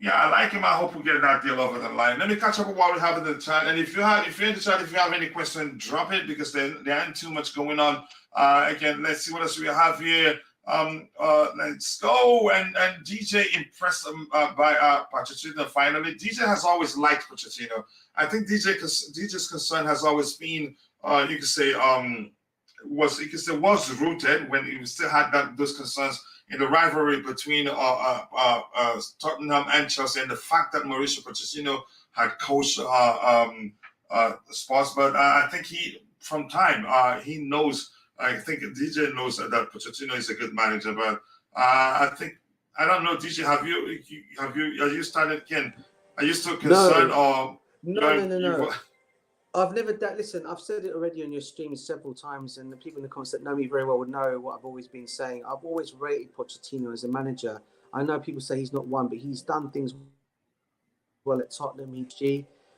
Yeah, I like him. I hope we get that deal over the line. Let me catch up with what we have in the chat. And if you're in the chat, if you have any question, drop it because there ain't too much going on. Again, let's see what else we have here. Let's go. And DJ impressed by Pochettino finally. DJ has always liked Pochettino. I think DJ's concern has always been, you could say, was rooted when he still had those concerns in the rivalry between Tottenham and Chelsea, and the fact that Mauricio Pochettino had coached Spurs. But I think he knows. I think DJ knows that Pochettino is a good manager. But I don't know, DJ. Are you started again? Are you still concerned No. I've never listen, I've said it already on your stream several times, and the people in the comments that know me very well would know what I've always been saying. I've always rated Pochettino as a manager. I know people say he's not one, but he's done things well at Tottenham,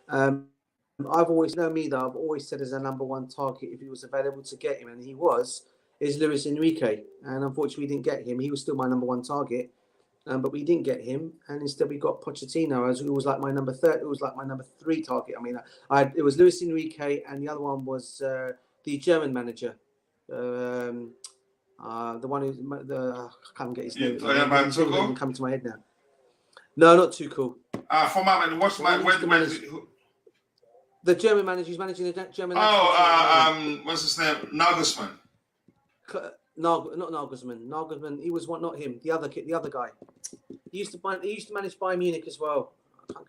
I've always I've always said as a #1 target if he was available to get him, and he is Luis Enrique. And unfortunately we didn't get him. He was still my #1 target. But we didn't get him, and instead we got Pochettino, who was like my number 3. It was like my number 3 target. I mean, it was Luis Enrique, and the other one was the German manager, the one who's I can't get his name. It doesn't come to my head now. No, not too cool. The German manager who's managing the German. What's his name? Nagelsmann. Not Nagelsmann. Nagelsmann. He was not him. The other guy. He used to manage Bayern Munich as well.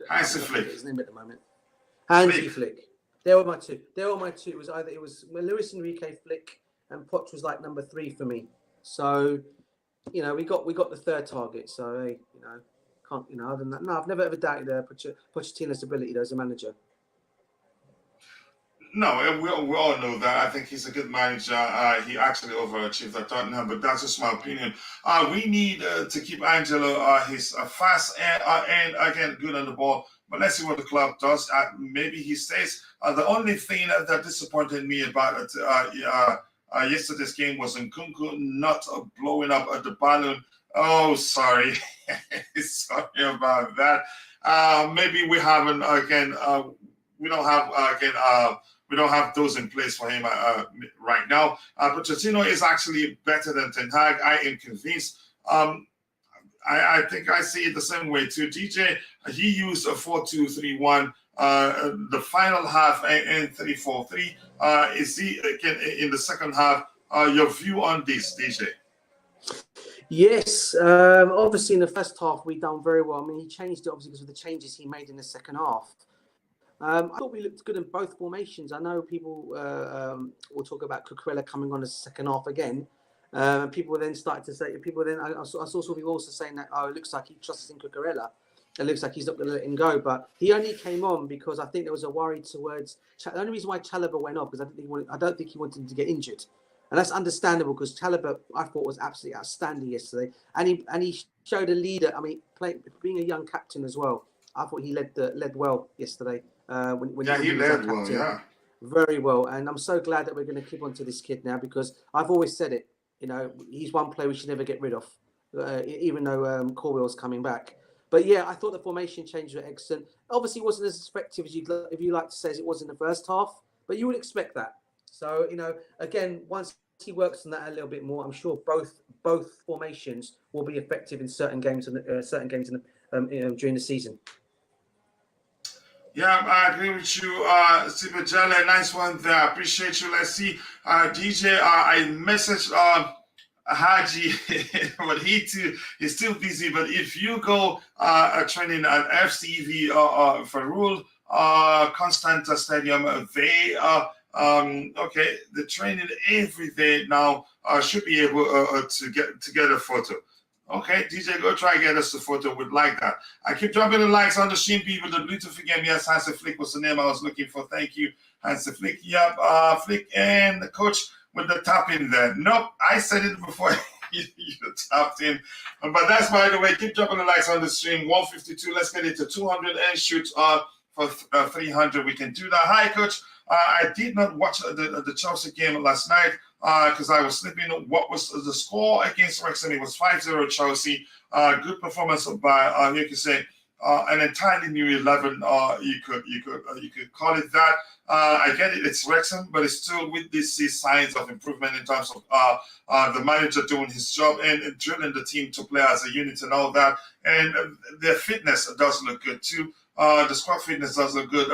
Hansi Flick. His name at the moment. Hansi Flick. They were my two. It was Luis Enrique, Flick, and Poch was like number 3 for me. So, we got the 3rd target. So hey, can't other than that. No, I've never ever doubted Pochettino's ability as a manager. No, we all know that. I think he's a good manager. He actually overachieved at Tottenham, but that's just my opinion. We need to keep Angelo his fast and again good on the ball. But let's see what the club does. Maybe he stays. The only thing that disappointed me about yesterday's game was Nkunku not blowing up at the balloon. Oh, sorry. Sorry about that. Maybe we haven't again. We don't have we don't have those in place for him right now. Pochettino is actually better than Ten Hag. I am convinced. I think I see it the same way too. DJ, he used a 4-2-3-1. The final half and 3-4-3. Is he again in the second half? Your view on this, DJ? Yes, obviously in the first half we done very well. I mean, he changed it obviously because of the changes he made in the second half. I thought we looked good in both formations. I know people will talk about Cucurella coming on as second half again. People then started to say, I saw some people also saying that, it looks like he trusts in Cucurella. It looks like he's not going to let him go. But he only came on because I think there was a worry towards. The only reason why Chalobah went off because I don't think he wanted him to get injured. And that's understandable because Chalobah, I thought, was absolutely outstanding yesterday. And he showed a leader. I mean, being a young captain as well. I thought he led well yesterday. When he led well, yeah. Very well. And I'm so glad that we're going to keep on to this kid now because I've always said it. He's one player we should never get rid of, even though Corwell's coming back. But yeah, I thought the formation changes were excellent. Obviously, it wasn't as effective as if you like to say as it was in the first half, but you would expect that. So, again, once he works on that a little bit more, I'm sure both formations will be effective in certain games during the season. Yeah, I agree with you, Sibajale. Nice one there. I appreciate you. Let's see, DJ. I messaged Haji, but he too is still busy. But if you go training at FCV Farul Constanta Stadium, they okay, the training every day now should be able to get a photo. Okay, DJ, go try and get us the photo. We'd like that. I keep dropping the likes on the stream, people. The Bluetooth again. Yes, Hansa Flick was the name I was looking for. Thank you, Hansa Flick. Yep, Flick and the coach with the tap in there. Nope, I said it before you tapped in. But that's, by the way, keep dropping the likes on the stream. 152. Let's get it to 200 and shoot for 300. We can do that. Hi, coach. I did not watch the Chelsea game last night because I was sleeping. What was the score against Wrexham? It was 5-0 Chelsea. Good performance by you could say an entirely new 11. You could call it that. I get it. It's Wrexham, but it's still with these signs of improvement in terms of the manager doing his job and drilling the team to play as a unit and all that. And their fitness does look good too. The squad fitness does look good.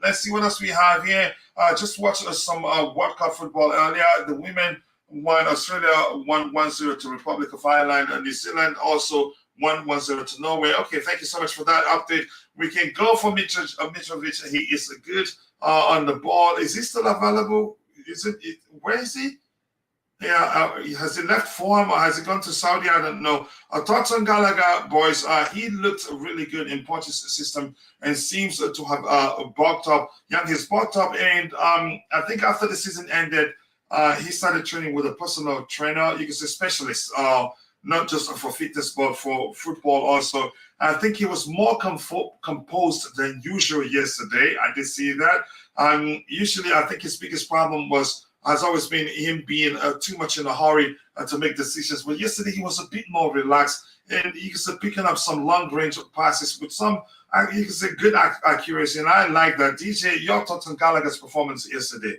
Let's see what else we have here. Just watched some World Cup football earlier. The women won. Australia won 1-0 to Republic of Ireland, and New Zealand also won 1-0 to Norway. Okay, thank you so much for that update. We can go for Mitrovic. He is good on the ball. Is he still available? Where is he? Yeah, has he left form or has he gone to Saudi? I don't know. Thoughts on Gallagher, boys? He looked really good in Poch's system and seems to have bulked up. Yeah, he's bulked up, and I think after the season ended, he started training with a personal trainer. You can say specialist, not just for fitness but for football also. I think he was more composed than usual yesterday. I did see that. Usually, I think his biggest problem has always been him being too much in a hurry to make decisions. But yesterday he was a bit more relaxed, and you can say picking up some long-range passes with some, you can say, good accuracy. And I like that. DJ, your thoughts on Gallagher's performance yesterday?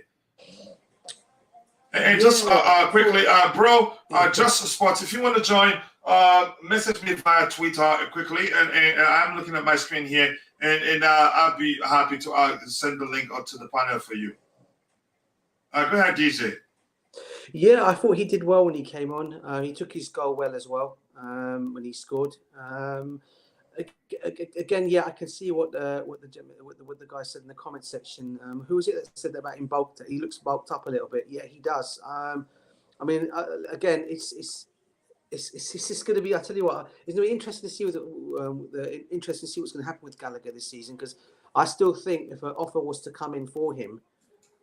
And just quickly, bro, Just Sports, if you want to join, message me via Twitter quickly, and I'm looking at my screen here, and I'll be happy to send the link up to the panel for you. Go ahead, DJ. Yeah, I thought he did well when he came on. He took his goal well as well when he scored. Again, yeah, I can see what the guy said in the comment section. Who was it that said about him bulked? He looks bulked up a little bit. Yeah, he does. I mean, again, it's just going to be. I tell you what, it's going to be interesting to see what's going to happen with Gallagher this season, because I still think if an offer was to come in for him,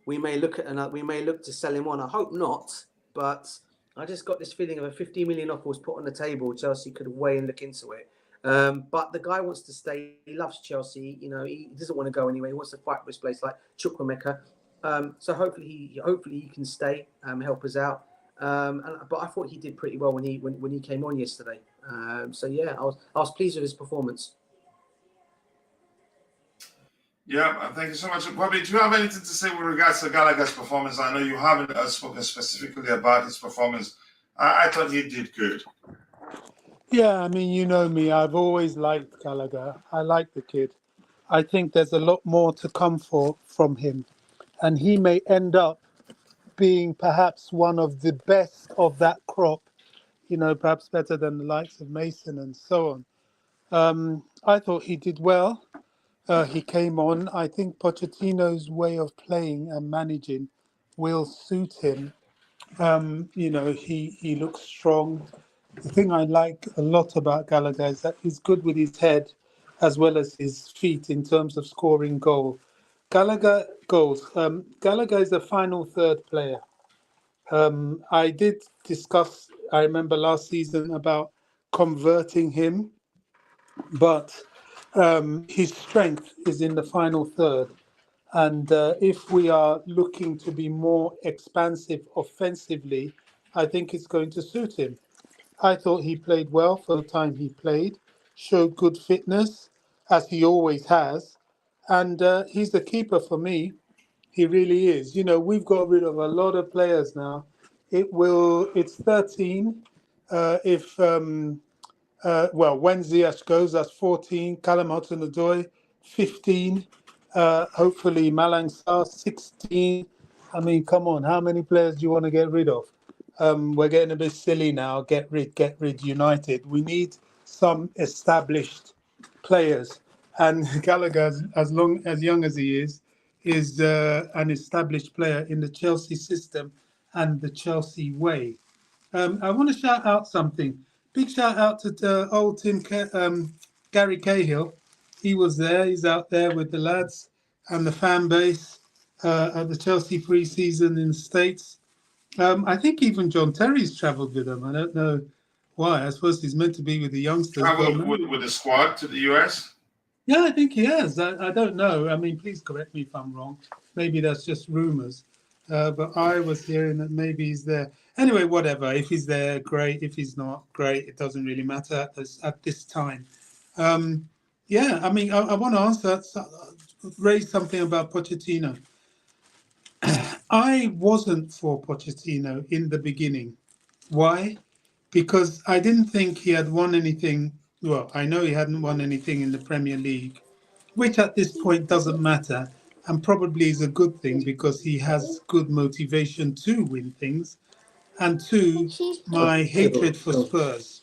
we may look to sell him on. I hope not, but I just got this feeling of a 50 million offer was put on the table. Chelsea could weigh and look into it. But the guy wants to stay. He loves Chelsea. You know, he doesn't want to go anywhere. He wants to fight for his place, like Chukwuemeka. So hopefully he can stay, help us out. But I thought he did pretty well when he came on yesterday. So yeah, I was pleased with his performance. Yeah, thank you so much. Bobby, do you have anything to say with regards to Gallagher's performance? I know you haven't spoken specifically about his performance. I thought he did good. Yeah, I mean, you know me. I've always liked Gallagher. I like the kid. I think there's a lot more to come from him. And he may end up being perhaps one of the best of that crop, you know, perhaps better than the likes of Mason and so on. I thought he did well. He came on. I think Pochettino's way of playing and managing will suit him. You know, he looks strong. The thing I like a lot about Gallagher is that he's good with his head as well as his feet in terms of scoring goals. Gallagher is a final third player. I did discuss, I remember last season, about converting him, but his strength is in the final third. And if we are looking to be more expansive offensively, I think it's going to suit him. I thought he played well for the time he played, showed good fitness, as he always has. And he's the keeper for me. He really is. You know, we've got rid of a lot of players now. It's 13. When Ziyech goes, that's 14. Callum Hudson-Odoi, 15. Hopefully Malang Sarr, 16. I mean, come on, how many players do you want to get rid of? we're getting a bit silly now. Get rid United. We need some established players. And Gallagher, as young as he is an established player in the Chelsea system and the Chelsea way. I want to shout out something. Big shout out to old Gary Cahill. He was there. He's out there with the lads and the fan base at the Chelsea pre-season in the States. I think even John Terry's travelled with them. I don't know why. I suppose he's meant to be with the youngsters. Travelled with the squad to the US? Yeah, I think he has. I don't know. I mean, please correct me if I'm wrong. Maybe that's just rumours. But I was hearing that maybe he's there. Anyway, whatever. If he's there, great. If he's not, great. It doesn't really matter at this time. Yeah, I mean, I want to raise something about Pochettino. I wasn't for Pochettino in the beginning. Why? Because I didn't think he had won anything. Well, I know he hadn't won anything in the Premier League, which at this point doesn't matter, and probably is a good thing because he has good motivation to win things. And two, my hatred for Spurs.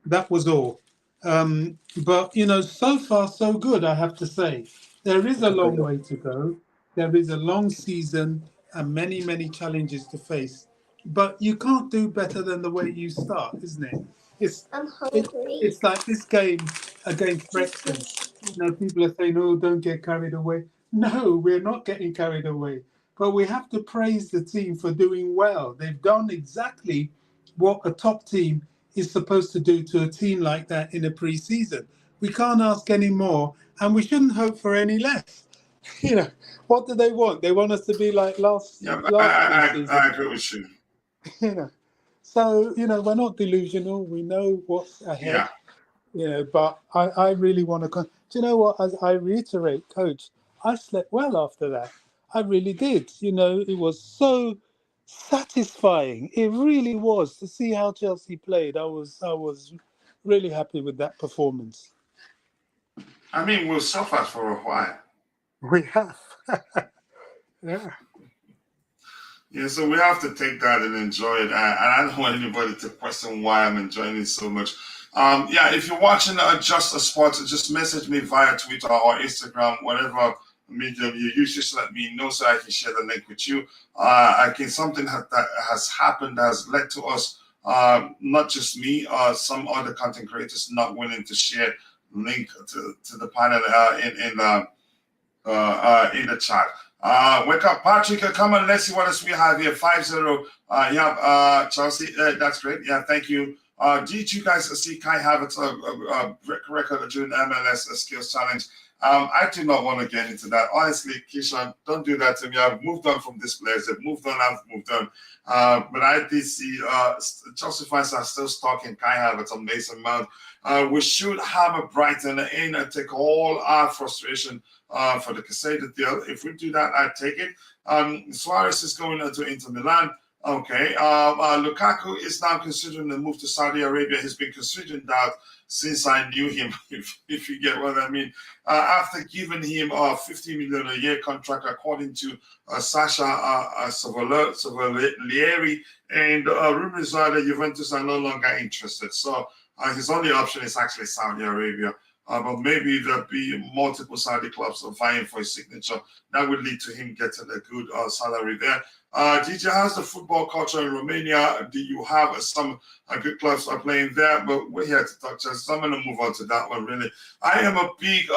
That was all. But, so far, so good, I have to say. There is a long way to go. There is a long season and many, many challenges to face. But you can't do better than the way you start, isn't it? It's like this game against Wrexham. People are saying, oh, don't get carried away. No, we're not getting carried away. But we have to praise the team for doing well. They've done exactly what a top team is supposed to do to a team like that in a pre-season. We can't ask any more, and we shouldn't hope for any less. What do they want? They want us to be like last season. I agree with you. So, we're not delusional. We know what's ahead. But I really want to... Do you know what? As I reiterate, Coach, I slept well after that. I really did. It was so satisfying. It really was to see how Chelsea played. I was really happy with that performance. I mean, we'll suffer for a while. We have. Yeah. Yeah, so we have to take that and enjoy it. And I don't want anybody to question why I'm enjoying it so much. If you're watching Just a Sport, just message me via Twitter or Instagram, whatever medium you use, just let me know so I can share the link with you. Something that has happened has led to us, not just me, some other content creators not willing to share link to the panel in the chat. Wake up, Patrick. Come on, let's see what else we have here. 5-0. Chelsea. That's great. Yeah, thank you. Did you guys see Kai Havertz record during the MLS Skills Challenge? I do not want to get into that. Honestly, Kishan, don't do that to me. I've moved on from this players. They've moved on. I've moved on. But I did see Chelsea fans are still stalking Kai Havertz on Mason Mount. We should hammer Brighton in and take all our frustration for the Casadei deal. If we do that, I'd take it. Suarez is going to Inter Milan. Okay. Lukaku is now considering the move to Saudi Arabia. He's been considering that since I knew him, if you get what I mean. After giving him a 50 million a year contract, according to Sasha Savalieri, and rumors are that Juventus are no longer interested. So his only option is actually Saudi Arabia. But maybe there'll be multiple Saudi clubs vying for his signature. That would lead to him getting a good salary there. DJ, how's the football culture in Romania? Do you have some good clubs are playing there? But we're here to talk Chelsea, so I'm going to move on to that one, really. I am a big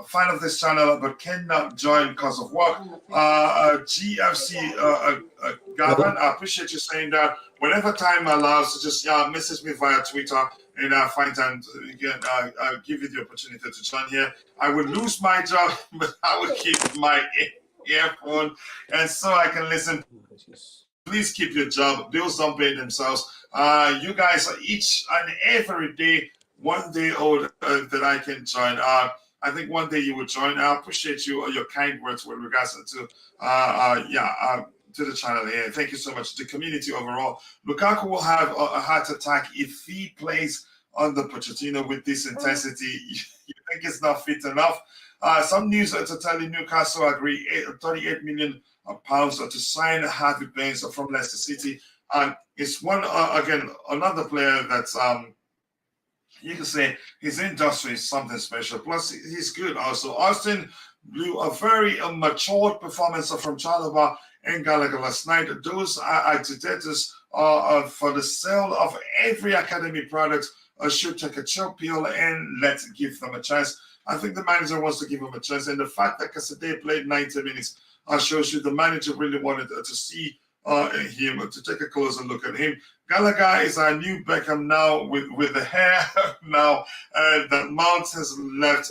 fan of this channel, but cannot join because of work. GFC, Gavin, I appreciate you saying that. Whenever time allows, just message me via Twitter, and I find time to again give you the opportunity to join here. I would lose my job, but I would keep my earphone, and so I can listen. Please keep your job. Bills don't pay themselves. You guys are each and every day, one day old that I can join. I think one day you will join. I appreciate your kind words with regards to to the channel here. Thank you so much. The community overall. Lukaku will have a heart attack if he plays under Pochettino with this intensity. You think it's not fit enough? Some news to tell you, Newcastle agree £38 million to sign Harvey Baines from Leicester City. And is one again another player that's you can say his industry is something special. Plus, he's good also. Austin blew a very matured performance from Chalobah and Gallagher last night. Those are agitators for the sale of every academy product should take a chill pill and let's give them a chance. I think the manager wants to give him a chance. And the fact that Casadei played 90 minutes shows you the manager really wanted to see him, to take a closer look at him. Gallagher is our new Beckham now with the hair now that Mount has left.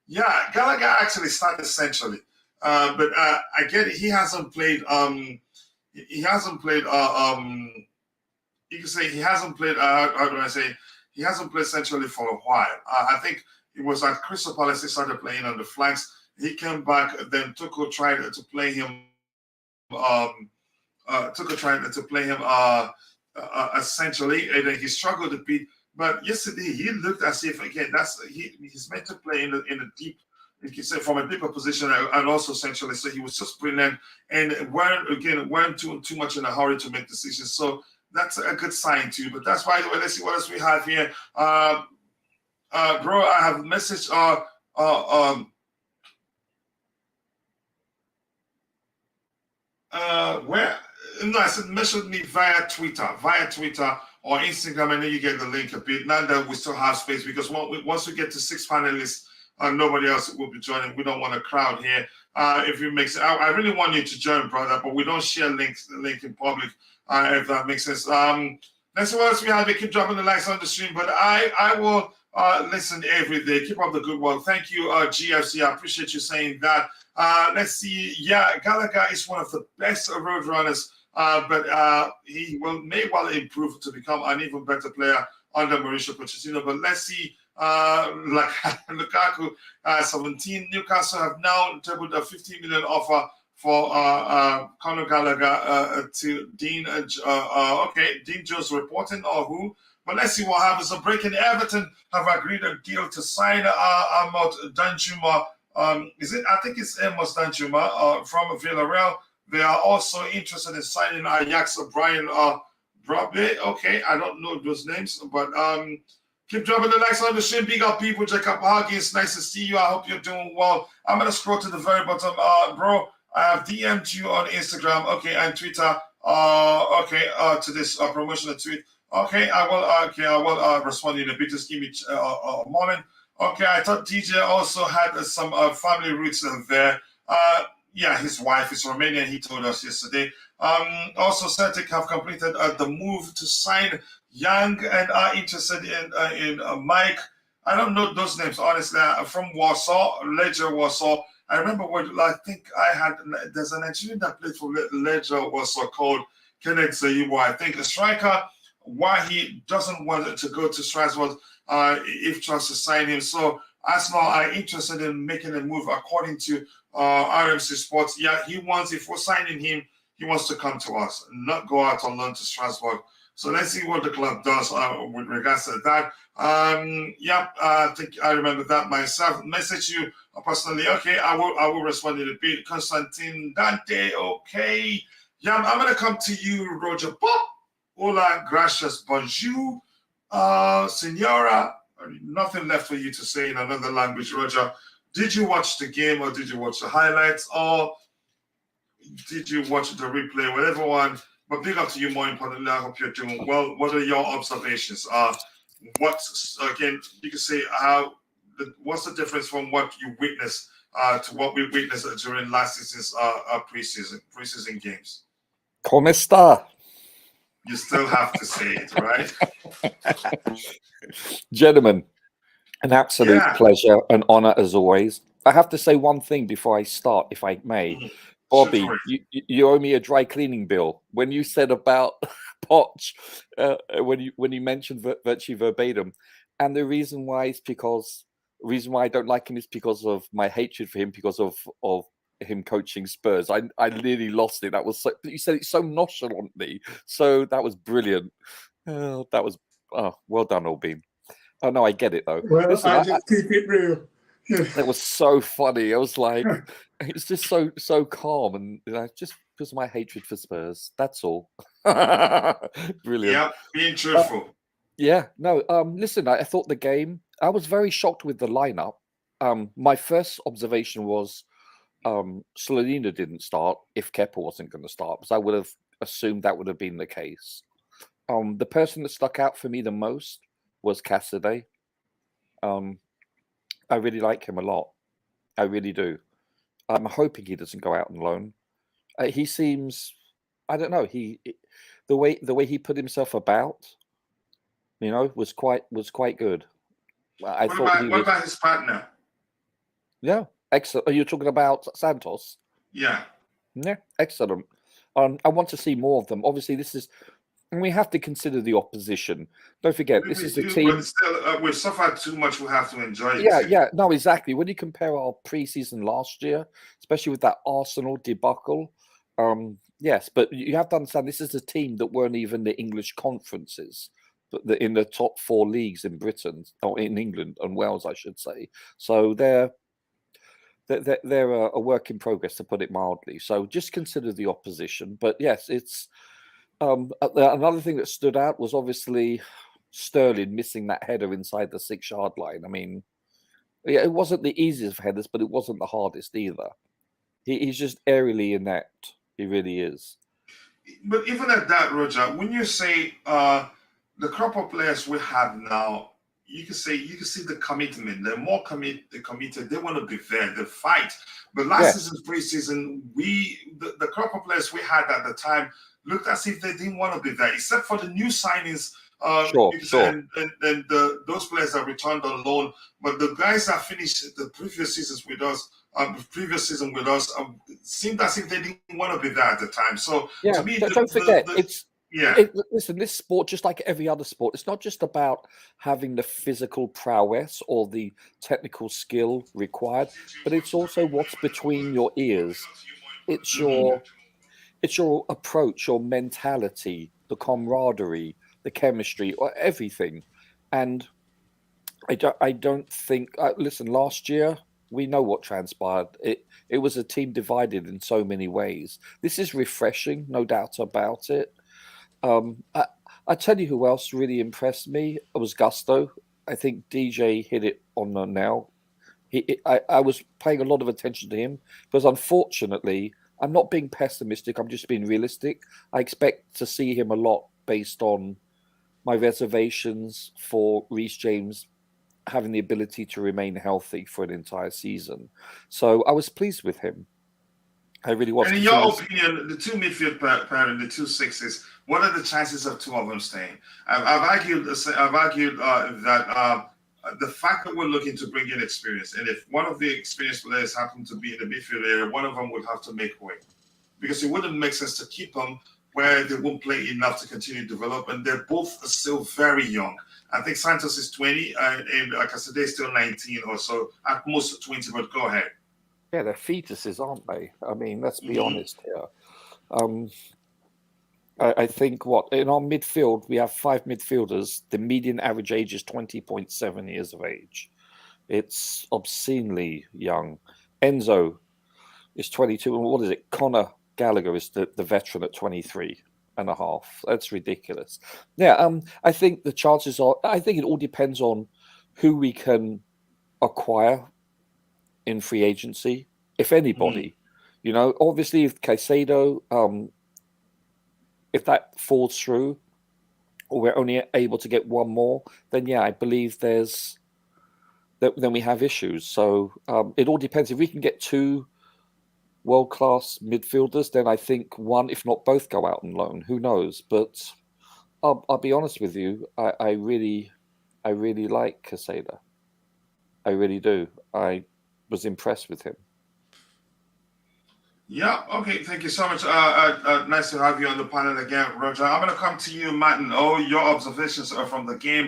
Yeah, Gallagher actually started centrally, but I get it. He hasn't played. He hasn't played. You can say he hasn't played. How do I say? He hasn't played centrally for a while. I think it was at Crystal Palace he started playing on the flanks. He came back. Then Tuchel tried to play him. Tuchel tried to play him essentially, and then he struggled a bit. But yesterday he looked as if again he's meant to play in a deep, you can say from a deeper position and also centrally. So he was just brilliant and weren't too much in a hurry to make decisions. So that's a good sign too. But that's why let's see what else we have here. Bro, I have a message. Where? No, I said message me via Twitter or Instagram, and then you get the link a bit. Now that we still have space, because once we get to 6 panelists, nobody else will be joining. We don't want a crowd here. If it makes, I really want you to join, brother, but we don't share the link in public. If that makes sense. Let's see what else we have. Keep dropping the likes on the stream, but I will listen every day. Keep up the good work. Thank you, GFC. I appreciate you saying that. Let's see. Yeah, Gallagher is one of the best road runners. But he may well improve to become an even better player under Mauricio Pochettino. But let's see, like Lukaku, 17. Newcastle have now tabled a 15 million offer for Conor Gallagher to Dean. Dean Jones reporting or who? But let's see what happens. So breaking Everton have agreed a deal to sign Ahmad Danjuma. Is it? I think it's Amos Danjuma from Villarreal. They are also interested in signing Ajax Brian Brobby. Okay, I don't know those names, but keep dropping the likes on the stream. Big up people. Jacob Huggins, nice to see you. I hope you're doing well. I'm gonna scroll to the very bottom. Bro, I have DM'd you on Instagram, okay, and Twitter. To this promotional tweet. Okay, I will respond in a bit. Just give me a moment. Okay, I thought DJ also had some family roots there. Yeah, his wife is Romanian, he told us yesterday. Also, Celtic have completed the move to sign Young and are interested in Mike. I don't know those names, honestly. From Warsaw, Legia Warsaw. I remember there's a Nigerian that played for Legia Warsaw called Kenneth Zayiwa. I think a striker, why he doesn't want to go to Strasbourg if Chelsea sign him. So Arsenal are interested in making a move according to RMC Sports. Yeah, if we're signing him, he wants to come to us, not go out on loan to Strasbourg. So let's see what the club does with regards to that. I think I remember that myself. Message you personally. Okay, I will respond in a bit. Constantine Dante. Okay. Yeah, I'm gonna come to you, Roger Pop. Hola, gracias, bonjour, senora. Nothing left for you to say in another language, Roger. Did you watch the game, or did you watch the highlights, or did you watch the replay? Whatever one. But big up to you, more importantly. I hope you're doing well. What are your observations? What's, again, you can say what's the difference from what you witnessed to what we witnessed during last season's preseason games? ¿Cómo está? You still have to say it, right? Gentlemen, an absolute pleasure, an honor as always. I have to say one thing before I start, if I may. Mhm. Bobby, you owe me a dry cleaning bill. When you said about Poch, when you mentioned virtually verbatim, and the reason why I don't like him is because of my hatred for him, because of him coaching Spurs. I nearly lost it. That was you said it so nonchalantly. So that was brilliant. Well done, Albin. Oh no, I get it though. Well, Listen, I just keep it real. That was so funny. I was like, It's just so calm, and just because of my hatred for Spurs. That's all. Brilliant. Yeah, being truthful. Yeah, no. Listen, I thought the game. I was very shocked with the lineup. My first observation was Slonina didn't start if Kepa wasn't going to start, because I would have assumed that would have been the case. The person that stuck out for me the most was Casadei. I really like him a lot. I really do. I'm hoping he doesn't go out on loan. He seems, I don't know. The way he put himself about, was quite good. I What thought about his partner? Yeah, excellent. Are you talking about Santos? Yeah. Yeah, excellent. I want to see more of them. Obviously, we have to consider the opposition. Don't forget, this is a team. But still, we've suffered too much. We have to enjoy it. Yeah, no, exactly. When you compare our preseason last year, especially with that Arsenal debacle, yes, but you have to understand this is a team that weren't even the English conferences, but in the top 4 leagues in Britain, or in England and Wales, I should say. So they're a work in progress, to put it mildly. So just consider the opposition. But yes, it's another thing that stood out was obviously Sterling missing that header inside the 6-yard line. I mean, yeah, it wasn't the easiest of headers, but it wasn't the hardest either. He's just aerially inept. He really is. But even at that, Roger, when you say the crop of players we have now, you can see the commitment. They're more committed. They want to be there. They fight. But last season's preseason, the crop of players we had at the time looked as if they didn't want to be there, except for the new signings. And those players that returned on loan. But the guys that finished the previous season with us, seemed as if they didn't want to be there at the time. So to me, don't forget, listen, this sport, just like every other sport, it's not just about having the physical prowess or the technical skill required, but it's also what's between your ears. It's your approach, your mentality, the camaraderie, the chemistry, or everything. And I don't think. Listen, last year we know what transpired. It was a team divided in so many ways. This is refreshing, no doubt about it. I tell you who else really impressed me. It was Gusto. I think DJ hit it on the nail. I was paying a lot of attention to him because, unfortunately, I'm not being pessimistic. I'm just being realistic. I expect to see him a lot based on my reservations for Reece James having the ability to remain healthy for an entire season. So I was pleased with him. I really was. And in your opinion, the two midfield pairing, the 2 6s, what are the chances of 2 of them staying? I've argued that the fact that we're looking to bring in experience, and if one of the experienced players happen to be in the midfield area, one of them would have to make way, because it wouldn't make sense to keep them where they won't play enough to continue to develop, and they're both still very young. I think Santos is 20, and Casadei is still 19 or so, at most 20, but go ahead. Yeah, they're fetuses, aren't they? I mean, let's be honest here. I think in our midfield, we have 5 midfielders. The median average age is 20.7 years of age. It's obscenely young. Enzo is 22. And what is it? Conor Gallagher is the veteran at 23 and a half. That's ridiculous. Yeah, I think the chances are, I think it all depends on who we can acquire in free agency, if anybody. Obviously, if Caicedo, if that falls through, or we're only able to get one more, then I believe then we have issues. So it all depends. If we can get 2 world-class midfielders, then I think one, if not both, go out on loan. Who knows? But I'll be honest with you. I really like Cesare. I really do. I was impressed with him. Yeah, okay, thank you so much. Nice to have you on the panel again, Roger. I'm going to come to you, Martin. Your observations are from the game.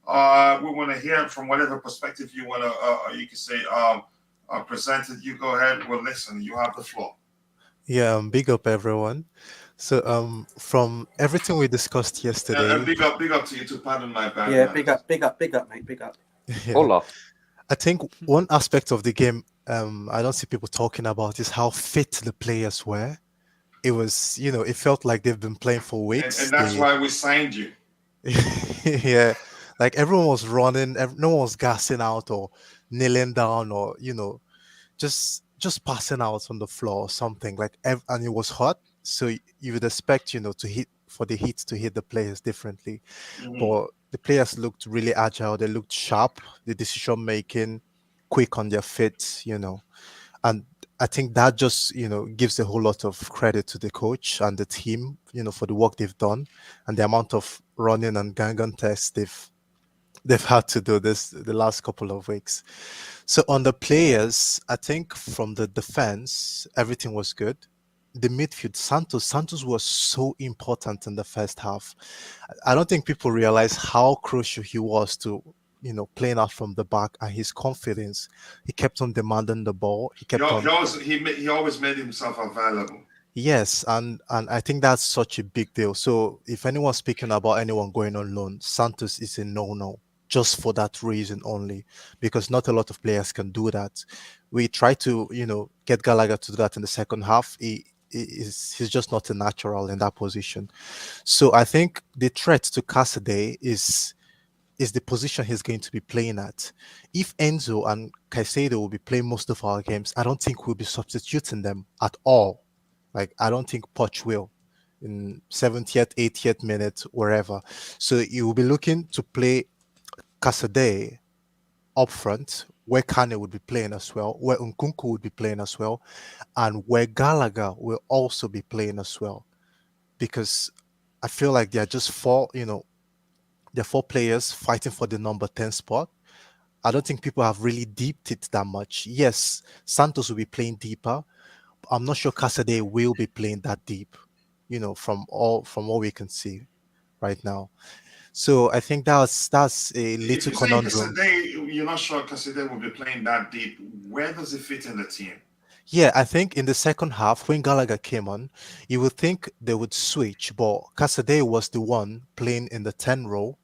We want to hear from whatever perspective you want to, you can say, present it. You go ahead. Well, listen, you have the floor. Yeah, big up, everyone. So, from everything we discussed yesterday... And big up to you, to pardon my bad. Yeah, big up, mate, big up. Yeah. Hola. I think one aspect of the game I don't see people talking about is how fit the players were. It was, it felt like they've been playing for weeks. And that's why we signed you. Yeah, like everyone was running, no one was gassing out or kneeling down or just passing out on the floor or something. Like, and it was hot, so you would expect to hit for the heat to hit the players differently. But the players looked really agile. They looked sharp. The decision making, quick on their feet. And I think that just gives a whole lot of credit to the coach and the team, for the work they've done and the amount of running and Gangan tests they've had to do this the last couple of weeks. So on the players, I think from the defense, everything was good. The midfield, Santos was so important in the first half. I don't think people realize how crucial he was to playing out from the back and his confidence. He kept on demanding the ball. He always made himself available. Yes, and I think that's such a big deal. So if anyone's speaking about anyone going on loan, Santos is a no-no, just for that reason only, because not a lot of players can do that. We tried to, get Gallagher to do that in the second half. He's just not a natural in that position. So I think the threat to Casadei is the position he's going to be playing at. If Enzo and Caicedo will be playing most of our games, I don't think we'll be substituting them at all. Like, I don't think Poch will in 70th, 80th minute, wherever. So you will be looking to play Casadei up front, where Carney would be playing as well, where Nkunku would be playing as well, and where Gallagher will also be playing as well. Because I feel like they're just they're four players fighting for the number 10 spot. I don't think people have really deeped it that much. Yes, Santos will be playing deeper. I'm not sure Casadei will be playing that deep, from what we can see right now. So I think that's a If little you're saying conundrum. Casadei, you're not sure Casadei will be playing that deep. Where does he fit in the team? Yeah, I think in the second half, when Gallagher came on, you would think they would switch, but Casadei was the one playing in the 10 role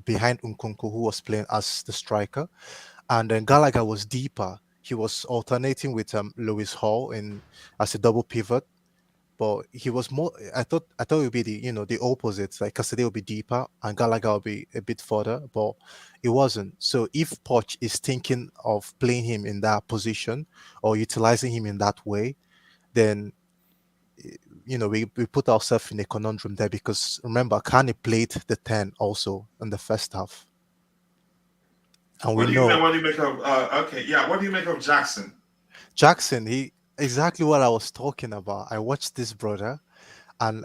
behind Nkunku, who was playing as the striker. And then Gallagher was deeper. He was alternating with Lewis Hall as a double pivot, but he was more. I thought it would be the opposite. Like Casadei would be deeper and Gallagher would be a bit further, but it wasn't. So if Poch is thinking of playing him in that position or utilizing him in that way, then we put ourselves in a conundrum there, because remember, Carney played the 10 also in the first half. And What do you make of? What do you make of Jackson? Jackson, he exactly what I was talking about. I watched this brother, and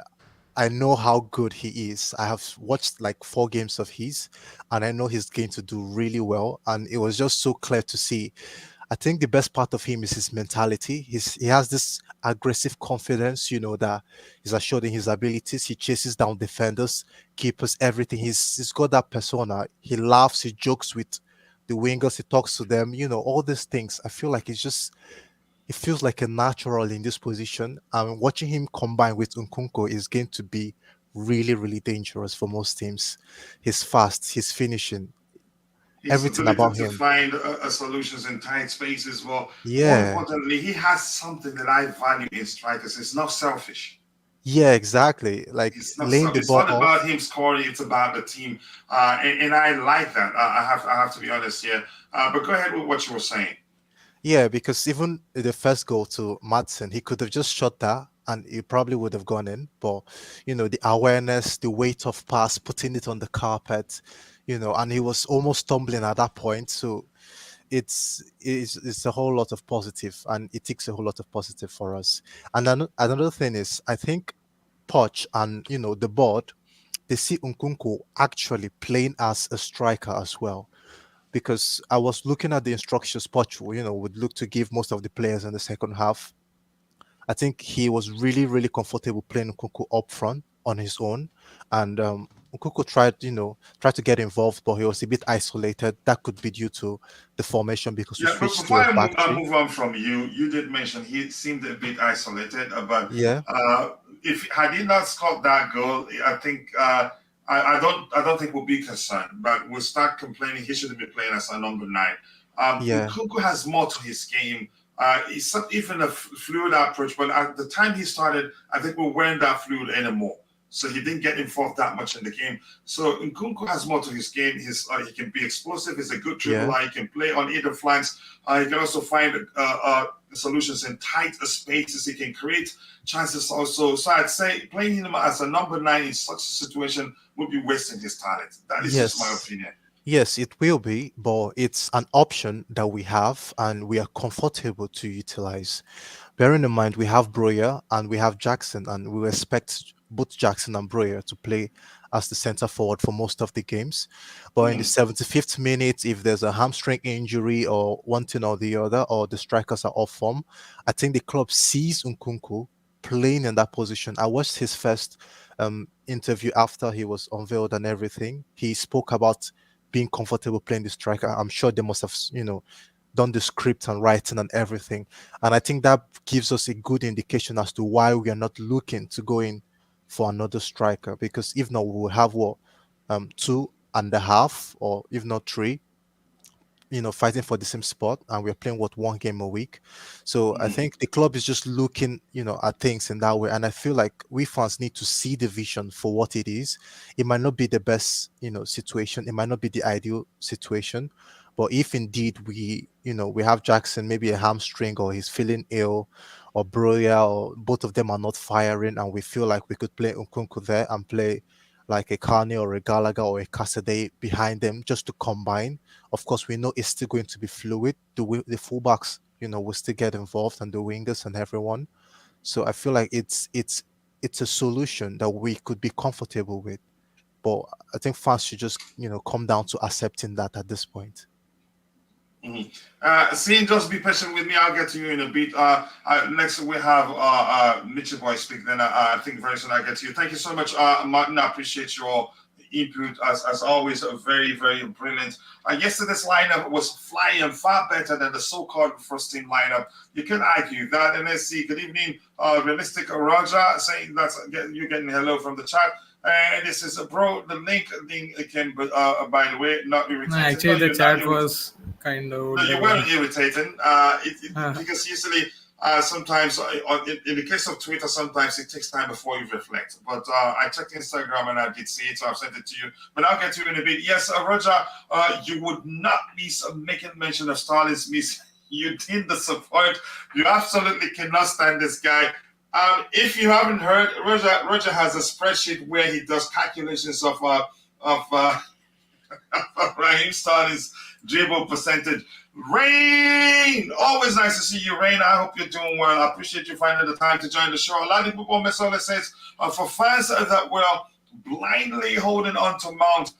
I know how good he is. I have watched like 4 games of his, and I know he's going to do really well. And it was just so clear to see. I think the best part of him is his mentality. He has this aggressive confidence, that he's assured in his abilities. He chases down defenders, keepers, everything. He's got that persona. He laughs, he jokes with the wingers, he talks to them, all these things. I feel like it feels like a natural in this position. And watching him combine with Nkunku is going to be really, really dangerous for most teams. He's fast, he's finishing, His everything ability about to him. find solutions in tight spaces. Well, more Yeah. importantly, he has something that I value in strikers. It's not selfish. Yeah, exactly. Like It's laying the it's ball not off. about him scoring. It's about the team, and I like that. I have to be honest here. But go ahead with what you were saying. Yeah, because even the first goal to Maatsen, he could have just shot that and it probably would have gone in. But, the awareness, the weight of pass, putting it on the carpet, and he was almost stumbling at that point. So it's a whole lot of positive, and it takes a whole lot of positive for us. And then another thing is, I think Poch and, the board, they see Nkunku actually playing as a striker as well, because I was looking at the instructions Poch, would look to give most of the players in the second half. I think he was really, really comfortable playing Nkunku up front on his own. And Nkunku tried to get involved, but he was a bit isolated. That could be due to the formation, because we Yeah, but switched to before a back I three. move on from you, you did mention he seemed a bit isolated. But Yeah. if had he not scored that goal, I think I don't think we'll be concerned. But we'll start complaining he shouldn't be playing as a number 9. Yeah. Nkunku has more to his game. He's not even a fluid approach, but at the time he started, I think we weren't that fluid anymore. So he didn't get involved that much in the game. So Nkunku has more to his game. He can be explosive. He's a good dribbler. Yeah. He can play on either flanks. He can also find solutions in tight spaces. He can create chances also. So I'd say playing him as a number 9 in such a situation would be wasting his talent. That is just my opinion. Yes, it will be, but it's an option that we have and we are comfortable to utilize. Bearing in mind, we have Broya and we have Jackson, and we expect both Jackson and Broya to play as the center forward for most of the games. But in the 75th minute, if there's a hamstring injury or one thing or the other, or the strikers are off form, I think the club sees Nkunku playing in that position. I watched his first interview after he was unveiled and everything. He spoke about being comfortable playing the striker. I'm sure they must have, done the script and writing and everything. And I think that gives us a good indication as to why we are not looking to go in for another striker. Because if not, we will have 2.5 or if not 3, fighting for the same spot, and we're playing one game a week. So I think the club is just looking, at things in that way. And I feel like we fans need to see the vision for what it is. It might not be the best, situation. It might not be the ideal situation. But if indeed we have Jackson, maybe a hamstring, or he's feeling ill, or Broya, or both of them are not firing, and we feel like we could play Nkunku there and play like a Carney or a Gallagher or a Casadei behind them just to combine. Of course, we know it's still going to be fluid. The fullbacks, will still get involved, and the wingers and everyone. So I feel like it's a solution that we could be comfortable with. But I think fans should just, come down to accepting that at this point. Seeing, just be patient with me. I'll get to you in a bit. Next we have Mitchell Boy speak. Then I think very soon I'll get to you. Thank you so much, Martin. I appreciate your input as always. Very, very brilliant. Yesterday's lineup was flying far better than the so-called first team lineup. You can argue that. And let's see. Good evening, realistic Roger, saying that's you're getting hello from the chat. This is bro. The link came, by the way, not irritating. No, actually, the chat was kind of. No, you weren't irritating. Because usually, sometimes in the case of Twitter, sometimes it takes time before you reflect. But I checked Instagram and I did see it, so I've sent it to you. But I'll get to you in a bit. Yes, Roger, you would not be making mention of Starling's miss. You did the support. You absolutely cannot stand this guy. If you haven't heard, Roger has a spreadsheet where he does calculations of Raheem Sterling's dribble percentage. Rain! Always nice to see you, Rain. I hope you're doing well. I appreciate you finding the time to join the show. Ladipo Mesola says, for fans that were blindly holding on to Mount,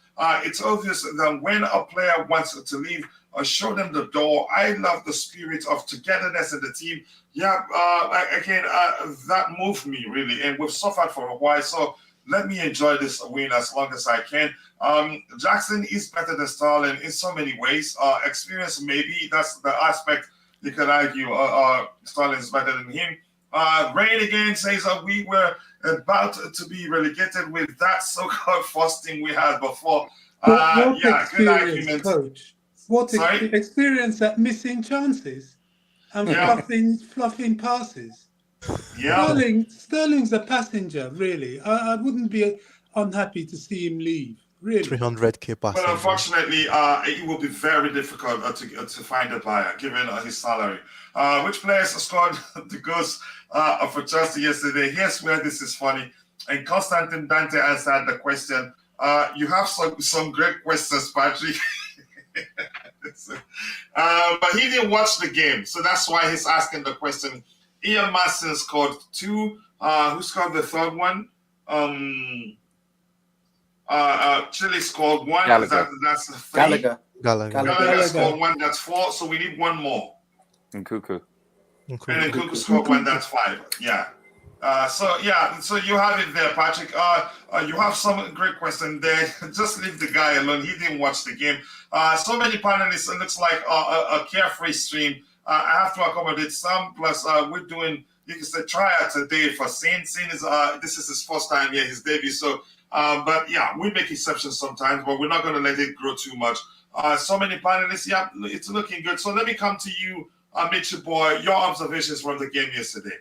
it's obvious that when a player wants to leave, show them the door. I love the spirit of togetherness in the team. Yeah, that moved me really, and we've suffered for a while, so let me enjoy this win as long as I can. Jackson is better than Sterling in so many ways. Experience, maybe that's the aspect you could argue. Sterling is better than him. Rain again says we were about to be relegated with that so-called first team we had before. Good argument, coach. What experience at missing chances and fluffing passes. Yeah, Sterling's a passenger, really. I wouldn't be unhappy to see him leave. Really, 300k passenger. But unfortunately, it will be very difficult to find a buyer given his salary. Which players scored the goals for Chelsea yesterday? Here's where this is funny. And Constantine Dante answered the question. You have some great questions, Patrick. But he didn't watch the game, so that's why he's asking the question. Iaan Maatsen scored 2. Who scored the third one? Chile scored 1. Gallagher. That's 3. Gallagher scored 1. That's 4. So we need 1 more. Nkunku. And Nkunku scored 1. That's 5. Yeah. So you have it there, Patrick. You have some great question there. Just leave the guy alone. He didn't watch the game. So many panelists. It looks like a carefree stream. I have to accommodate some. Plus, we're doing, you can say, tryout today for Sin. Sin is this is his first time here, his debut. So, but yeah, we make exceptions sometimes, but we're not going to let it grow too much. So many panelists. Yeah, it's looking good. So let me come to you, Mitchell boy. Your observations from the game yesterday.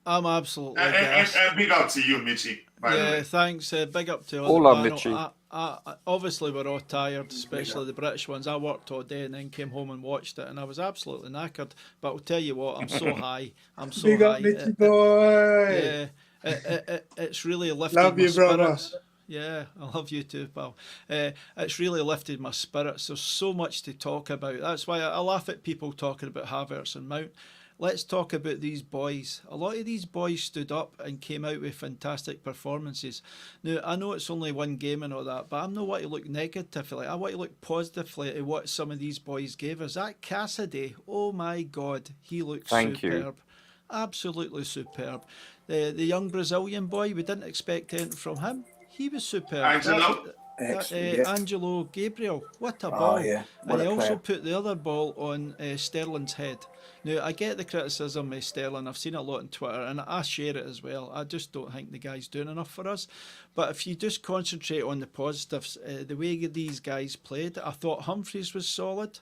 I'm absolutely and big up to you, Mitchie. By the way. Thanks. Big up to All the on panel. Mitchie. Obviously, we're all tired, especially the British ones. I worked all day and then came home and watched it, and I was absolutely knackered. But I'll tell you what, I'm so high. I'm so Big high. up, Mitchy boy. It's really lifted Love my you, brother. spirits. Yeah, I love you too, pal. It's really lifted my spirits. There's so much to talk about. That's why I laugh at people talking about Havertz and Mount. Let's talk about these boys. A lot of these boys stood up and came out with fantastic performances. Now, I know it's only one game and all that, but I'm not want to look negatively. I want to look positively at what some of these boys gave us. That Casadei, oh my God, he looks superb. Absolutely superb. The young Brazilian boy, we didn't expect anything from him. He was superb. Angelo Gabriel, what a ball. And he also put the other ball on Sterling's head. Now, I get the criticism of Sterling. I've seen it a lot on Twitter, and I share it as well. I just don't think the guy's doing enough for us. But if you just concentrate on the positives, the way these guys played, I thought Humphreys was solid.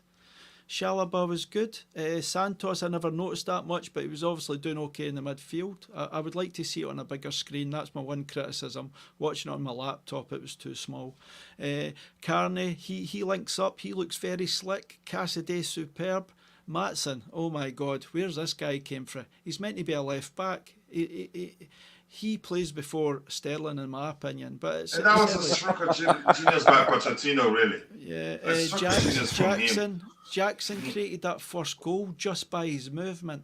Chalobah was good. Santos, I never noticed that much, but he was obviously doing okay in the midfield. I would like to see it on a bigger screen. That's my one criticism. Watching it on my laptop, it was too small. Carney, he links up. He looks very slick. Casadei, superb. Maatsen, oh my God, where's this guy came from? He's meant to be a left back. He plays before Sterling, in my opinion. But that was a stroke of genius by Pochettino, really. Yeah, Jackson created that first goal just by his movement.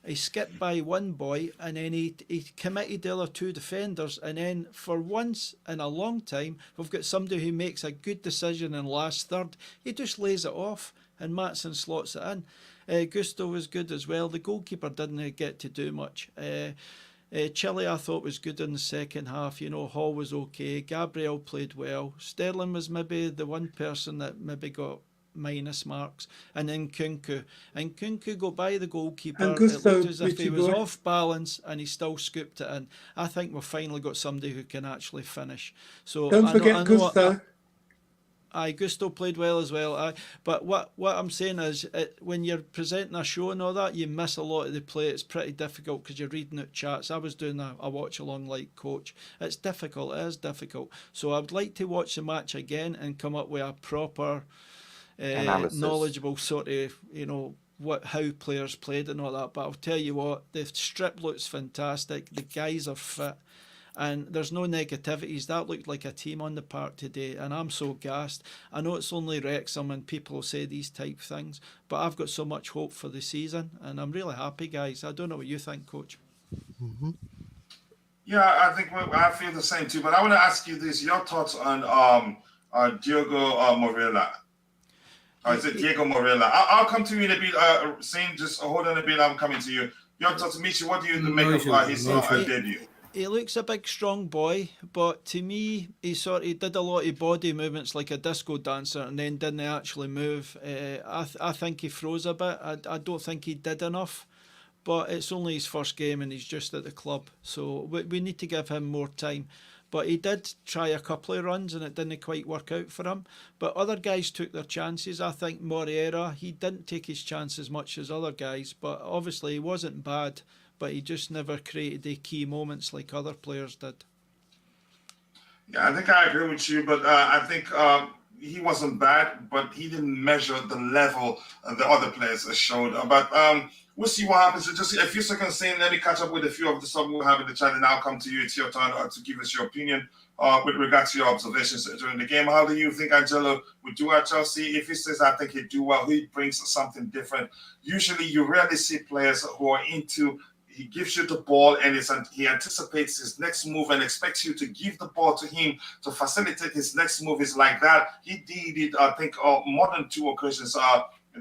He skipped by one boy and then he committed the other two defenders, and then for once in a long time we've got somebody who makes a good decision in last third. He just lays it off and Maatsen slots it in. Gusto was good as well. The goalkeeper didn't get to do much. Chile I thought was good in the second half. Hall was okay. Gabriel played well. Sterling was maybe the one person that maybe got minus marks, and then Nkunku go by the goalkeeper. And Gusto, it looked as if he was off balance and he still scooped it in. I think we've finally got somebody who can actually finish. So don't forget Gusto. Gusto played well as well. But what I'm saying is, when you're presenting a show and all that, you miss a lot of the play. It's pretty difficult because you're reading out chats. I was doing a watch along like coach. It's difficult. It is difficult. So I would like to watch the match again and come up with a proper knowledgeable sort of, how players played and all that. But I'll tell you what, the strip looks fantastic. The guys are fit. And there's no negativities. That looked like a team on the park today, and I'm so gassed. I know it's only Wrexham and people say these type things, but I've got so much hope for the season, and I'm really happy, guys. I don't know what you think, Coach. Mm-hmm. Yeah, I think I feel the same too. But I want to ask you this: your thoughts on Diogo Morella? Or is it Diego Morella? I'll come to you in a bit. Just hold on a bit. I'm coming to you. Your thoughts, Michi. What do you make of his debut? He looks a big, strong boy, but to me, he did a lot of body movements like a disco dancer and then didn't actually move. I think he froze a bit. I don't think he did enough, but it's only his first game and he's just at the club. So we need to give him more time. But he did try a couple of runs and it didn't quite work out for him. But other guys took their chances. I think Moreira, he didn't take his chance as much as other guys, but obviously he wasn't bad. But he just never created the key moments like other players did. Yeah, I think I agree with you, but I think he wasn't bad, but he didn't measure the level the other players showed. But we'll see what happens. Just a few seconds in, let me catch up with a few of the stuff we'll have in the chat, and I'll come to you. It's your turn to give us your opinion with regards to your observations during the game. How do you think Angelo would do at Chelsea? If he says, I think he'd do well, he brings something different. Usually you rarely see players who are he gives you the ball and he anticipates his next move and expects you to give the ball to him to facilitate his next move. Is like that. He did it, I think, more than 2 occasions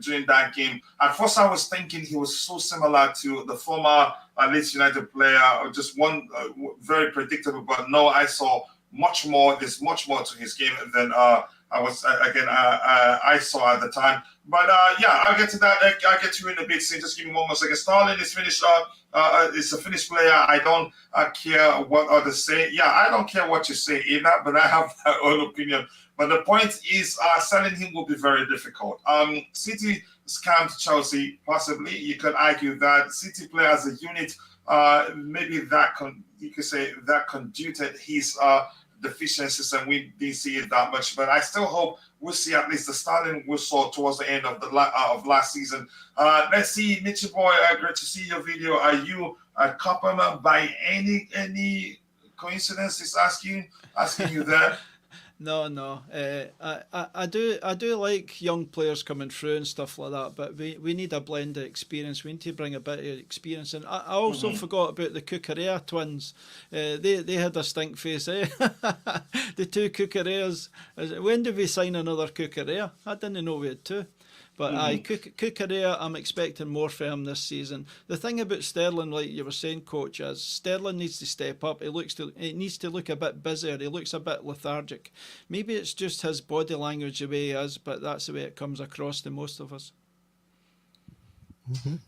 during that game. At first, I was thinking he was so similar to the former Leeds United player, just one very predictable. But no, I saw much more. There's much more to his game than I saw at the time. But yeah, I'll get to that. I'll get to you in a bit. So just give me one more second. Sterling is finished. Is a finished player. I don't care what others say. Yeah, I don't care what you say either, but I have my own opinion. But the point is, selling him will be very difficult. City scammed Chelsea, possibly. You could argue that City play as a unit. Maybe that you could say that conducted his deficiencies, and we didn't see it that much. But I still hope we'll see at least the Sterling we saw towards the end of the of last season. Let's see, Nietzsche boy. Great to see your video. Are you a Copperman by any coincidence? Is asking you that. No. I do like young players coming through and stuff like that, but we need a blend of experience. We need to bring a bit of experience. And I also forgot about the Cucurella twins. They had a stink face, eh? The two Cucurellas. When did we sign another Cucurella? I didn't know we had two. But Cucurella, I'm expecting more from him this season. The thing about Sterling, like you were saying, Coach, is Sterling needs to step up. It needs to look a bit busier. He looks a bit lethargic. Maybe it's just his body language the way he is, but that's the way it comes across to most of us.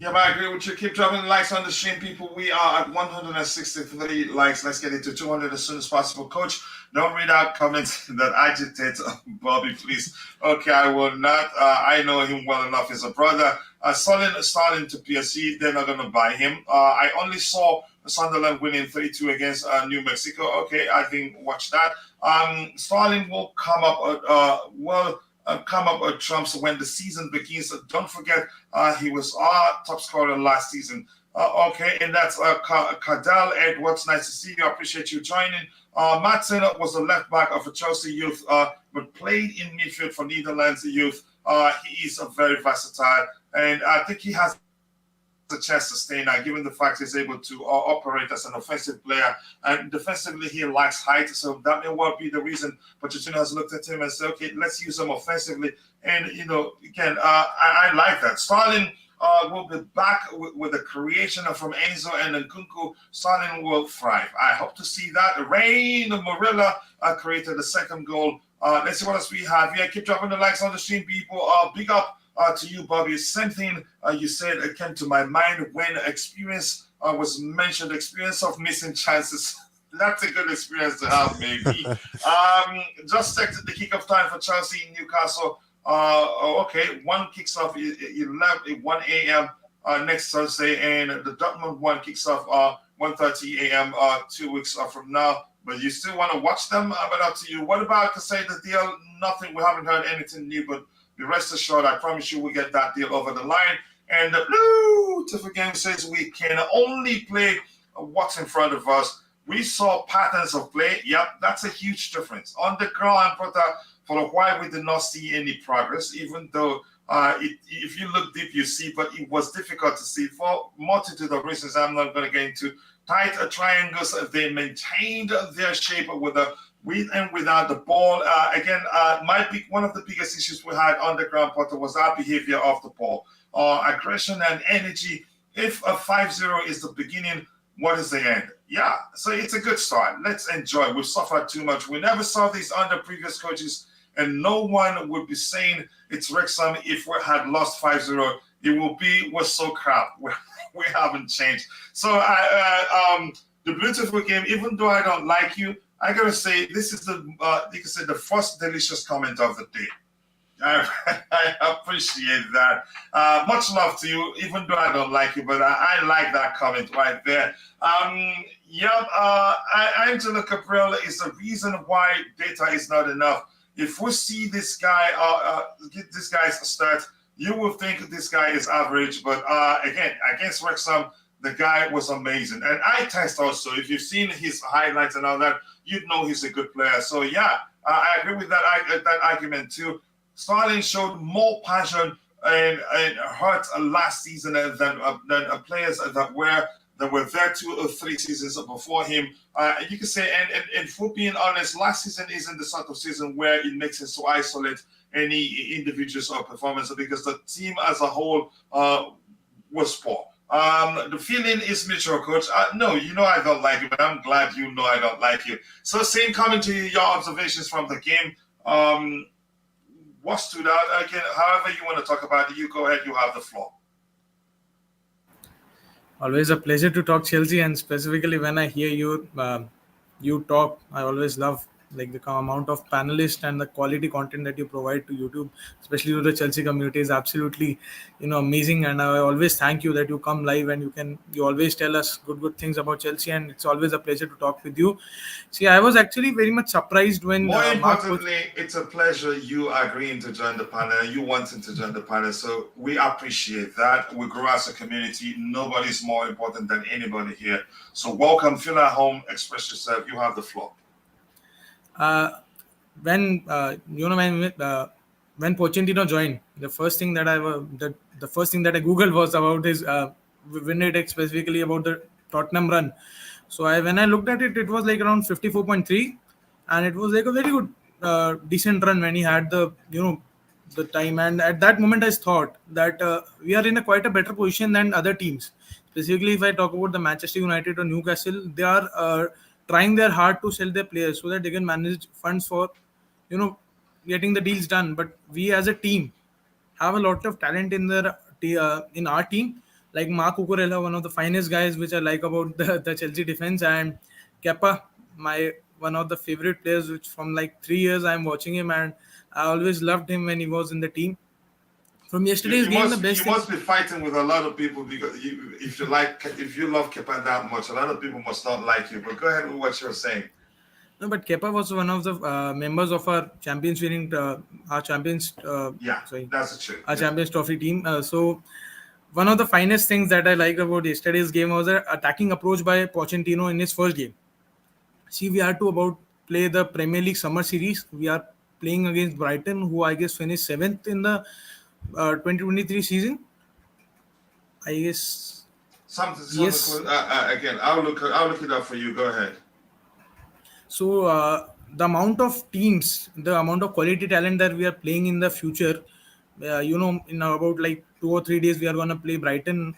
Yeah, but I agree with you. Keep dropping likes on the stream, people. We are at 163 likes. Let's get it to 200 as soon as possible. Coach, don't read out comments that agitate Bobby, please. Okay, I will not. I know him well enough. He's a brother. Starling to PSG, they're not going to buy him. I only saw Sunderland winning 3-2 against New Mexico. Okay, I didn't watch that. Starling will come up with trumps when the season begins. Don't forget, he was our top scorer last season. Okay, and that's Cadell Edwards. Nice to see you. I appreciate you joining. Maatsen was the left back of a Chelsea youth, but played in midfield for Netherlands youth. He is a very versatile, and I think he has a chance to stay now, given the fact he's able to operate as an offensive player, and defensively he lacks height, so that may well be the reason Pochettino has looked at him and said, okay, let's use him offensively. And again, I like that. Sterling will be back with the creation from Enzo and Nkunku. Sterling will thrive. I hope to see that. Rain Morilla created the second goal. Let's see what else we have here. Keep dropping the likes on the stream, people. Big up to you, Bobby. Same thing you said came to my mind when experience was mentioned. Experience of missing chances. That's a good experience to have, maybe. Just checked the kickoff time for Chelsea in Newcastle. Okay, one kicks off 1 a.m. Next Thursday, and the Dortmund one kicks off 1:30 a.m. 2 weeks from now. But you still want to watch them? But up to you. What about to say the deal? Nothing. We haven't heard anything new, but be rest assured, I promise you, we'll get that deal over the line. And the Blue Tiffy Game says we can only play what's in front of us. We saw patterns of play. Yep, that's a huge difference. On the ground, for a while, we did not see any progress, even though if you look deep, you see, but it was difficult to see for a multitude of reasons I'm not going to get into. Tight triangles, they maintained their shape with and without the ball. One of the biggest issues we had on the ground, Potter, was our behavior of the ball. Aggression and energy. If a 5-0 is the beginning, what is the end? Yeah, so it's a good start. Let's enjoy. We've suffered too much. We never saw this under previous coaches, and no one would be saying it's Wrexham if we had lost 5-0. It will be, we're so crap. We haven't changed. So the beautiful game, even though I don't like you, I gotta say this is the first delicious comment of the day. I appreciate that. Much love to you, even though I don't like you, but I like that comment right there. Angelo Gabriel is the reason why data is not enough. If we see this guy's stats, you will think this guy is average, but again, against Wrexham, the guy was amazing. And I test also, if you've seen his highlights and all that, you'd know he's a good player. So yeah, I agree with that argument too. Sterling showed more passion and hurt last season than players that were there 2 or 3 seasons before him. You can say, and for being honest, last season isn't the sort of season where it makes sense to isolate any individuals or performance, because the team as a whole was poor. The feeling is mutual, Coach. No, you know I don't like you, but I'm glad you know I don't like you. So same coming to your observations from the game. what stood out? Again, however you want to talk about it, you go ahead. You have the floor. Always a pleasure to talk Chelsea, and specifically when I hear you talk, I always love like the amount of panelists and the quality content that you provide to YouTube, especially to the Chelsea community, is absolutely amazing. And I always thank you that you come live and you always tell us good things about Chelsea, and it's always a pleasure to talk with you. See, I was actually very much surprised when More importantly, it's a pleasure you agreeing to join the panel, you wanting to join the panel. So we appreciate that. We grow as a community. Nobody's more important than anybody here. So welcome, feel at home, express yourself. You have the floor. When when Pochettino joined, the first thing that I googled was about his win rate, specifically about the Tottenham run. So when I looked at it, it was like around 54.3, and it was like a very good decent run when he had the time. And at that moment, I thought that we are in quite a better position than other teams. Specifically, if I talk about the Manchester United or Newcastle, they are trying their hard to sell their players so that they can manage funds for getting the deals done. But we as a team have a lot of talent in our team, like Mark Cucurella, one of the finest guys which I like about the Chelsea defense, and Kepa, one of the favorite players, which from like 3 years I'm watching him, and I always loved him when he was in the team. From yesterday's game, the best you must be fighting with a lot of people, because if you love Kepa that much, a lot of people must not like you. But go ahead with what you're saying. No, but Kepa was one of the members of our Champions Champions Trophy team. So one of the finest things that I liked about yesterday's game was the attacking approach by Pochettino in his first game. See, we had to play the Premier League Summer Series. We are playing against Brighton, who I guess finished 7th in the 2023 season. I guess. Yes. Again, I'll look it up for you. Go ahead. So the amount of teams, the amount of quality talent that we are playing in the future, in about like 2 or 3 days, we are going to play Brighton.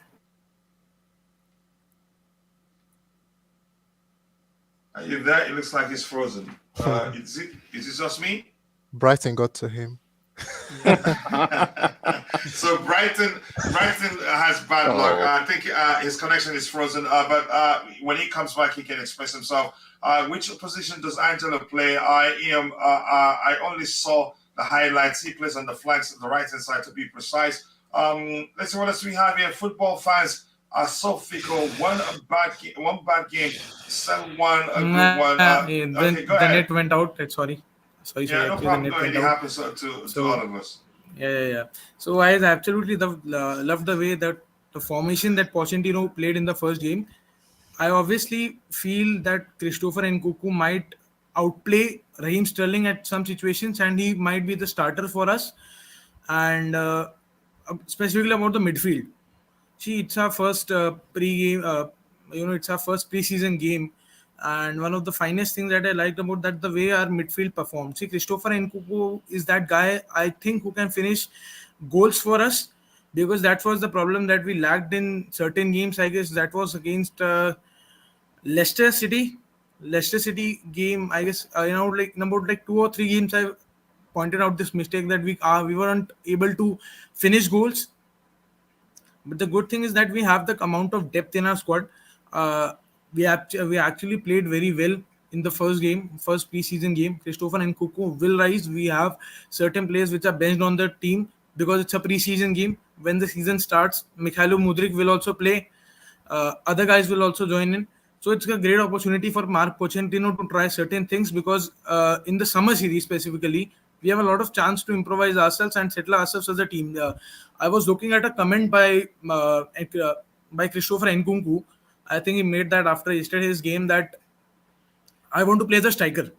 Are you there? It looks like he's frozen. Is it just me? Brighton got to him. So Brighton has bad luck. I think his connection is frozen. But when he comes back, he can express himself. Which position does Angelo play? I only saw the highlights. He plays on the flanks, the right hand side to be precise. Let's see what else we have here. Football fans are so fickle. One bad game, sell one, a good one. The net went out. Sorry. Yeah, no problem. It happens to all of us. Yeah. So I absolutely love the way that the formation that Pochettino played in the first game. I obviously feel that Christopher Nkunku might outplay Raheem Sterling at some situations, and he might be the starter for us. And specifically about the midfield. See, it's our first pre-game. It's our first preseason game. And one of the finest things that I liked about that, the way our midfield performed. See, Christopher Nkunku is that guy, I think, who can finish goals for us, because that was the problem that we lacked in certain games. I guess that was against Leicester City game. I guess like about 2 or 3 games I pointed out this mistake that we weren't able to finish goals. But the good thing is that we have the amount of depth in our squad. We actually played very well in the first preseason game. Christopher Nkunku will rise. We have certain players which are benched on the team because it's a preseason game. When the season starts, Mikhailo Mudryk will also play. Other guys will also join in. So it's a great opportunity for Mark Pochettino to try certain things, because in the summer series specifically, we have a lot of chance to improvise ourselves and settle ourselves as a team. I was looking at a comment by Christopher Nkunku. I think he made that after yesterday's game, that I want to play as a striker.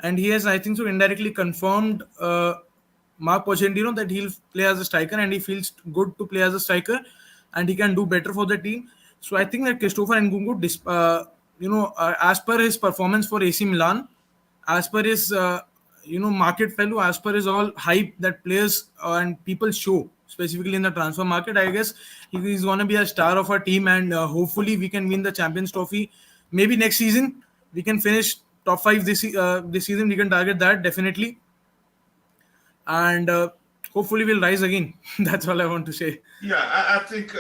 And he has, I think so, indirectly confirmed Mark Pochettino that he'll play as a striker, and he feels good to play as a striker, and he can do better for the team. So I think that Christopher Nkunku, as per his performance for AC Milan, as per his market value, as per his all hype that players and people show, specifically in the transfer market, I guess he's going to be a star of our team, and hopefully we can win the Champions Trophy. Maybe next season we can finish top 5 this season. We can target that definitely. and hopefully we'll rise again. That's all I want to say. Yeah, I think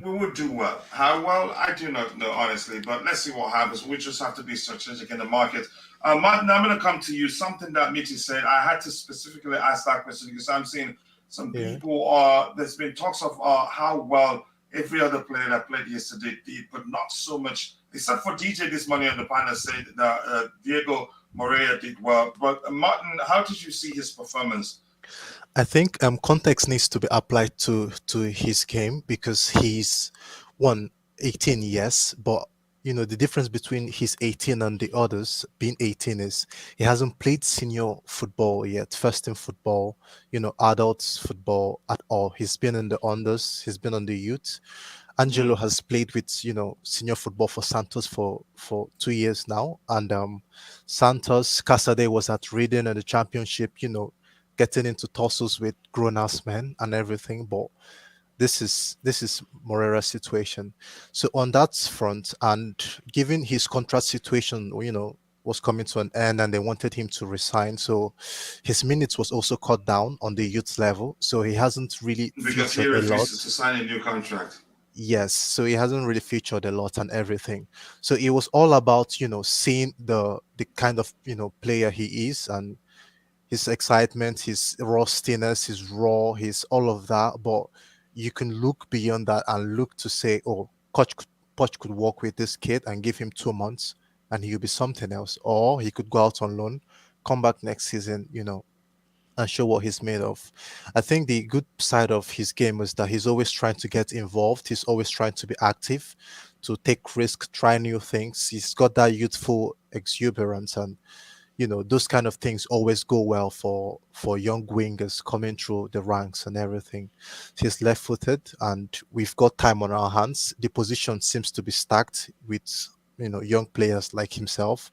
we would do well. How well, I do not know, honestly, but let's see what happens. We just have to be strategic in the market. Martin, I'm going to come to you. Something that Mitty said, I had to specifically ask that question because I'm seeing some people, there's been talks of how well every other player that played yesterday did, but not so much, except for DJ this morning on the panel said that Diego Moreira did well. But Martin, how did you see his performance? I think context needs to be applied to his game because he's 18, yes, but the difference between his 18 and the others being 18 is he hasn't played senior football yet, first team football, adults football at all. He's been in the unders, he's been on the youth. Angelo has played with senior football for Santos for 2 years now, and Santos Casadei was at Reading in the championship, getting into tussles with grown-ass men and everything, but this is Moreira's situation. So on that front, and given his contract situation, was coming to an end and they wanted him to resign, so his minutes was also cut down on the youth level, so he hasn't really because he refuses to sign a new contract. Yes, so he hasn't really featured a lot and everything. So it was all about, seeing the kind of, player he is and his excitement, his rustiness, his raw, his all of that. But you can look beyond that and look to say, oh, Poch could work with this kid and give him 2 months and he'll be something else. Or he could go out on loan, come back next season, and show what he's made of. I think the good side of his game is that he's always trying to get involved. He's always trying to be active, to take risks, try new things. He's got that youthful exuberance, and those kind of things always go well for young wingers coming through the ranks and everything. He's left-footed, and we've got time on our hands. The position seems to be stacked with young players like himself,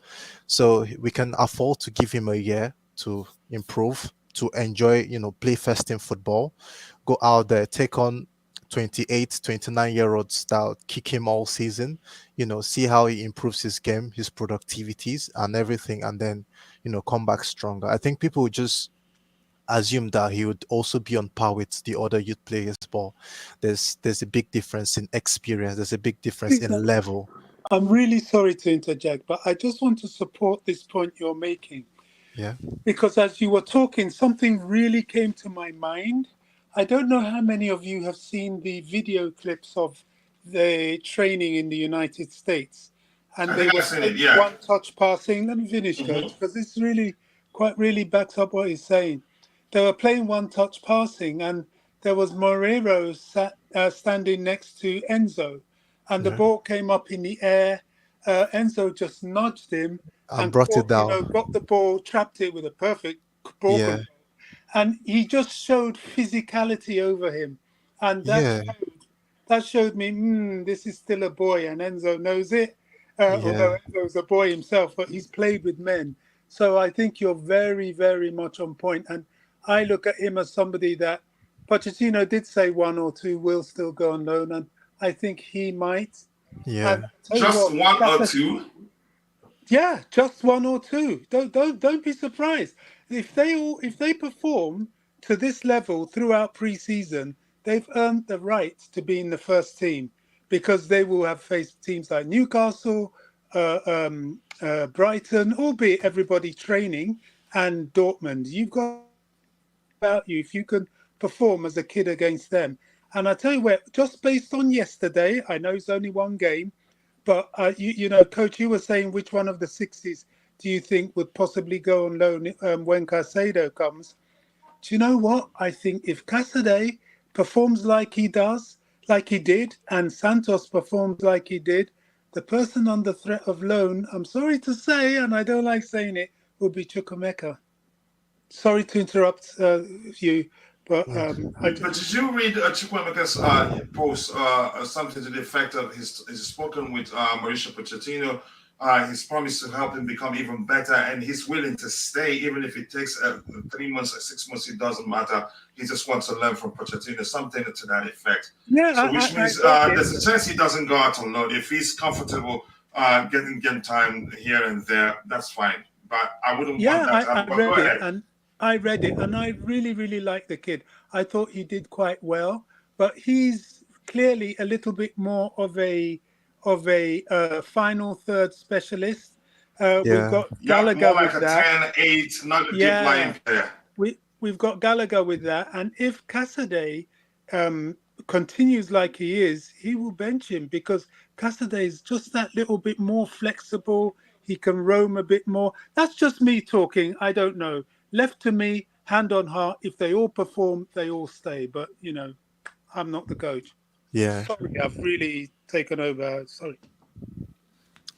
so we can afford to give him a year to improve, to enjoy, play first team football, go out there, take on 28, 29-year-olds that kick him all season, see how he improves his game, his productivities and everything, and then, come back stronger. I think people would just assume that he would also be on par with the other youth players, but there's a big difference in experience, there's a big difference in level. I'm really sorry to interject, but I just want to support this point you're making. Yeah. Because as you were talking, something really came to my mind. I don't know how many of you have seen the video clips of the training in the United States. And they were one-touch passing. Let me finish, Coach, because this really backs up what he's saying. They were playing one-touch passing, and there was Moreira standing next to Enzo. And the ball came up in the air. Enzo just nudged him. And brought it down. Got the ball, trapped it with a perfect ball control. And he just showed physicality over him. And that showed me, this is still a boy, and Enzo knows it. Although Enzo's a boy himself, but he's played with men. So I think you're very, very much on point. And I look at him as somebody that Pochettino did say 1 or 2 will still go on loan, and I think he might. Yeah. Just 1 or 2? Yeah, just 1 or 2. Don't be surprised if they perform to this level throughout pre-season. They've earned the right to be in the first team because they will have faced teams like Newcastle, Brighton, albeit everybody training, and Dortmund. You've got about you if you can perform as a kid against them. And I tell you what, just based on yesterday, I know it's only one game. But, Coach, you were saying which one of the 60s do you think would possibly go on loan when Caicedo comes? Do you know what? I think if Casadei performs like he did, and Santos performs like he did, the person under threat of loan, I'm sorry to say, and I don't like saying it, will be Chukwuemeka. Sorry to interrupt you. But did you read Chukwuemeka's post, something to the effect of he's spoken with Mauricio Pochettino, he's promised to help him become even better, and he's willing to stay even if it takes 3 months or 6 months, it doesn't matter. He just wants to learn from Pochettino, something to that effect. Yeah, so which means there's a chance he doesn't go out on loan. If he's comfortable getting time here and there, that's fine. But I wouldn't want that to happen. I read it, I read it, and I really, really like the kid. I thought he did quite well, but he's clearly a little bit more of a final third specialist. We've Yeah. got Yeah, Gallagher more like with a that. 10-8, not a deep lying Yeah, player. we've got Gallagher with that, and if Casadei um, continues like he is, he will bench him because Casadei is just that little bit more flexible. He can roam a bit more. That's just me talking. I don't know. Left to me, hand on heart. If they all perform, they all stay. But I'm not the coach. Yeah. Sorry, I've really taken over. Sorry.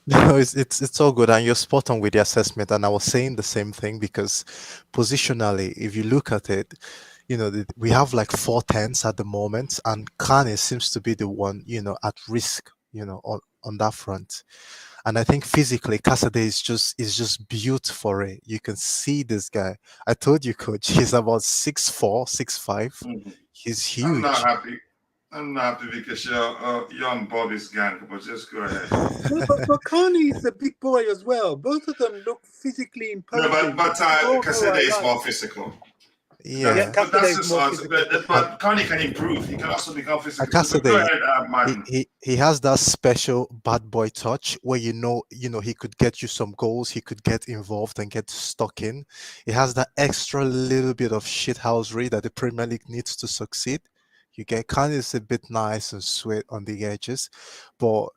No, it's all good, and you're spot on with the assessment. And I was saying the same thing because positionally, if you look at it, we have like 4 10s at the moment, and Carney seems to be the one at risk, on that front. And I think physically, Casadei is just built for it. You can see this guy. I told you, coach, he's about 6'4", 6'5". Mhm. He's I'm not huge. happy. I'm not happy because you're on Bobby's gang, but just go ahead. No, but Carney is a big boy as well. Both of them look physically No, imposing. but We all know Casadei I is like. more physical. Yeah, Yeah. But that's Casadei is just more us. physical. And But Carney can improve. He can also become physical. But go Casadei, ahead, he, Martin. he has that special bad boy touch where he could get you some goals, he could get involved and get stuck in. He has that extra little bit of shithousery that the Premier League needs to succeed. You get kind of a bit nice and sweet on the edges, but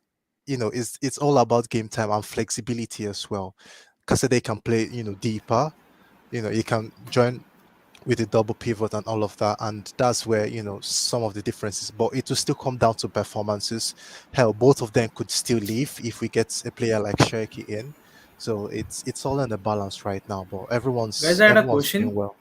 it's all about game time and flexibility as well. Casadei can play deeper. He can join with a double pivot and all of that, and that's where some of the differences, but it will still come down to performances. Hell, both of them could still leave if we get a player like Cherky in, so it's all in the balance right now, but Guys, everyone's I had a everyone's doing question. well.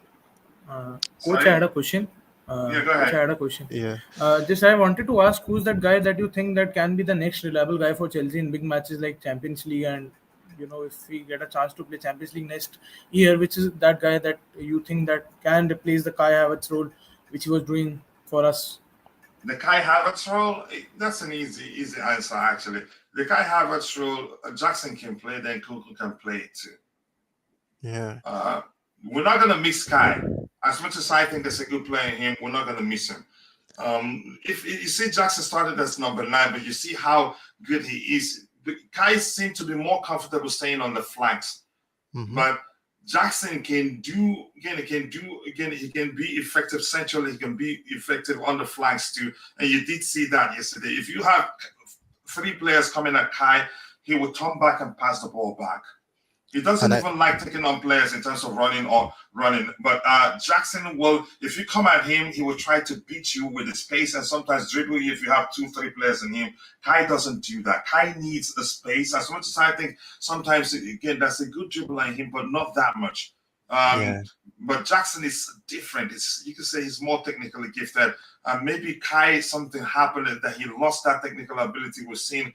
Coach, I Sorry? had a question. Yeah, go Coach, I ahead. had a question. Yeah. Just I wanted to ask, who's that guy that you think that can be the next reliable guy for Chelsea in big matches like Champions League, and if we get a chance to play Champions League next year, which is that guy that you think that can replace the Kai Havertz role, which he was doing for us? The Kai Havertz role, that's an easy answer, actually. The Kai Havertz role, Jackson can play, then Nkunku can play it too. Yeah. We're not going to miss Kai. As much as I think there's a good player in him, we're not going to miss him. If you see Jackson started as number 9, but you see how good he is. Kai seems to be more comfortable staying on the flanks, but Jackson can do again. He can be effective centrally. He can be effective on the flanks too. And you did see that yesterday. If you have 3 players coming at Kai, he will turn back and pass the ball back. He doesn't even like taking on players in terms of running. But Jackson will, if you come at him, he will try to beat you with his pace and sometimes dribble you if you have 2-3 players in him. Kai doesn't do that. Kai needs a space. As much as I think sometimes, again, that's a good dribbler in him, but not that much. But Jackson is different. You could say he's more technically gifted. Maybe Kai, something happened that he lost that technical ability. We've seen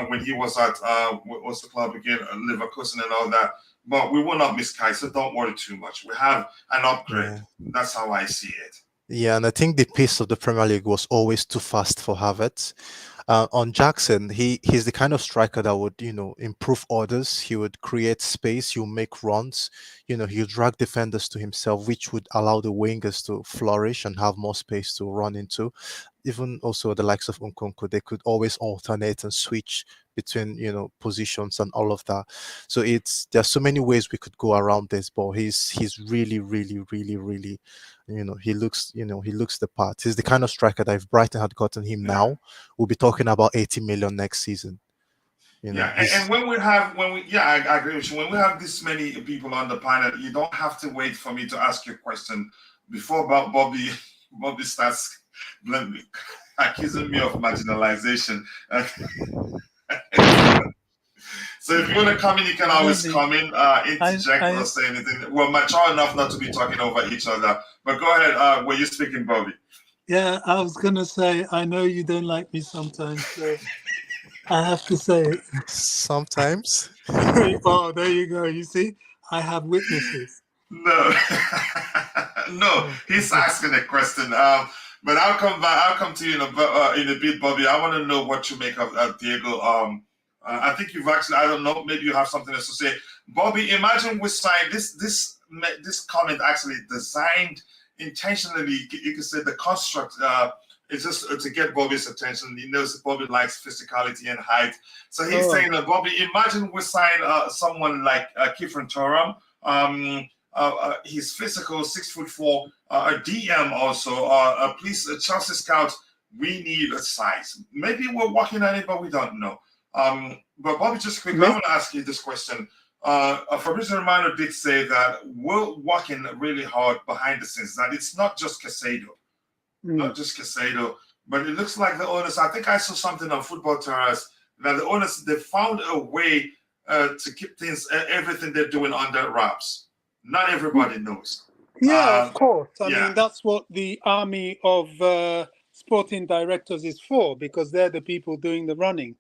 when he was at what's the club again, Leverkusen and all that. But we will not miss Kai, so don't worry too much. We have an upgrade. That's how I see it. Yeah, and I think the pace of the Premier League was always too fast for Havertz. On Jackson, he's the kind of striker that would, improve orders. He would create space. He'll make runs. He'll drag defenders to himself, which would allow the wingers to flourish and have more space to run into. Even also the likes of Nkunku, they could always alternate and switch between, positions and all of that. So there's so many ways we could go around this, but he's really, really, really, really, he looks the part. He's the kind of striker that if Brighton had gotten him now, we'll be talking about 80 million next season. And I agree with you. When we have this many people on the panel, you don't have to wait for me to ask you a question before Bobby starts accusing me of marginalization. So if you want to come in, you can always come in, interject or say anything. We're mature enough not to be talking over each other. But go ahead. Were you speaking, Bobby? Yeah, I was going to say, I know you don't like me sometimes, so I have to say it. Sometimes. Oh, there you go. You see, I have witnesses. No, he's asking a question. But I'll come to you in a bit, Bobby. I want to know what you make of Diego. I think you've actually, I don't know, maybe you have something else to say. Bobby, imagine we sign this this comment actually designed intentionally. You could say the construct is just to get Bobby's attention. He knows that Bobby likes physicality and height. So he's saying that, Bobby, imagine we sign someone like Kiefer Thuram. He's physical, 6'4", a DM also. Please, Chelsea scouts, we need a size. Maybe we're working on it, but we don't know. But Bobby, just quickly, I want to ask you this question. Fabrizio Romano did say that we're working really hard behind the scenes, that it's not just Caicedo, but it looks like the owners, I think I saw something on Football Terrace, that the owners, they found a way to keep things, everything they're doing under wraps. Not everybody knows. Yeah, of course. I mean, that's what the army of sporting directors is for, because they're the people doing the running.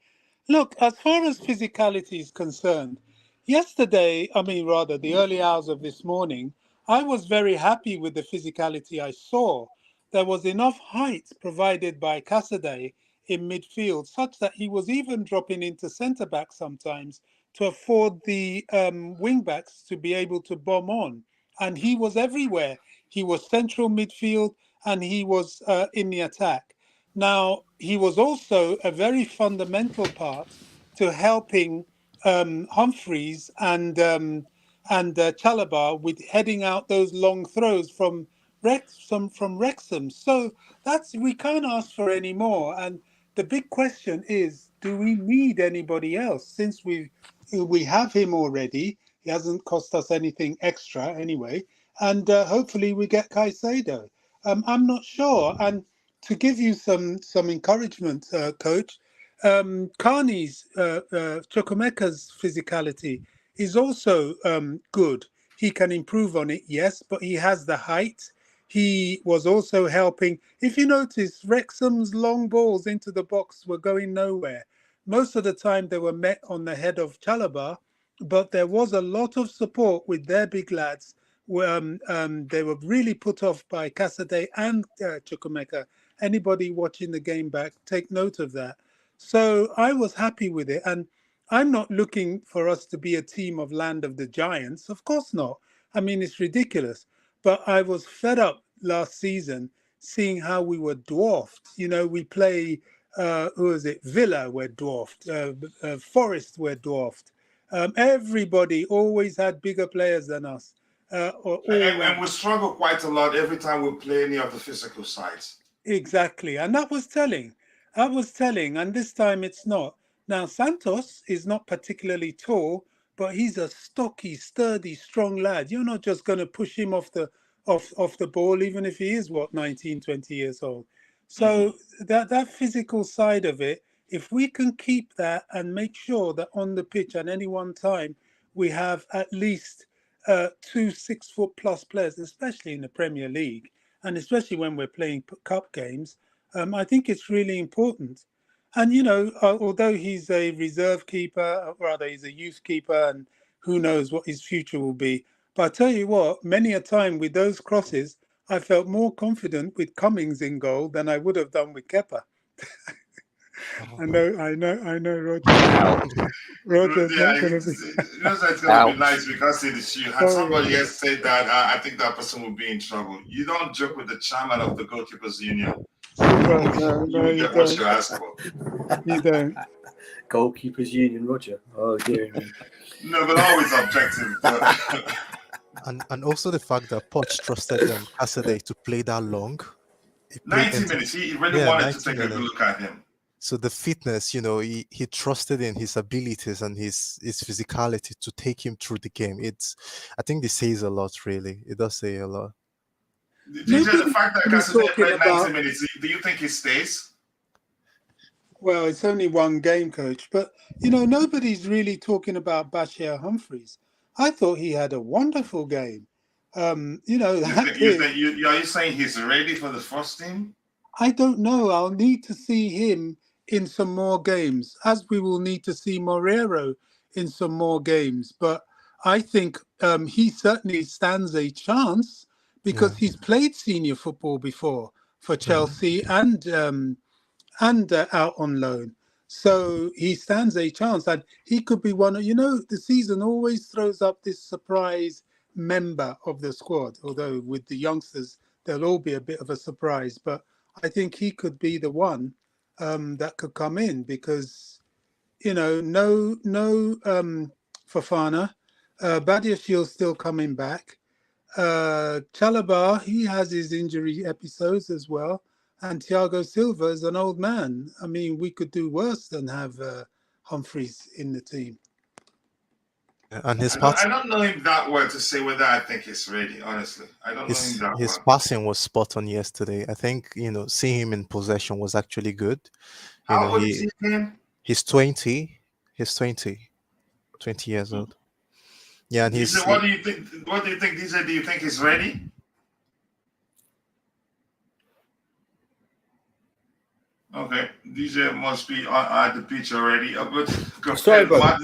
Look, as far as physicality is concerned, yesterday, the early hours of this morning, I was very happy with the physicality I saw. There was enough height provided by Casadei in midfield, such that he was even dropping into centre-back sometimes to afford the wing-backs to be able to bomb on. And he was everywhere. He was central midfield and he was in the attack. Now, he was also a very fundamental part to helping Humphreys and Chalobah with heading out those long throws from Wrexham. So we can't ask for any more. And the big question is, do we need anybody else? Since we have him already, he hasn't cost us anything extra anyway. And hopefully we get Caicedo. I'm not sure. And to give you some encouragement, Coach, Carney's Chukwuemeka's physicality is also good. He can improve on it, yes, but he has the height. He was also helping. If you notice, Wrexham's long balls into the box were going nowhere. Most of the time they were met on the head of Chalobah, but there was a lot of support with their big lads. They were really put off by Casadei and Chukwuemeka. Anybody watching the game back, take note of that. So I was happy with it. And I'm not looking for us to be a team of Land of the Giants. Of course not. I mean, it's ridiculous. But I was fed up last season seeing how we were dwarfed. You know, we play, Villa were dwarfed. Forest were dwarfed. Everybody always had bigger players than us. And we struggle quite a lot every time we play any of the physical sides. Exactly. And that was telling. And this time it's not. Now, Santos is not particularly tall, but he's a stocky, sturdy, strong lad. You're not just going to push him off the ball, even if he is, 19, 20 years old. So that physical side of it, if we can keep that and make sure that on the pitch at any one time, we have at least 2 6-foot+ players, especially in the Premier League, and especially when we're playing cup games, I think it's really important. And, you know, although he's a reserve keeper, rather he's a youth keeper, and who knows what his future will be. But I tell you what, many a time with those crosses, I felt more confident with Cummings in goal than I would have done with Kepa. I know, Roger. Roger's not going to be. It's going to be nice because it is you. Had somebody else said that, I think that person would be in trouble. You don't joke with the chairman of the Goalkeepers Union. No, you get what you ask for. You don't. Goalkeepers Union, Roger. Oh dear me. No, but always objective. And also the fact that Poch trusted Casadei to play that long. 90 minutes. He really wanted to take a good look at him. So the fitness, you know, he trusted in his abilities and his physicality to take him through the game. I think this says a lot, really. It does say a lot. DJ, the fact that Casadei played 90 minutes, do you think he stays? Well, it's only one game, Coach. But, you know, nobody's really talking about Bashir Humphreys. I thought he had a wonderful game. You know, are you saying he's ready for the first team? I don't know. I'll need to see him in some more games, as we will need to see Moreiro in some more games. But I think he certainly stands a chance because he's played senior football before for Chelsea and out on loan. So he stands a chance, and he could be one of, you know, the season always throws up this surprise member of the squad, although with the youngsters, they'll all be a bit of a surprise. But I think he could be the one that could come in because, no Fofana. Badiashiel's still coming back. Chalobah, he has his injury episodes as well. And Thiago Silva is an old man. I mean, we could do worse than have Humphreys in the team. And his I don't know him that well to say whether I think he's ready, honestly. I don't know him that his well. passing was spot on yesterday. I think, seeing him in possession was actually good. How old is he again? He's 20. He's 20 years old. Yeah, and he's. What do you think? What do you think? DJ, do you think he's ready? Okay, DJ must be at the pitch already. Sorry, brother.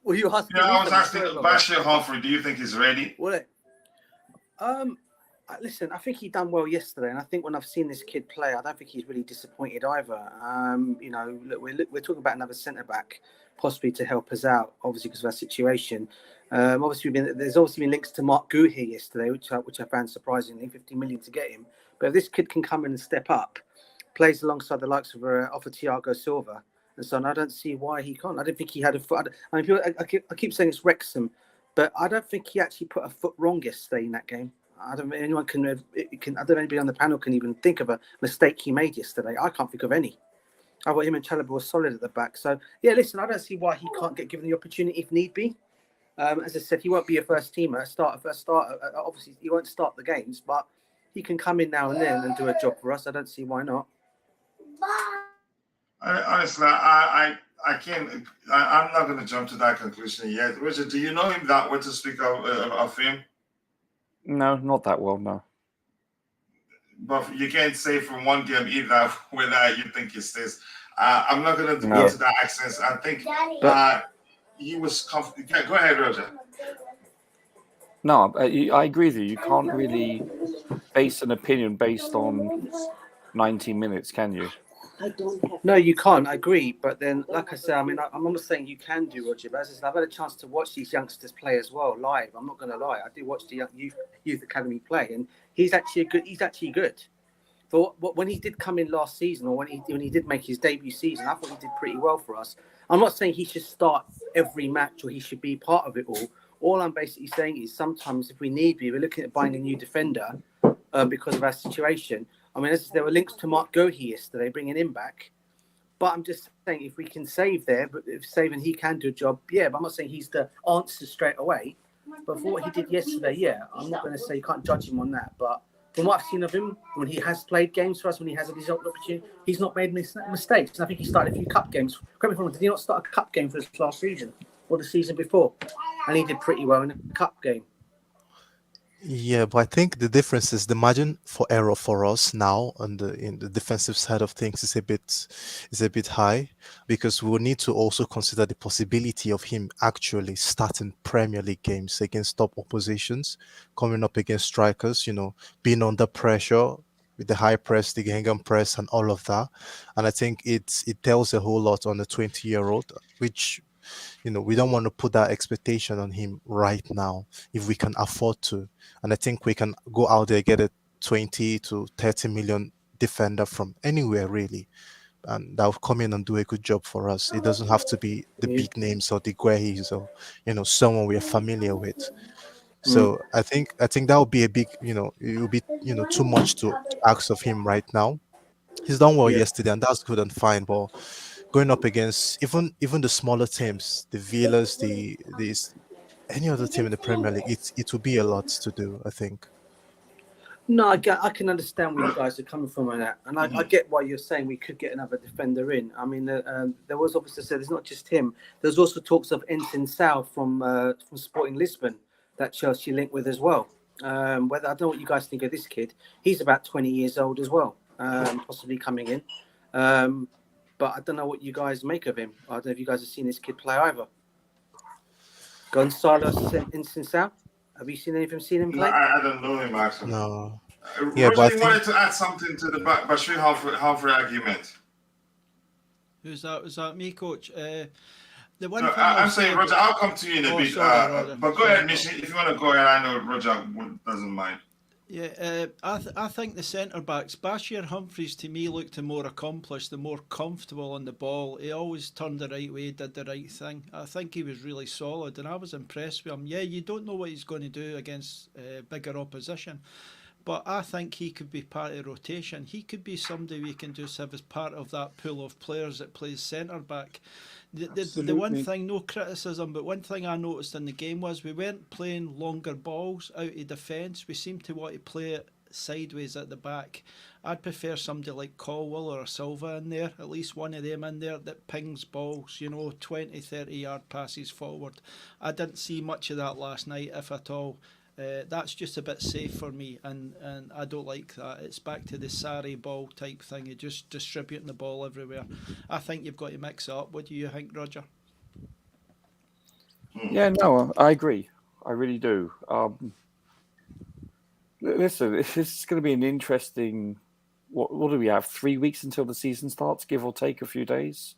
Were you asking? Yeah, I was asking Bashir Humphrey. Do you think he's ready? Well, listen, I think he done well yesterday, and I think when I've seen this kid play, I don't think he's really disappointed either. Look, we're talking about another centre back, possibly to help us out, obviously because of our situation. There's obviously been links to Malo Gusto yesterday, which I found surprisingly, 50 million to get him. But if this kid can come in and step up, plays alongside the likes of Thiago Silva and so on, I don't see why he can't. I don't think he had a foot. I mean, I keep saying it's Wrexham, but I don't think he actually put a foot wrong yesterday in that game. I don't think anyone can. I don't know anybody on the panel can even think of a mistake he made yesterday. I can't think of any. I thought him and Chalobah were solid at the back. So yeah, listen, I don't see why he can't get given the opportunity if need be. As I said, he won't be a first teamer, first starter. Obviously, he won't start the games, but he can come in now and then and do a job for us. I don't see why not. Honestly, I can't. I'm not going to jump to that conclusion yet. Richard, do you know him that well to speak of him? No, not that well, no. But you can't say from one game either whether you think he stays. I'm not going to go to that accent. I think he was comfortable. Yeah, go ahead, Roger. No, I agree with you. You can't really base an opinion based on 90 minutes, can you? No, you can't. I agree. But then, like I said, I mean, I'm not saying you can do, Roger, but as I said, I've had a chance to watch these youngsters play as well live. I'm not going to lie. I do watch the youth academy play, and he's actually good. For when he did come in last season, or when he did make his debut season, I thought he did pretty well for us. I'm not saying he should start every match or he should be part of it all. All I'm basically saying is sometimes if we need be, we're looking at buying a new defender because of our situation. I mean, there were links to Malo Gusto yesterday, bringing him back. But I'm just saying, if we can save there, but if saving he can do a job, yeah. But I'm not saying he's the answer straight away. But for what he did yesterday, yeah, I'm not going to say you can't judge him on that. But from what I've seen of him, when he has played games for us, when he has a result opportunity, he's not made mistakes. And I think he started a few cup games. Correct me if I'm wrong, did he not start a cup game for us last season or the season before? And he did pretty well in a cup game. Yeah, but I think the difference is the margin for error for us now in the defensive side of things is a bit high, because we will need to also consider the possibility of him actually starting Premier League games against top oppositions, coming up against strikers, being under pressure with the high press, the Gengham press, and all of that. And I think it tells a whole lot on the 20-year-old, which we don't want to put that expectation on him right now if we can afford to. And I think we can go out there, get a 20 to 30 million defender from anywhere, really. And that will come in and do a good job for us. It doesn't have to be the big names or the Guehis or, someone we are familiar with. So I think that would be a big, it will be, too much to ask of him right now. He's done well yesterday, and that's good and fine, but going up against even the smaller teams, the Villas, any other team in the Premier League, it will be a lot to do, I think. No, I can understand where you guys are coming from on that, and I get why you're saying we could get another defender in. I mean, there was obviously said it's not just him. There's also talks of Ensign Sal from Sporting Lisbon that Chelsea linked with as well. Whether I don't know what you guys think of this kid. He's about 20 years old as well, possibly coming in. But I don't know what you guys make of him. I don't know if you guys have seen this kid play either. Gonzalo Insensao. Have you seen him play? I don't know him, actually. No. Yeah, but I wanted to add something to the Bashir Humphrey argument. Who's that? Was that me, Coach? The one No, thing I'm I'll saying, say Roger, about- I'll come to you in a Oh, bit. sorry, Roger. But go Sorry, ahead, no. Michi. If you want to go ahead, I know Roger doesn't mind. Yeah, I think the centre backs, Bashir Humphries to me looked the more accomplished, the more comfortable on the ball. He always turned the right way, did the right thing. I think he was really solid, and I was impressed with him. Yeah, you don't know what he's going to do against bigger opposition, but I think he could be part of the rotation. He could be somebody we can just have as part of that pool of players that plays centre back. The one thing, no criticism, but one thing I noticed in the game was we weren't playing longer balls out of defence. We seemed to want to play it sideways at the back. I'd prefer somebody like Colwell or a Silva in there, at least one of them in there that pings balls, 20, 30 yard passes forward. I didn't see much of that last night, if at all. That's just a bit safe for me, and I don't like that. It's back to the Sarri ball type thing, you're just distributing the ball everywhere. I think you've got to mix it up. What do you think, Roger? Yeah, no, I agree. I really do. Listen, this is going to be an interesting. What do we have? 3 weeks until the season starts, give or take a few days.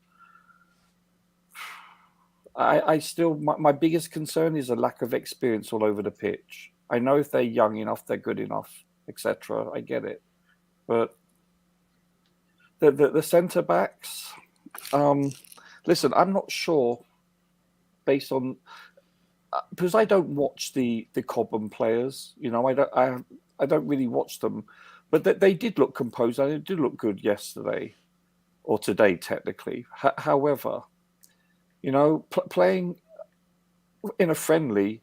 I still, my biggest concern is a lack of experience all over the pitch. I know if they're young enough, they're good enough, etc. I get it, but the centre backs. Listen, I'm not sure, based on because I don't watch the Cobham players. I don't really watch them, but they did look composed and they did look good yesterday or today, technically. However, playing in a friendly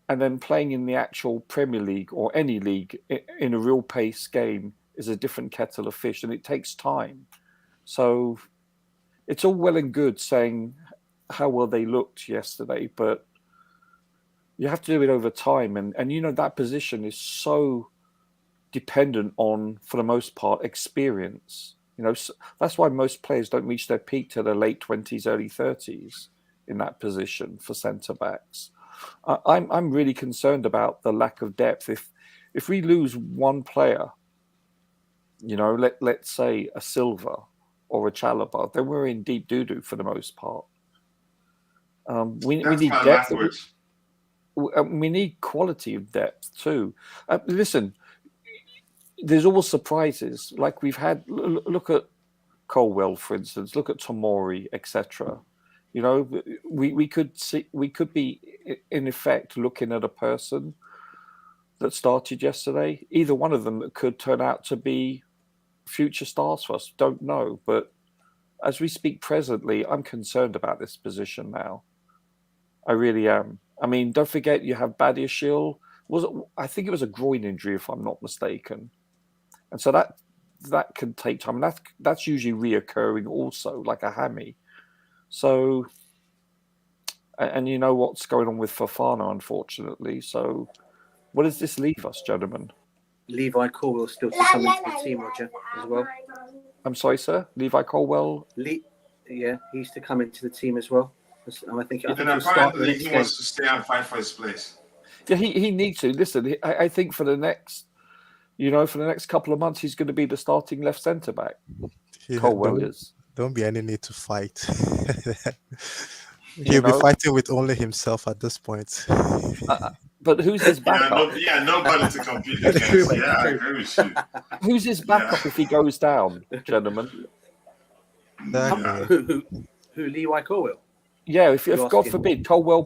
and then playing in the actual Premier League or any league in a real pace game is a different kettle of fish, and it takes time. So it's all well and good saying how well they looked yesterday, but you have to do it over time. And that position is so dependent on, for the most part, experience. That's why most players don't reach their peak to their late 20s, early 30s in that position for centre backs. I'm really concerned about the lack of depth. If we lose one player, let's say a Silva or a Chalobah, then we're in deep doo-doo for the most part. We need depth. We need quality of depth too. Listen, there's always surprises. Like we've had, look at Colwell, for instance. Look at Tomori, etc. We could be in effect looking at a person that started yesterday. Either one of them that could turn out to be future stars for us. Don't know, but as we speak presently, I'm concerned about this position now. I really am. I mean, don't forget you have Badiashile. I think it was a groin injury, if I'm not mistaken, and so that can take time. And that's usually reoccurring also, like a hammy. So, and you know what's going on with Fofana, unfortunately. So, what does this leave us, gentlemen? Levi Colwell still to come into the team, Roger, as well. I'm sorry, sir. Levi Colwell. Yeah, he's to come into the team as well. I think he'll start the next game. He wants to stay and fight for his place. Yeah, he needs to. Listen, I think for the next couple of months, he's going to be the starting left centre back. Yeah, Colwell is. Don't be any need to fight. He'll be fighting with only himself at this point. But who's his backup? Nobody to compete against. Yeah, I agree with you. Who's his backup if he goes down, gentlemen? Who Levi Colwell? Yeah, if God forbid Colwell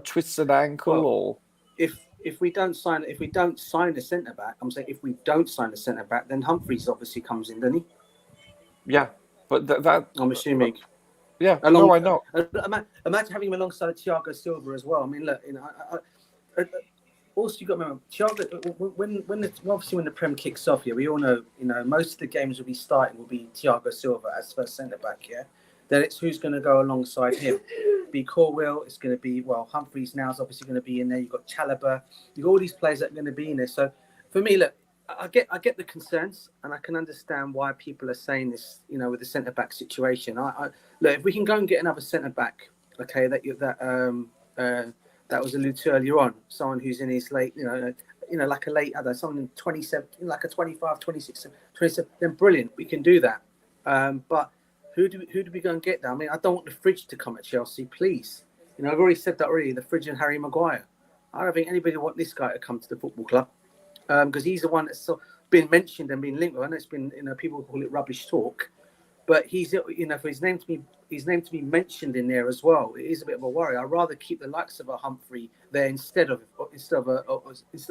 twists an ankle or if we don't sign a centre back, I'm saying if we don't sign a centre back, then Humphries obviously comes in, doesn't he? Yeah, but that I'm assuming. Yeah, I know. Imagine having him alongside Thiago Silva as well. I mean, look, also you got to remember Thiago. When the Prem kicks off, we all know, most of the games will be starting will be Thiago Silva as first centre back. Yeah, then it's who's going to go alongside him. Be Colwell. It's going to be Humphries now is obviously going to be in there. You've got Chalobah. You've got all these players that are going to be in there. So for me, look, I get the concerns, and I can understand why people are saying this. With the centre back situation, I look, if we can go and get another centre back, okay, that was alluded to earlier on, someone who's in his late, like a late other, someone in 27, like a 25, 26, 27, then brilliant, we can do that. But Who do we go and get there? I mean, I don't want the fridge to come at Chelsea, please. You know, I've already said that already. The fridge and Harry Maguire. I don't think anybody want this guy to come to the football club because he's the one that's been mentioned and been linked. I know it's been, you know, people call it rubbish talk, but he's, you know, for his name to be mentioned in there as well. It is a bit of a worry. I'd rather keep the likes of a Humphrey there instead of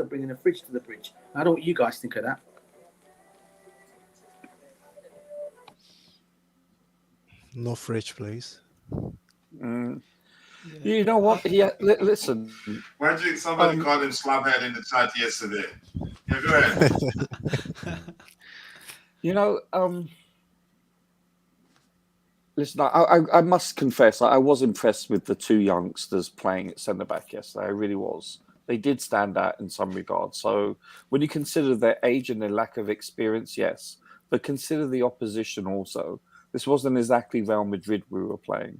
bringing a fridge to the bridge. I don't know what you guys think of that. No fridge, please. You know what? Yeah, listen. Why do you think somebody called him slabhead in the chat yesterday? Yeah, go ahead. You know, listen, I must confess, I was impressed with the two youngsters playing at centre-back yesterday. I really was. They did stand out in some regards. So when you consider their age and their lack of experience, yes. But consider the opposition also. This wasn't exactly Real Madrid we were playing.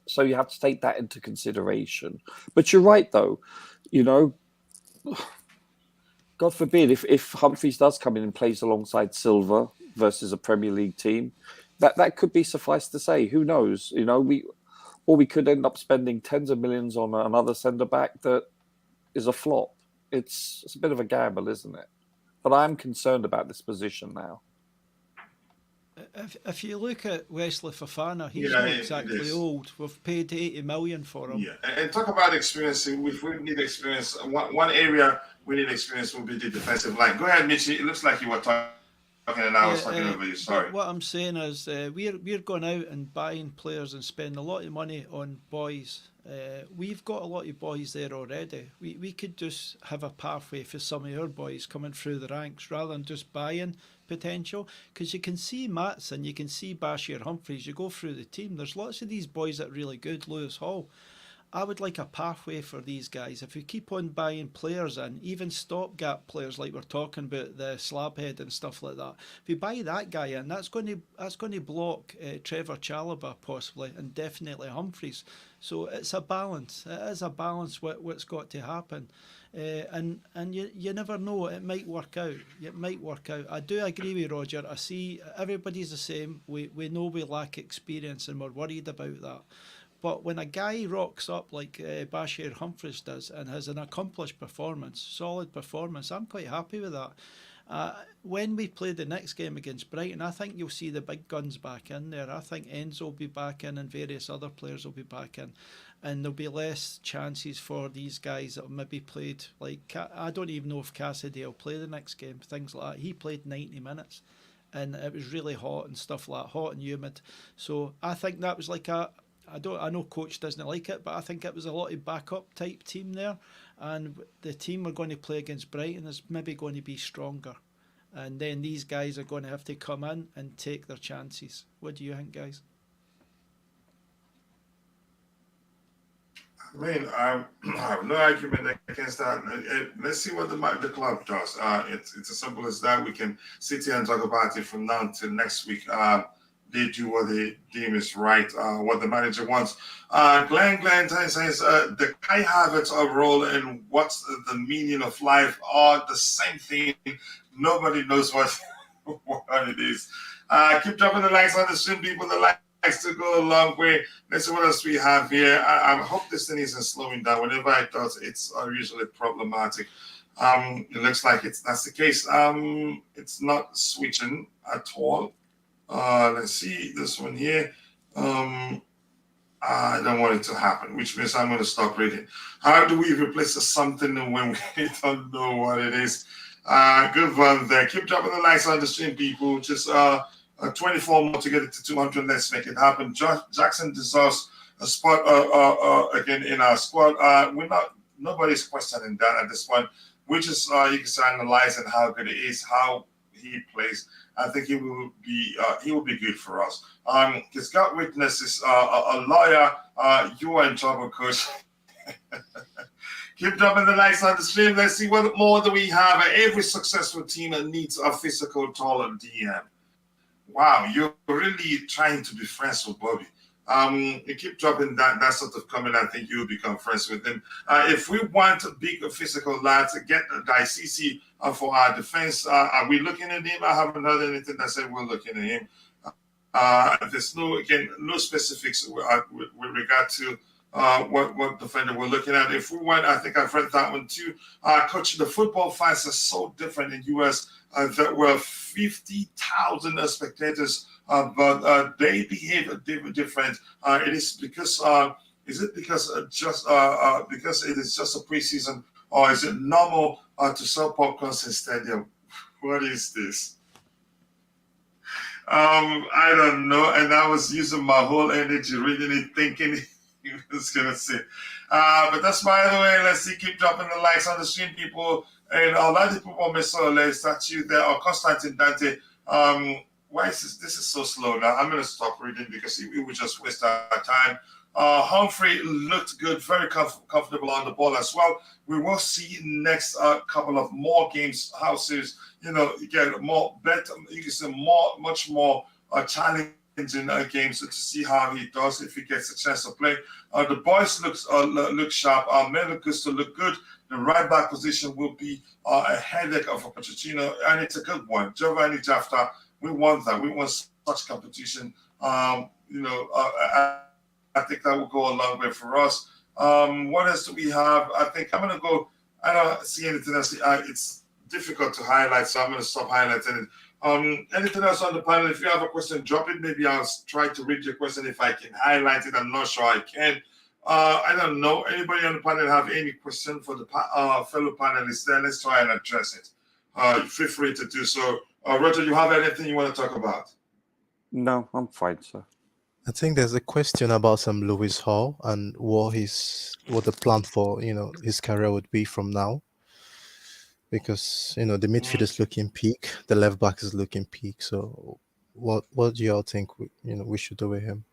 So you have to take that into consideration. But you're right, though. You know, God forbid if Humphreys does come in and plays alongside Silva versus a Premier League team, that could be suffice to say. Who knows? You know, we could end up spending tens of millions on another centre-back that is a flop. It's a bit of a gamble, isn't it? But I'm concerned about this position now. If you look at Wesley Fofana, he's not exactly old. We've paid 80 million for him. Yeah, and talk about experience. If we need experience, one area we need experience will be the defensive line. Go ahead, Mitchie. It looks like you were talking and I was talking over you. Sorry. What I'm saying is we're going out and buying players and spending a lot of money on boys. We've got a lot of boys there already. We could just have a pathway for some of our boys coming through the ranks rather than just buying potential, because you can see Maatsen, you can see Bashir Humphreys, you go through the team, there's lots of these boys that are really good. Lewis Hall, I would like a pathway for these guys. If we keep on buying players in, even stopgap players like we're talking about, the Slabhead and stuff like that, if we buy that guy in, that's going to block Trevor Chalobah possibly, and definitely Humphreys. So it's a balance. It is a balance what's got to happen. And you never know, it might work out. It might work out. I do agree with Roger. I see everybody's the same. We know we lack experience and we're worried about that. But when a guy rocks up like Bashir Humphreys does and has an accomplished performance, solid performance, I'm quite happy with that. When we play the next game against Brighton, I think you'll see the big guns back in there. I think Enzo will be back in and various other players will be back in. And there'll be less chances for these guys that maybe played, like, I don't even know if Casadei will play the next game, things like that. He played 90 minutes and it was really hot and stuff like that, hot and humid. So I think that was like I know coach doesn't like it, but I think it was a lot of backup type team there. And the team we're going to play against Brighton is maybe going to be stronger. And then these guys are going to have to come in and take their chances. What do you think, guys? I mean, I have no argument against that. Let's see what the club does. It's as simple as that. We can sit here and talk about it from now until next week. They do what they deem is right, what the manager wants. Glenn says the Kai Havertz role and what's the meaning of life are the same thing. Nobody knows what it is. Keep dropping the likes on the stream, people. The likes to go a long way. Let's see what else we have here. I hope this thing isn't slowing down. Whenever I thought it's usually problematic. It looks like that's the case. It's not switching at all. Let's see this one here. I don't want it to happen, which means I'm going to stop reading. How do we replace something when we don't know what it is? Good one there. Keep dropping the likes on the stream, people. Just 24 more to get it to 200. Let's make it happen. Jackson deserves a spot again in our squad. Nobody's questioning that at this point. We just you can analyze and how good it is, how he plays. I think he will be good for us. He's got witnesses, a lawyer. You are in trouble, coach. Keep dropping the likes on the stream. Let's see what more do we have. Every successful team needs a physical, taller DM. Wow, you're really trying to be friends with Bobby. You keep dropping that sort of comment. I think you'll become friends with him. If we want big physical lads, get Daisisi for our defense. Are we looking at him? I haven't heard anything that said we're looking at him. There's no specifics with regard to what defender we're looking at. If we went, I think I've read that one too. Coach, the football fans are so different in US. There were 50,000 spectators, but they behave different. It is because is it because because it is just a preseason, or is it normal to sell popcorns in stadium? What is this? I don't know. And I was using my whole energy reading it, thinking he was gonna say. But that's by the way. Let's see, keep dropping the likes on the stream, people. And a lot of people may saw a statue there, or Constantine Dante. Why is this? This is so slow now. I'm gonna stop reading because it would just waste our time. Humphrey looked good, very comfortable on the ball as well. We will see next couple of more games, houses. You get more better. You can see much more challenging games to see how he does if he gets a chance to play. The boys look sharp. Malo Gusto look good. The right back position will be a headache of a Pochettino, and it's a good one. Giovanni Jafta, we want that. We want such competition. I think that will go a long way for us. What else do we have? I think I'm going to go. I don't see anything else. It's difficult to highlight, so I'm going to stop highlighting it. Anything else on the panel? If you have a question, drop it. Maybe I'll try to read your question if I can highlight it. I'm not sure I can. I don't know. Anybody on the panel have any question for the fellow panelists there? Let's try and address it. Feel free to do so. Roger, you have anything you want to talk about? No, I'm fine, sir. I think there's a question about Lewis Hall and what the plan for his career would be from now, because the midfield is looking peak, the left back is looking peak. So what do y'all think we should do with him?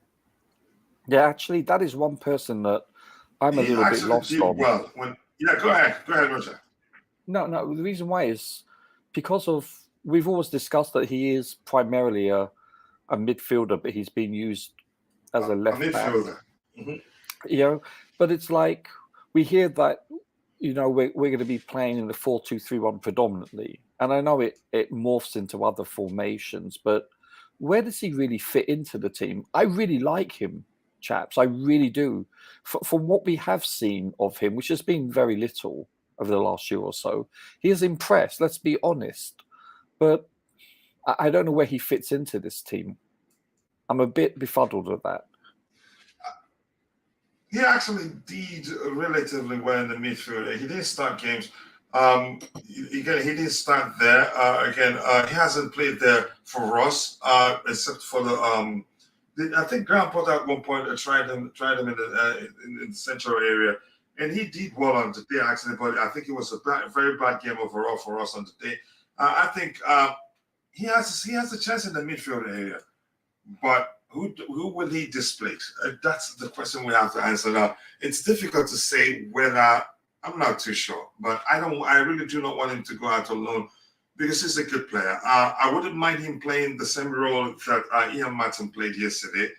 Yeah, actually, that is one person that I'm a little bit lost on. Well, go ahead, Roger. No. The reason why is because we've always discussed that he is primarily a midfielder, but he's been used as a left back. Mm-hmm. But it's like we hear that we're going to be playing in the 4-2-3-1 predominantly, and I know it morphs into other formations, but where does he really fit into the team? I really like him, chaps. I really do. From what we have seen of him, which has been very little over the last year or so, he has impressed. Let's be honest, but I don't know where he fits into this team. I'm a bit befuddled with that. He actually did relatively well in the midfield. He didn't start games. He didn't start there. He hasn't played there for us, except for the. I think Graham Potter at one point tried him in the central area, and he did well on the day actually. But I think it was a very bad game overall for us on the day. I think he has a chance in the midfield area. But who will he displace? That's the question we have to answer now. It's difficult to say whether. I'm not too sure, but I really do not want him to go out alone because he's a good player. I wouldn't mind him playing the same role that Iaan Maatsen played yesterday.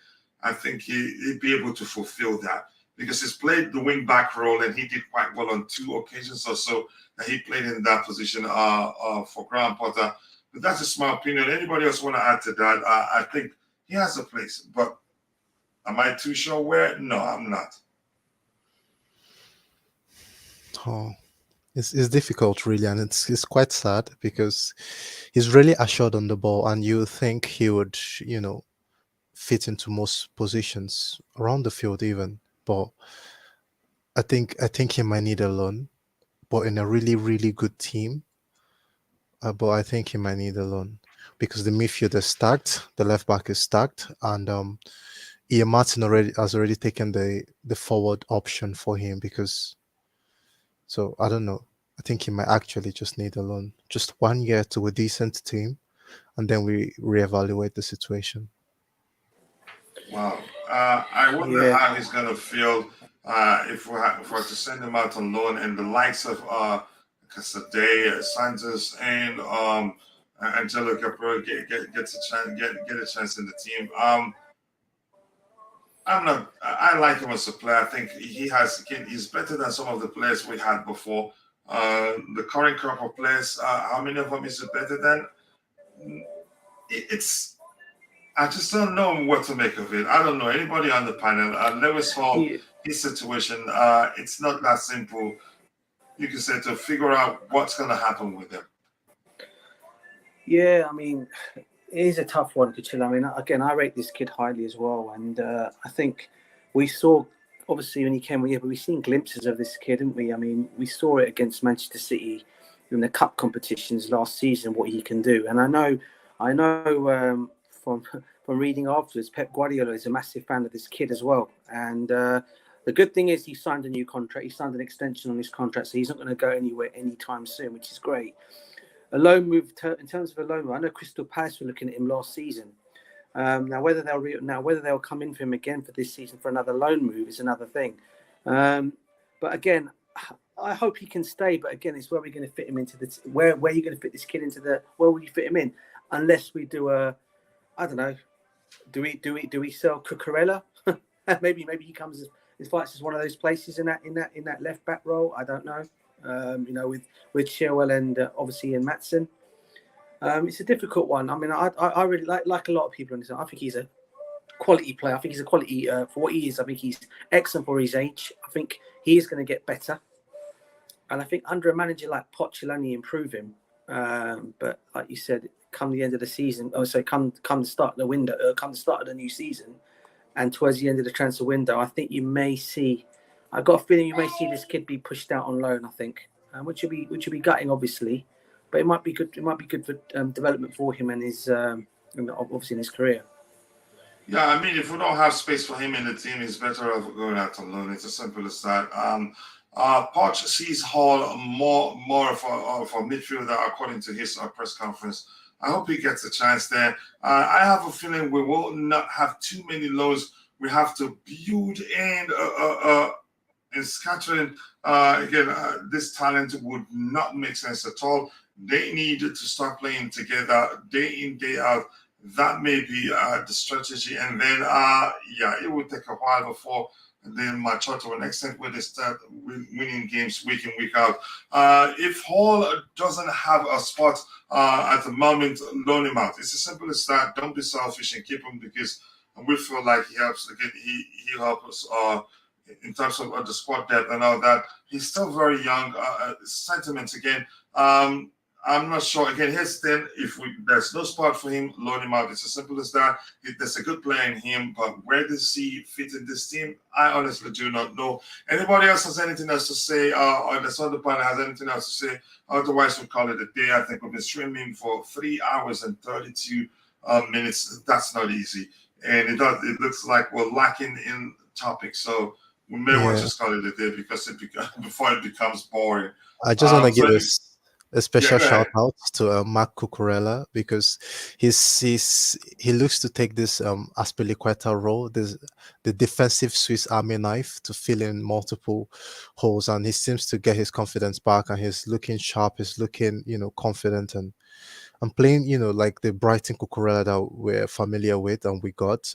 I think he'd be able to fulfill that because he's played the wing back role and he did quite well on 2 occasions or so that he played in that position for Graham Potter. But that's just my opinion. Anybody else want to add to that? I think he has a place, but am I too sure where? No, I'm not. Oh, it's difficult, really, and it's quite sad because he's really assured on the ball, and you think he would, fit into most positions around the field, even. But I think he might need a loan, but in a really, really good team. But I think he might need a loan because the midfield is stacked, the left back is stacked, and Iaan Maatsen has already taken the forward option for him because. So I don't know. I think he might actually just need a loan, just 1 year to a decent team, and then we reevaluate the situation. Wow, I wonder how he's gonna feel if we were to send him out on loan, and the likes of Casadei, Santos, and Angelo Gabriel gets a chance, get a chance in the team. I like him as a player. I think he's better than some of the players we had before. The current crop of players, how many of them is it better than? I just don't know what to make of it. I don't know anybody on the panel. I never saw Yeah. his situation. It's not that simple. You can say to figure out what's going to happen with him. Yeah, I mean, it is a tough one, Coachila. I mean, again, I rate this kid highly as well, and I think we saw, obviously, when he came here, but we've seen glimpses of this kid, haven't we? I mean, we saw it against Manchester City in the cup competitions last season, what he can do, and I know from reading afterwards, Pep Guardiola is a massive fan of this kid as well, and the good thing is he signed a new contract. He signed an extension on his contract, so he's not going to go anywhere anytime soon, which is great. A loan move in terms of a loan move. I know Crystal Palace were looking at him last season. Now whether they'll come in for him again for this season for another loan move is another thing. But again, I hope he can stay. But again, it's where we're going to fit him into the where are you going to fit this kid into the where will you fit him in? Unless we do I don't know. Do we sell Cucurella? maybe he comes as fights as one of those places in that left back role. I don't know. With Chilwell and obviously Iaan Maatsen. It's a difficult one. I mean, I really like a lot of people in this. I think he's a quality player. I think he's a quality for what he is. I think he's excellent for his age. I think he is going to get better. And I think under a manager like Poch, he'll only improve him. But like you said, come the end of the season, come the start of the window, come the start of the new season, and towards the end of the transfer window, I think you may see. I've got a feeling you may see this kid be pushed out on loan. I think, which will be gutting, obviously, but it might be good. It might be good for development for him and his obviously in his career. Yeah, I mean, if we don't have space for him in the team, it's better off going out on loan. It's as simple as that. Poch sees Hall more for midfielder, according to his press conference. I hope he gets a chance there. I have a feeling we will not have too many lows. We have to build and scattering. This talent would not make sense at all. They need to start playing together day in, day out. That may be the strategy. And then, it will take a while before they mature to an extent where they start winning games week in, week out. If Hall doesn't have a spot at the moment, loan him out. It's as simple as that. Don't be selfish and keep him, because we feel like he helps. Again, he helps us in terms of the squad depth and all that. He's still very young. Sentiments again. I'm not sure. Again, here's the thing. If there's no spot for him, loan him out. It's as simple as that. There's a good player in him, but where does he fit in this team? I honestly do not know. Anybody else has anything else to say? Or the other panel has anything else to say? Otherwise, we'll call it a day. I think we've been streaming for 3 hours and 32 minutes. That's not easy. And it looks like we're lacking in topics. So we may want to just call it a day before it becomes boring. I just want to give a special shout out to Mark Cucurella, because he looks to take this Aspilicueta role, the defensive Swiss Army knife, to fill in multiple holes, and he seems to get his confidence back, and he's looking sharp, he's looking confident, and I'm playing like the Brighton Cucurella that we're familiar with and we got,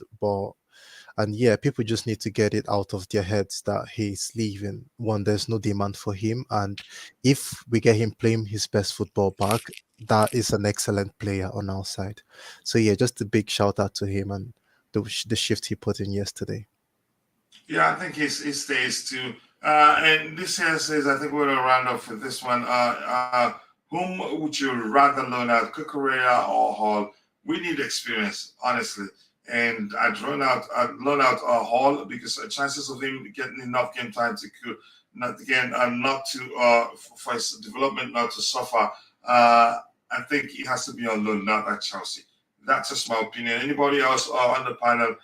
people just need to get it out of their heads that he's leaving. One, there's no demand for him, and if we get him playing his best football back, that is an excellent player on our side. So just a big shout out to him and the shift he put in yesterday. Yeah, I think he stays too. And this here says, I think we're going to round off with this one. Whom would you rather loan out, Cucurella or Hall? We need experience, honestly. And I'd loan out Hall, because chances of him getting enough game time for his development not to suffer. I think he has to be on loan, not at Chelsea. That's just my opinion. Anybody else on the panel?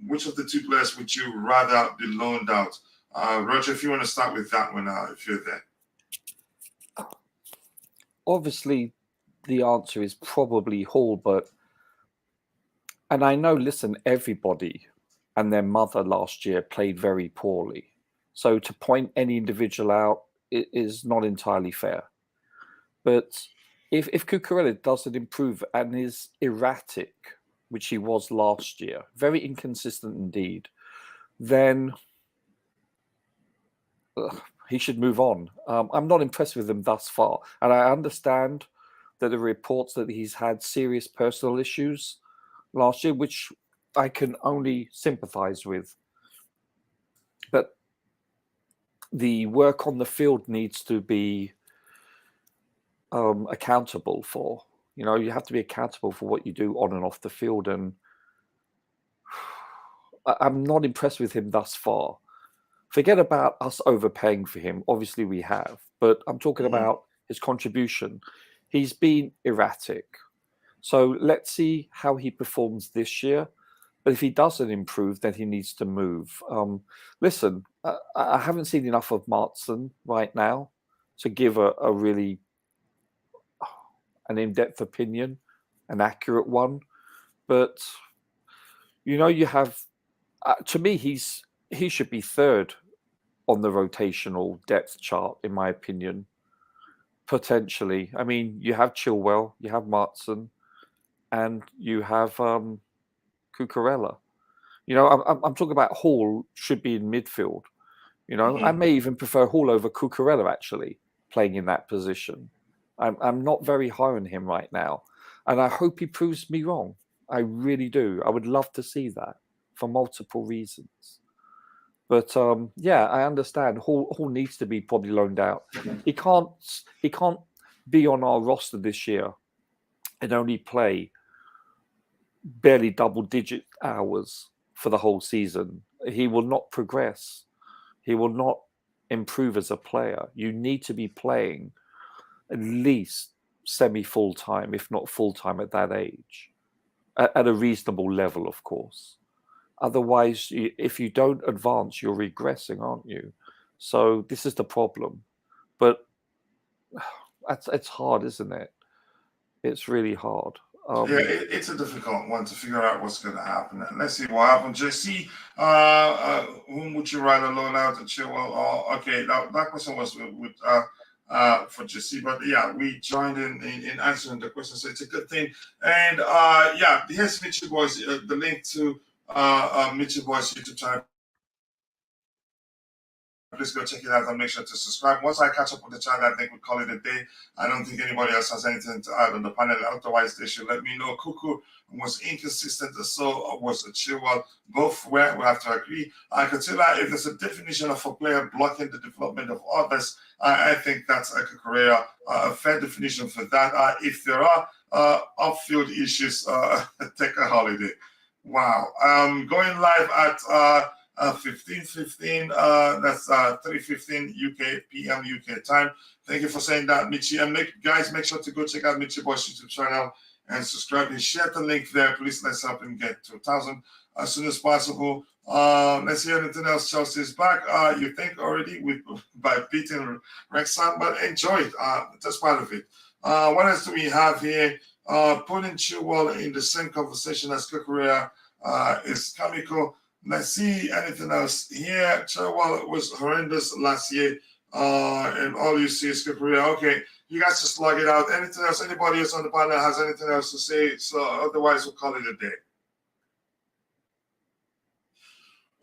Which of the two players would you rather be loaned out? Roger, if you want to start with that one, if you're there. Obviously, the answer is probably Hall, and I know, listen, everybody and their mother last year played very poorly. So to point any individual out is not entirely fair. But if Cucurella doesn't improve and is erratic, which he was last year, very inconsistent indeed, then he should move on. I'm not impressed with him thus far. And I understand that the reports that he's had serious personal issues last year, which I can only sympathise with. But the work on the field needs to be accountable for. You know, you have to be accountable for what you do on and off the field. And I'm not impressed with him thus far. Forget about us overpaying for him. Obviously, we have. But I'm talking about his contribution. He's been erratic. So let's see how he performs this year. But if he doesn't improve, then he needs to move. Listen, I haven't seen enough of Maatsen right now to give a really an in-depth opinion, an accurate one. But, you know, you have... to me, he should be third on the rotational depth chart, in my opinion, potentially. I mean, you have Chilwell, you have Maatsen, and you have Cucurella. You know, I'm talking about Hall should be in midfield. You know, I may even prefer Hall over Cucurella, actually, playing in that position. I'm not very high on him right now. And I hope he proves me wrong. I really do. I would love to see that for multiple reasons. But yeah, I understand. Hall needs to be probably loaned out. He can't be on our roster this year and only play barely double-digit hours for the whole season. He will not progress. He will not improve as a player. You need to be playing at least semi-full-time, if not full-time at that age, at a reasonable level, of course. Otherwise, if you don't advance, you're regressing, aren't you? So this is the problem. But it's hard, isn't it? It's really hard. Yeah, it's a difficult one to figure out what's going to happen. Let's see what happens. JC, whom would you rather loan out to Chilwell? Okay, that question was with for JC, but yeah, we joined in answering the question, so it's a good thing. And yeah, here's Mitchell Boys, the link to Mitchell Boys YouTube channel. Please go check it out and make sure to subscribe. Once I catch up with the channel, I think we'll call it a day. I don't think anybody else has anything to add on the panel. Otherwise, they should let me know. Nkunku was inconsistent, so was Chilwell. Both where we have to agree. Coachila, if there's a definition of a player blocking the development of others, I think that's a fair definition for that. If there are off-field issues, take a holiday. Wow. Going live at 15:15, that's 3:15 UK PM UK time. Thank you for saying that, Michi. And guys, make sure to go check out Michi Boy's YouTube channel and subscribe and share the link there. Please, let's help him get to 1,000 as soon as possible. Let's see anything else. Chelsea is back. You think already by beating Wrexham, but enjoy it. That's part of it. What else do we have here? Putting Chilwell in the same conversation as Cucurella is comical. Let's see anything else here. Chilwell was horrendous last year, and all you see is Cucurella. Okay, you guys just log it out. Anything else? Anybody else on the panel has anything else to say? So otherwise, we'll call it a day.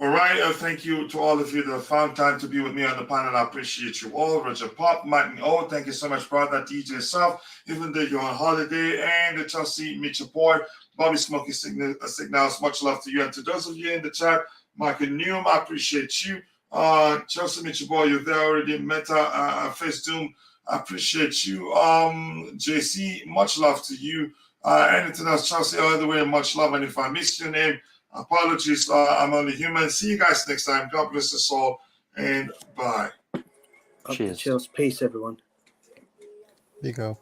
All right, thank you to all of you that have found time to be with me on the panel. I appreciate you all. Roger Pop, Martin O, thank you so much, brother. DJ South, even though you're on holiday, and the Chelsea Mitchell Boy, Bobby Smoky Signals, much love to you. And to those of you in the chat, Michael Newham, I appreciate you. Chelsea Mitchell Boy, you're there already. Meta, Face Doom, I appreciate you. JC, much love to you. Anything else, Chelsea, all the way, much love. And if I missed your name, apologies, I'm only human. See you guys next time. God bless us all, and bye. Cheers. Peace, everyone. There you go.